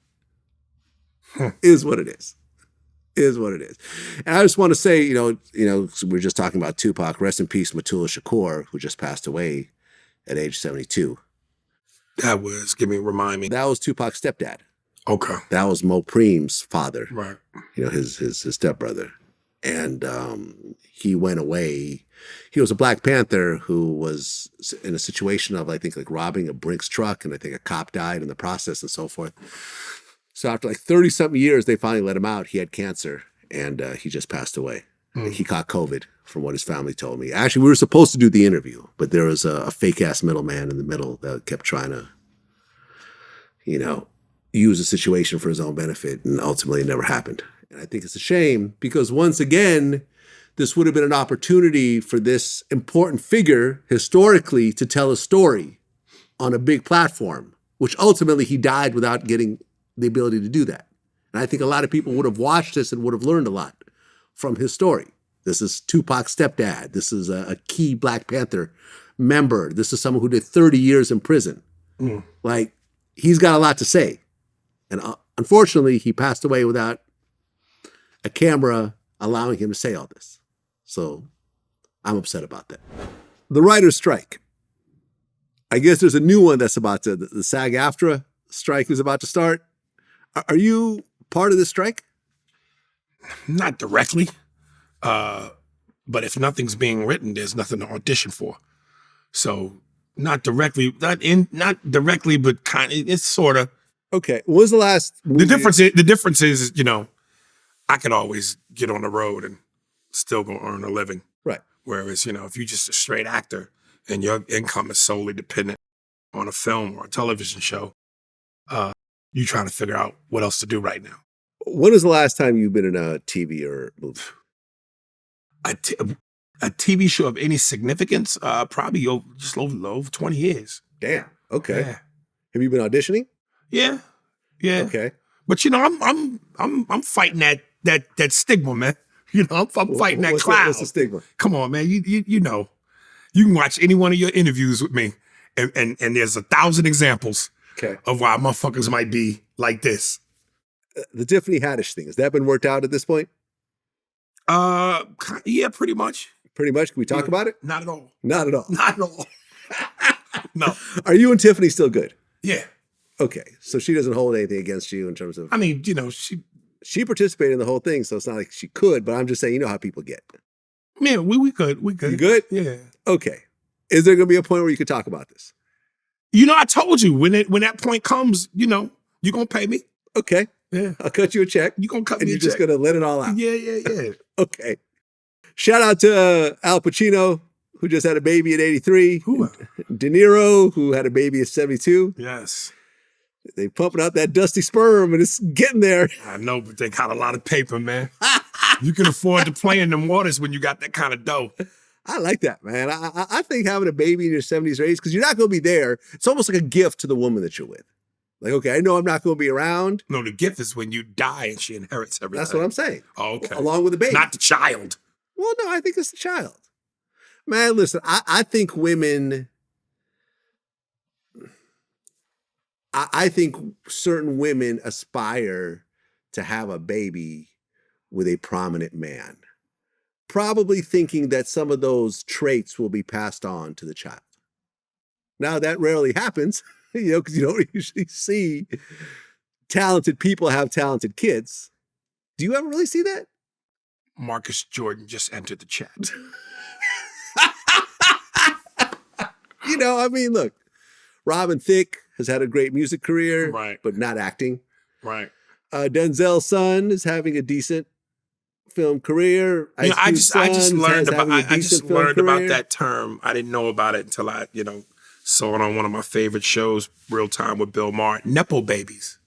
Is what it is. Is what it is. And I just want to say, you know, we were just talking about Tupac. Rest in peace, Matula Shakur, who just passed away at age 72. Remind me. That was Tupac's stepdad. Okay. That was Mo Preem's father. Right. You know, his stepbrother. And he went away. He was a Black Panther who was in a situation of, I think, like robbing a Brinks truck, and I think a cop died in the process and so forth. So after like 30-something years, they finally let him out. He had cancer, and he just passed away. He caught COVID, from what his family told me. Actually, we were supposed to do the interview, but there was a fake-ass middleman in the middle that kept trying to, you know, use the situation for his own benefit, and ultimately it never happened. And I think it's a shame because, once again, this would have been an opportunity for this important figure historically to tell a story on a big platform, which ultimately he died without getting the ability to do that. And I think a lot of people would have watched this and would have learned a lot from his story. This is Tupac's stepdad. This is a key Black Panther member. This is someone who did 30 years in prison. Like, he's got a lot to say. And unfortunately, he passed away without a camera allowing him to say all this. So I'm upset about that. The writer's strike. I guess there's a new one that's about to, the SAG-AFTRA strike is about to start. Are you part of this strike? Not directly. But if nothing's being written, there's nothing to audition for. So not directly, not directly, but kind of, it's sort of. Okay. What was the last movie? The difference is, you know, I could always get on the road and still go earn a living. Right. Whereas, you know, if you're just a straight actor and your income is solely dependent on a film or a television show, you trying to figure out what else to do right now. When is the last time you've been in a TV or movie? A TV show of any significance? Probably just over 20 years. Damn. Okay. Yeah. Have you been auditioning? Yeah. Okay. But you know, I'm fighting that stigma, man. You know, I'm fighting that cloud. What's the stigma? Come on, man. You know, you can watch any one of your interviews with me, and there's 1,000 examples of why motherfuckers might be like this. The Tiffany Haddish thing, has that been worked out at this point? Yeah, pretty much. Pretty much. Can we talk about it? Not at all. Not at all. Not at all. No. Are you and Tiffany still good? Yeah. Okay. So she doesn't hold anything against you in terms of. I mean, you know, she participated in the whole thing, so it's not like she could, but I'm just saying, you know how people get. Man, we could. We could. You good? Yeah. Okay. Is there going to be a point where you could talk about this? You know, I told you when that point comes, you know, you're going to pay me. Okay. Yeah. I'll cut you a check. You're going to cut and me a you're check. just going to let it all out. Yeah. Okay. Shout out to Al Pacino, who just had a baby at 83. Who? De Niro, who had a baby at 72. Yes. They pumping out that dusty sperm and it's getting there. I know, but they got a lot of paper, man. You can afford to play in them waters when you got that kind of dough. I like that, man. I think having a baby in your 70s or 80s, because you're not going to be there, it's almost like a gift to the woman that you're with. Like, okay, I know I'm not going to be around. No, the gift is when you die and she inherits everything. That's what I'm saying. Oh, okay. Along with the baby. Not the child. Well, no, I think it's the child. Man, listen, I think women, I think certain women aspire to have a baby with a prominent man, probably thinking that some of those traits will be passed on to the child. Now, that rarely happens, you know, because you don't usually see talented people have talented kids. Do you ever really see that? Marcus Jordan just entered the chat. You know, I mean, look, Robin Thicke has had a great music career, Right. but not acting. Right. Denzel's son is having a decent film career. You know, I just learned about career. that term. I didn't know about it until I, you know, saw it on one of my favorite shows, Real Time with Bill Maher, Nepo babies.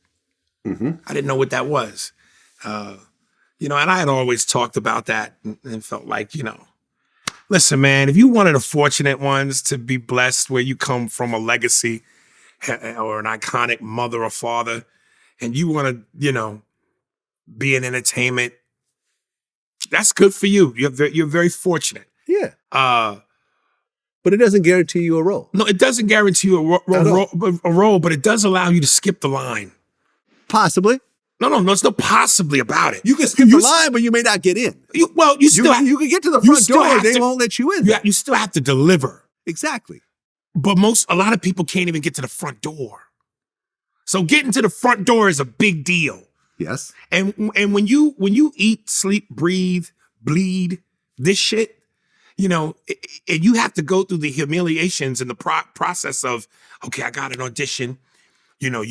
Mm-hmm. I didn't know what that was. You know, and I had always talked about that and felt like, you know, Listen, man, if you one of the fortunate ones to be blessed where you come from a legacy or an iconic mother or father, and you want to, be in entertainment, that's good for you. You're very fortunate. Yeah. But it doesn't guarantee you a role. No, it doesn't guarantee you a role, but it does allow you to skip the line. Possibly. No, there's no possibly about it. You can skip the line, but you may not get in. You can get to the front door, they won't let you in. You still have to deliver. Exactly. But a lot of people can't even get to the front door. So getting to the front door is a big deal. Yes. And when you eat, sleep, breathe, bleed this shit, and you have to go through the humiliations and the process of, okay, I got an audition. You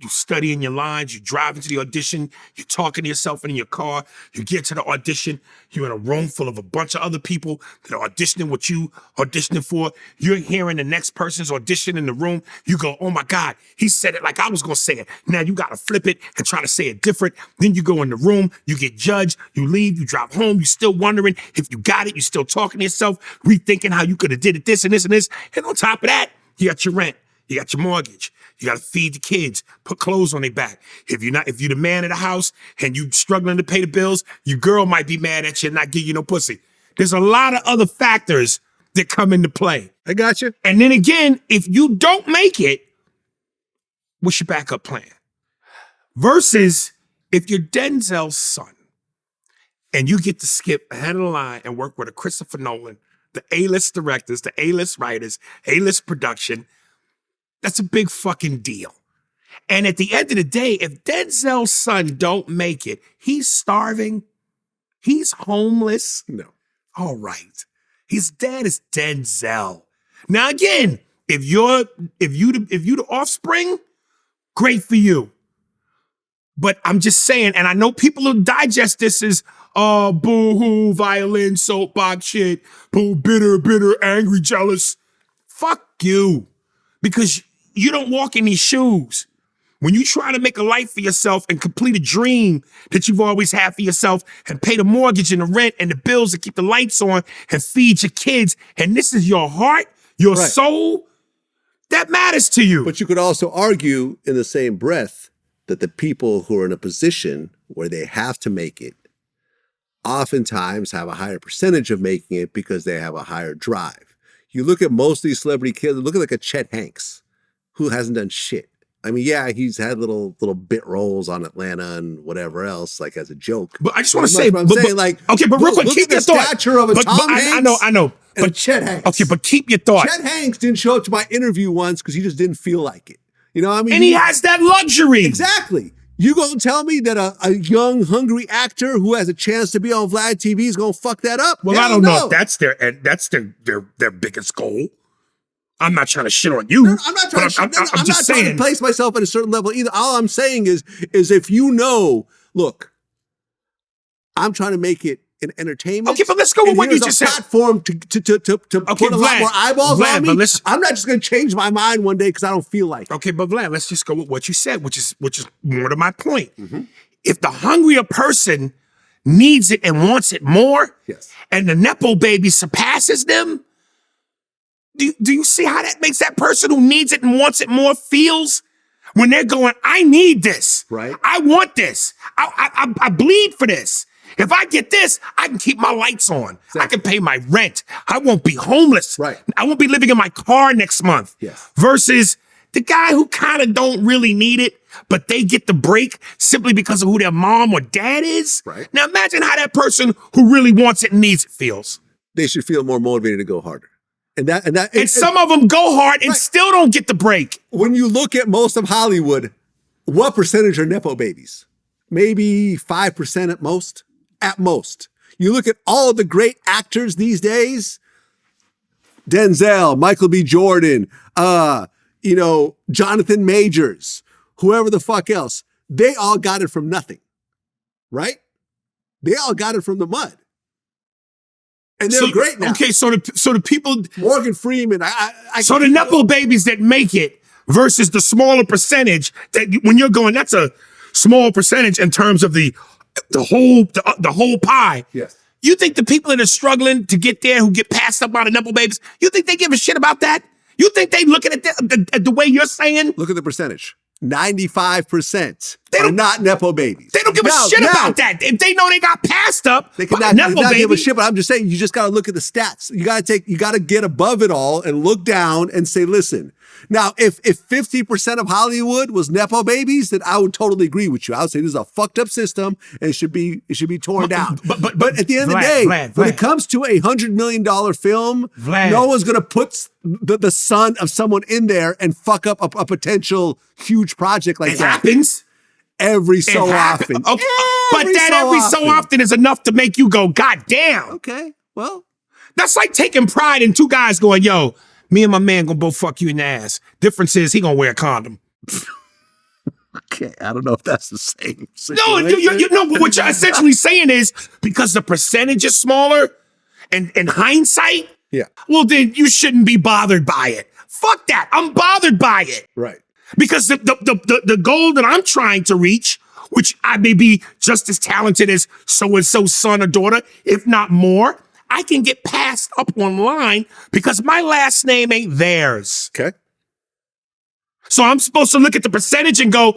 studying your lines, you drive into the audition, you're talking to yourself in your car, you get to the audition, you're in a room full of a bunch of other people that are auditioning what you auditioning for. You're hearing the next person's audition in the room. You go, oh my God, he said it like I was gonna say it. Now you gotta flip it and try to say it different. Then you go in the room, you get judged, you leave, you drive home, you're still wondering if you got it, you're still talking to yourself, rethinking how you could have did it this and this and this. And on top of that, you got your rent, you got your mortgage. You got to feed the kids, put clothes on their back. If you're the man of the house and you struggling to pay the bills, your girl might be mad at you and not give you no pussy. There's a lot of other factors that come into play. I got you. And then again, if you don't make it, what's your backup plan? Versus if you're Denzel's son and you get to skip ahead of the line and work with a Christopher Nolan, the A-list directors, the A-list writers, A-list production, that's a big fucking deal. And at the end of the day, if Denzel's son don't make it, he's starving, he's homeless. No. All right. His dad is Denzel. Now again, if you the offspring, great for you. But I'm just saying, and I know people will digest this as boo-hoo, violin, soapbox shit, boo, bitter, angry, jealous. Fuck you. Because you don't walk in these shoes. When you try to make a life for yourself and complete a dream that you've always had for yourself and pay the mortgage and the rent and the bills and keep the lights on and feed your kids, and this is your heart, your soul, that matters to you. But you could also argue in the same breath that the people who are in a position where they have to make it oftentimes have a higher percentage of making it because they have a higher drive. You look at most of these celebrity kids, look at like a Chet Hanks, who hasn't done shit. I mean, yeah, he's had little bit roles on Atlanta and whatever else, like as a joke. But I just want to say, but real quick, keep your thought. Stature of a Tom Hanks. I know. But Chet Hanks. Okay, but keep your thought. Chet Hanks didn't show up to my interview once because he just didn't feel like it. You know what I mean? And he has that luxury. Exactly. You gonna tell me that a young, hungry actor who has a chance to be on Vlad TV is gonna fuck that up? Well, I don't know if that's their biggest goal. I'm not trying to shit on you. No, I'm not trying to place myself at a certain level either. All I'm saying is if you know, look, I'm trying to make it an entertainment. Okay, but let's go with what you just said. Platform to put a lot more eyeballs on me. I'm not just going to change my mind one day because I don't feel like it. Okay, but Vlad, let's just go with what you said, which is more to my point. Mm-hmm. If the hungrier person needs it and wants it more, yes, and the Nepo baby surpasses them, do you see how that makes that person who needs it and wants it more feels? When they're going, I need this. Right. I want this. I bleed for this. If I get this, I can keep my lights on. Exactly. I can pay my rent. I won't be homeless. Right. I won't be living in my car next month. Yes. Versus the guy who kind of don't really need it, but they get the break simply because of who their mom or dad is. Right. Now imagine how that person who really wants it and needs it feels. They should feel more motivated to go harder. And some of them go hard and still don't get the break. When you look at most of Hollywood, what percentage are Nepo babies? Maybe 5% at most. At most. You look at all of the great actors these days, Denzel, Michael B. Jordan, Jonathan Majors, whoever the fuck else, they all got it from nothing, right? They all got it from the mud. And they're great now. Okay, so the people, Morgan Freeman, so the Nepo babies that make it versus the smaller percentage that when you're going, that's a small percentage in terms of the whole pie. Yes. You think the people that are struggling to get there, who get passed up by the Nepo babies, you think they give a shit about that? You think they looking at the way you're saying? Look at the percentage. 95% are not Nepo babies. They don't give a shit about that. If they know they got passed up, they cannot give a shit, but I'm just saying, you just got to look at the stats. You got to get above it all and look down and say, listen. Now, if 50% of Hollywood was Nepo babies, then I would totally agree with you. I would say this is a fucked up system and it should be torn down. But at the end of the day, when it comes to $100 million film, no one's going to put the son of someone in there and fuck up a potential huge project like that. It happens. Every so often. Okay. But every so often is enough to make you go, God damn. Okay, well. That's like taking pride in two guys going, yo, me and my man gonna both fuck you in the ass. Difference is he gonna wear a condom. Okay, I don't know if that's the same situation. No, you know, but what you're essentially saying is because the percentage is smaller and in hindsight, well, then you shouldn't be bothered by it. Fuck that. I'm bothered by it. Right. Because the goal that I'm trying to reach, which I may be just as talented as so-and-so's son or daughter, if not more, I can get passed up online because my last name ain't theirs. Okay. So I'm supposed to look at the percentage and go,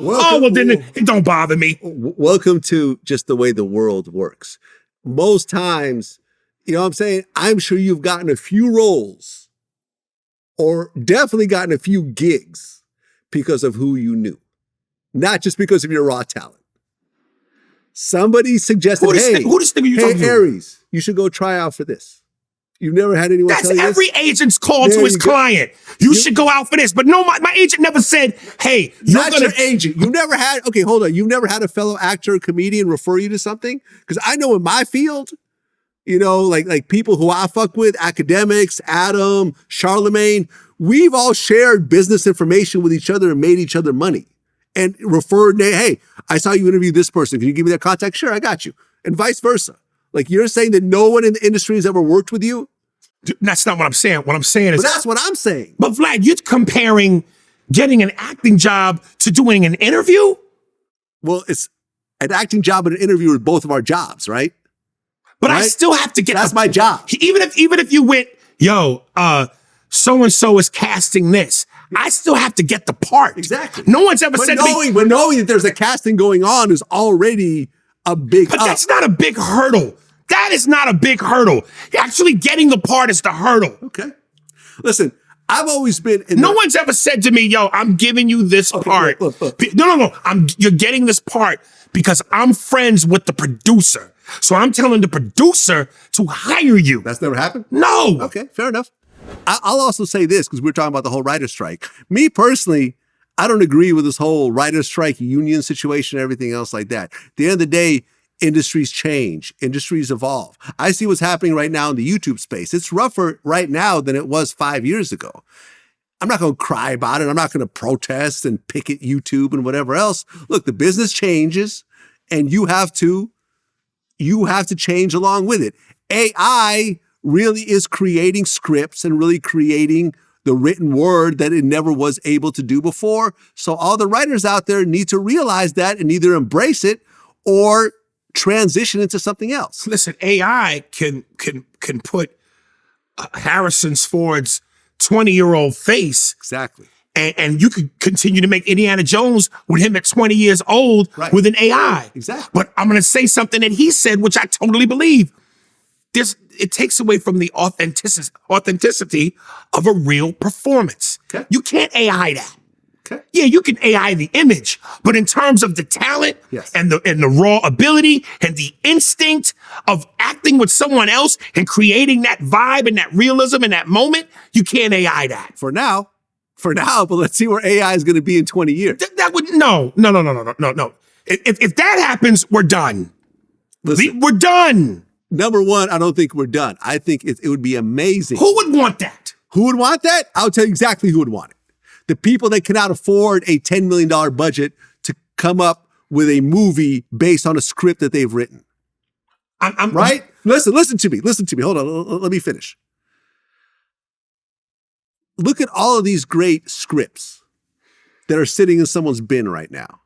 then it don't bother me. Welcome to just the way the world works. Most times, you know what I'm saying? I'm sure you've gotten a few roles or definitely gotten a few gigs because of who you knew, not just because of your raw talent. Somebody suggested, who this nigga you talking to? Aries, you should go try out for this. You've never had anyone tell you this? That's every agent's call to his client. You should go out for this. But no, my agent never said, hey, you're not your agent. You've never had, okay, hold on. You've never had a fellow actor or comedian refer you to something? Because I know in my field, you know, like people who I fuck with, academics, Adam, Charlemagne, we've all shared business information with each other and made each other money. And referred, hey, I saw you interview this person. Can you give me their contact? Sure, I got you. And vice versa. Like, you're saying that no one in the industry has ever worked with you? That's not what I'm saying. What I'm saying is... But that's what I'm saying. But Vlad, you're comparing getting an acting job to doing an interview? Well, it's an acting job and an interview are both of our jobs, right? But right? I still have to get... That's my job. Even if you went, yo, so-and-so is casting this, I still have to get the part. Exactly. No one's ever said to me... But knowing that there's a casting going on is already a big But that's not a big hurdle. That is not a big hurdle. Actually getting the part is the hurdle. Okay. Listen, I've always been... No one's ever said to me, yo, I'm giving you this part. Look. No. You're getting this part because I'm friends with the producer. So I'm telling the producer to hire you. That's never happened? No. Okay, fair enough. I'll also say this, because we're talking about the whole writer's strike. Me personally, I don't agree with this whole writer's strike union situation and everything else like that. At the end of the day, industries change, industries evolve. I see what's happening right now in the YouTube space. It's rougher right now than it was 5 years ago. I'm not going to cry about it. I'm not going to protest and picket YouTube and whatever else. Look, the business changes and you have to change along with it. AI really is creating scripts and really creating the written word that it never was able to do before. So all the writers out there need to realize that and either embrace it or transition into something else. Listen, AI can put Harrison Ford's 20-year-old face. Exactly. And you could continue to make Indiana Jones with him at 20 years old with an AI. Exactly. But I'm going to say something that he said, which I totally believe. It takes away from the authenticity of a real performance. Okay. You can't AI that. Okay. Yeah, you can AI the image, but in terms of the talent and the raw ability and the instinct of acting with someone else and creating that vibe and that realism in that moment, you can't AI that. For now, but let's see where AI is going to be in 20 years. That would no. If that happens, we're done. Listen, we're done. Number one, I don't think we're done. I think it would be amazing. Who would want that? Who would want that? I'll tell you exactly who would want it. The people that cannot afford a $10 million budget to come up with a movie based on a script that they've written. Right? Listen to me. Hold on. Let me finish. Look at all of these great scripts that are sitting in someone's bin right now.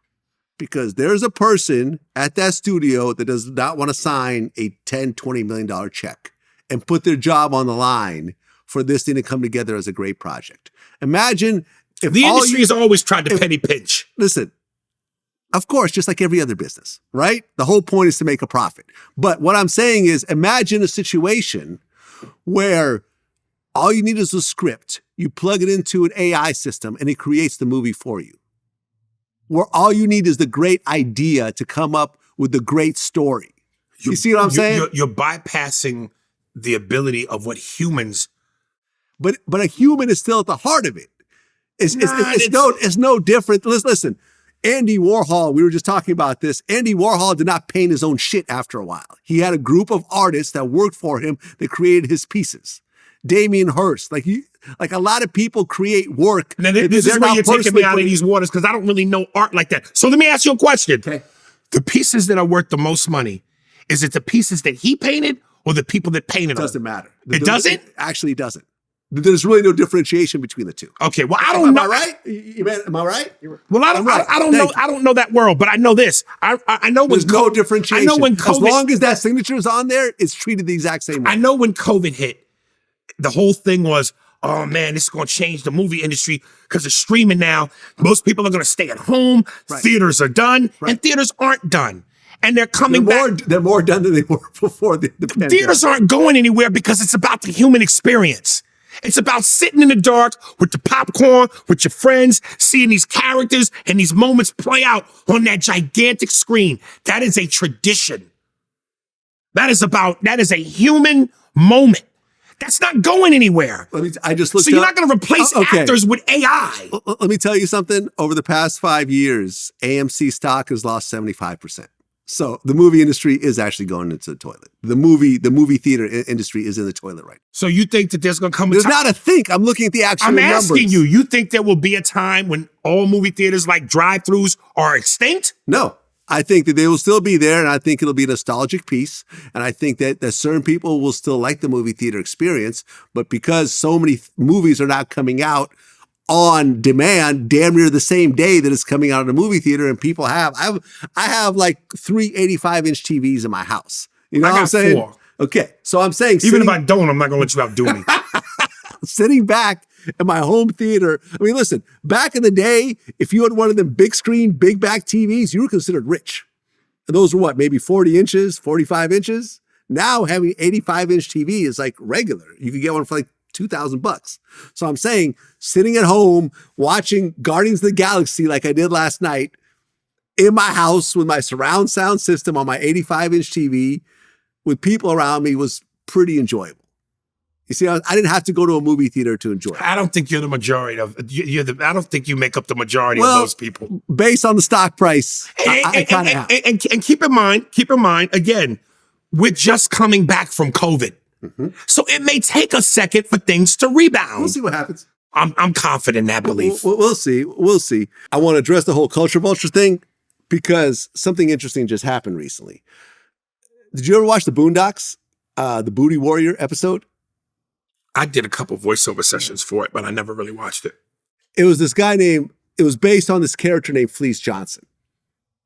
because there's a person at that studio that does not want to sign a $10, $20 million check and put their job on the line for this thing to come together as a great project. Imagine if the industry has always tried to penny pinch. Listen, of course, just like every other business, right? The whole point is to make a profit. But what I'm saying is, imagine a situation where all you need is a script. You plug it into an AI system and it creates the movie for you. Where all you need is the great idea to come up with the great story. You see what I'm saying? You're bypassing the ability of what humans. But a human is still at the heart of it. It's no different. Listen, Andy Warhol, we were just talking about this. Andy Warhol did not paint his own shit after a while. He had a group of artists that worked for him that created his pieces. Damien Hirst, like a lot of people create work. Now, this is where you're taking me out of these waters because I don't really know art like that. So let me ask you a question. Okay. The pieces that are worth the most money, is it the pieces that he painted or the people that painted them? It doesn't matter. It doesn't? It actually doesn't. There's really no differentiation between the two. Okay, well, I don't know. Am I right? Am I right? Well, I don't know. I don't know that world, but I know this. I know when there's no differentiation. I know when COVID, as long as that signature is on there, it's treated the exact same way. I know when COVID hit, the whole thing was, oh man, this is going to change the movie industry because it's streaming now. Most people are going to stay at home. Right. Theaters are done, and theaters aren't done. And they're coming back. They're more done than they were before the pandemic. Theaters aren't going anywhere because it's about the human experience. It's about sitting in the dark with the popcorn, with your friends, seeing these characters and these moments play out on that gigantic screen. That is a tradition. That is a human moment. That's not going anywhere. I just looked so you're not going to replace actors with AI. Let me tell you something. Over the past 5 years, AMC stock has lost 75%. So the movie industry is actually going into the toilet. The movie theater industry is in the toilet right now. So you think that there's going to come a time? There's not a think. I'm looking at the actual numbers. I'm asking you. You think there will be a time when all movie theaters like drive-thrus are extinct? No. I think that they will still be there, and I think it'll be a nostalgic piece. And I think that certain people will still like the movie theater experience. But because so many movies are now coming out on demand, damn near the same day that it's coming out in a movie theater, and people I have like 3 85-inch TVs in my house. You know what I'm saying? 4. Okay, so I'm saying even if I don't, I'm not gonna let you outdo me. Sitting back in my home theater. I mean, listen, back in the day, if you had one of them big screen, big back TVs, you were considered rich. And those were what, maybe 40 inches, 45 inches? Now having 85-inch TV is like regular. You could get one for like $2,000. So I'm saying sitting at home watching Guardians of the Galaxy like I did last night in my house with my surround sound system on my 85-inch TV with people around me was pretty enjoyable. You see, I didn't have to go to a movie theater to enjoy it. I don't think you're the majority of. I don't think you make up the majority of those people. Based on the stock price, I kind of have. And keep in mind, again, we're just coming back from COVID. Mm-hmm. So it may take a second for things to rebound. We'll see what happens. I'm confident in that belief. We'll see. We'll see. I want to address the whole culture vulture thing because something interesting just happened recently. Did you ever watch the Boondocks, the Booty Warrior episode? I did a couple voiceover sessions for it, but I never really watched it. It was this guy it was based on this character named Fleece Johnson.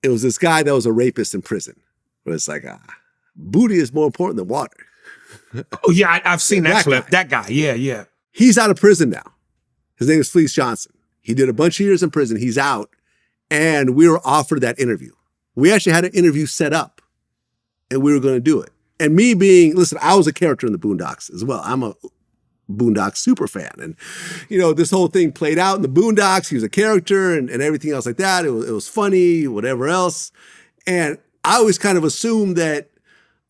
It was this guy that was a rapist in prison. But it's like, booty is more important than water. Oh, yeah, I've seen that clip. That guy, yeah. He's out of prison now. His name is Fleece Johnson. He did a bunch of years in prison. He's out. And we were offered that interview. We actually had an interview set up. And we were going to do it. And me listen, I was a character in the Boondocks as well. I'm a Boondocks super fan. And, this whole thing played out in the Boondocks. He was a character and everything else like that. It was funny, whatever else. And I always kind of assumed that,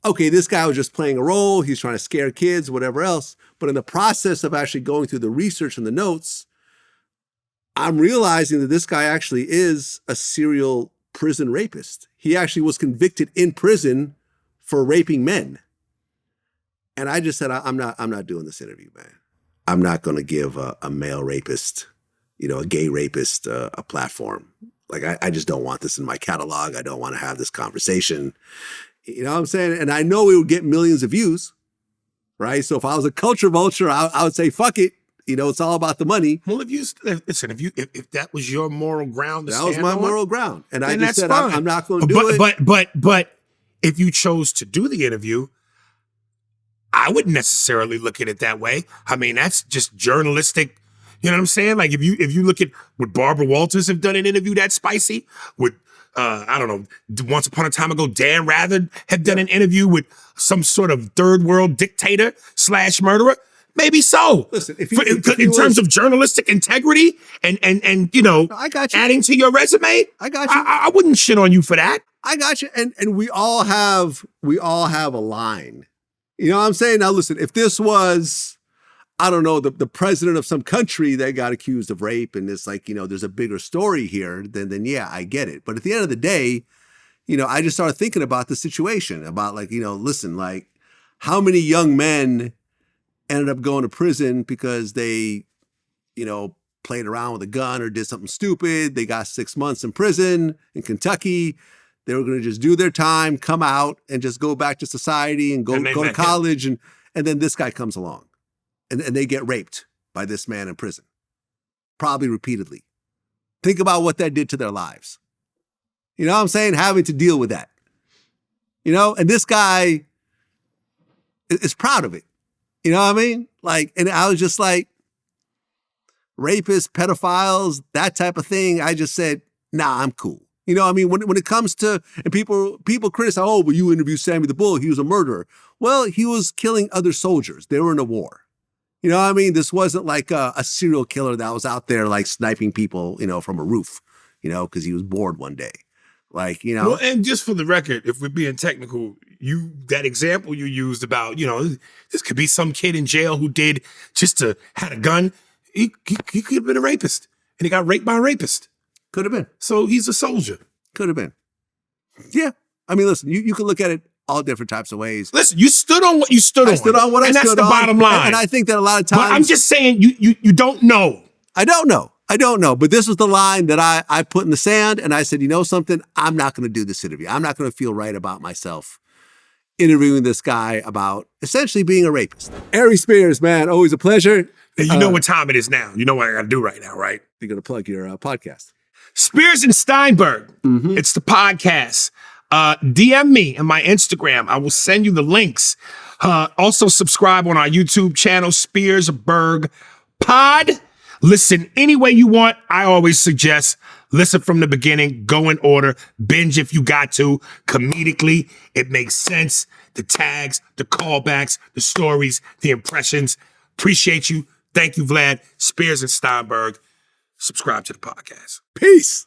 okay, this guy was just playing a role. He's trying to scare kids, whatever else. But in the process of actually going through the research and the notes, I'm realizing that this guy actually is a serial prison rapist. He actually was convicted in prison for raping men. And I just said, I'm not doing this interview, man. I'm not going to give a male rapist, a gay rapist, a platform. Like, I just don't want this in my catalog. I don't want to have this conversation. You know what I'm saying? And I know we would get millions of views, right? So if I was a culture vulture, I would say, fuck it. it's all about the money. Well, if that was your moral ground, That was my moral ground, and I just said fine. I'm not going to do it. But if you chose to do the interview, I wouldn't necessarily look at it that way. I mean, that's just journalistic. You know what I'm saying? Like if you look at would Barbara Walters have done an interview that spicy? Would I don't know, once upon a time ago, Dan Rather have done an interview with some sort of third world dictator / murderer? Maybe so. Listen, in terms of journalistic integrity and I got you. adding to your resume, I got you. I wouldn't shit on you for that. I got you. And we all have a line. You know what I'm saying? Now listen, if this was, I don't know, the president of some country that got accused of rape and it's like, there's a bigger story here, then yeah, I get it. But at the end of the day, I just started thinking about the situation, about like, listen, like how many young men ended up going to prison because they, played around with a gun or did something stupid. They got 6 months in prison in Kentucky. They were going to just do their time, come out and just go back to society and go to college. And then this guy comes along and they get raped by this man in prison, probably repeatedly. Think about what that did to their lives. You know what I'm saying? Having to deal with that, and this guy is proud of it. You know what I mean? Like, and I was just like, rapists, pedophiles, that type of thing. I just said, nah, I'm cool. You know what I mean? When it comes to, and people criticize, oh, well, you interviewed Sammy the Bull, he was a murderer. Well, he was killing other soldiers. They were in a war. You know what I mean? This wasn't like a serial killer that was out there like sniping people, from a roof, because he was bored one day. Like, Well, and just for the record, if we're being technical, that example you used about, this could be some kid in jail who did had a gun. He could have been a rapist and he got raped by a rapist. Could have been. So he's a soldier. Could have been. Yeah. I mean, listen, you can look at it all different types of ways. Listen, you stood on what you stood on. I stood on what I stood on. And that's the bottom line. And I think that a lot of times. But I'm just saying, you don't know. I don't know. But this was the line that I put in the sand and I said, you know something? I'm not going to do this interview. I'm not going to feel right about myself interviewing this guy about essentially being a rapist. Aries Spears, man, always a pleasure. And you know what time it is now. You know what I got to do right now, right? You're going to plug your podcast. Spears and Steinberg. Mm-hmm. It's the podcast. DM me on my Instagram. I will send you the links. Also subscribe on our YouTube channel, Spearsberg Pod. Listen any way you want. I always suggest listen from the beginning, go in order, binge if you got to. Comedically, it makes sense. The tags, the callbacks, the stories, the impressions. Appreciate you. Thank you, Vlad. Spears and Steinberg. Subscribe to the podcast. Peace.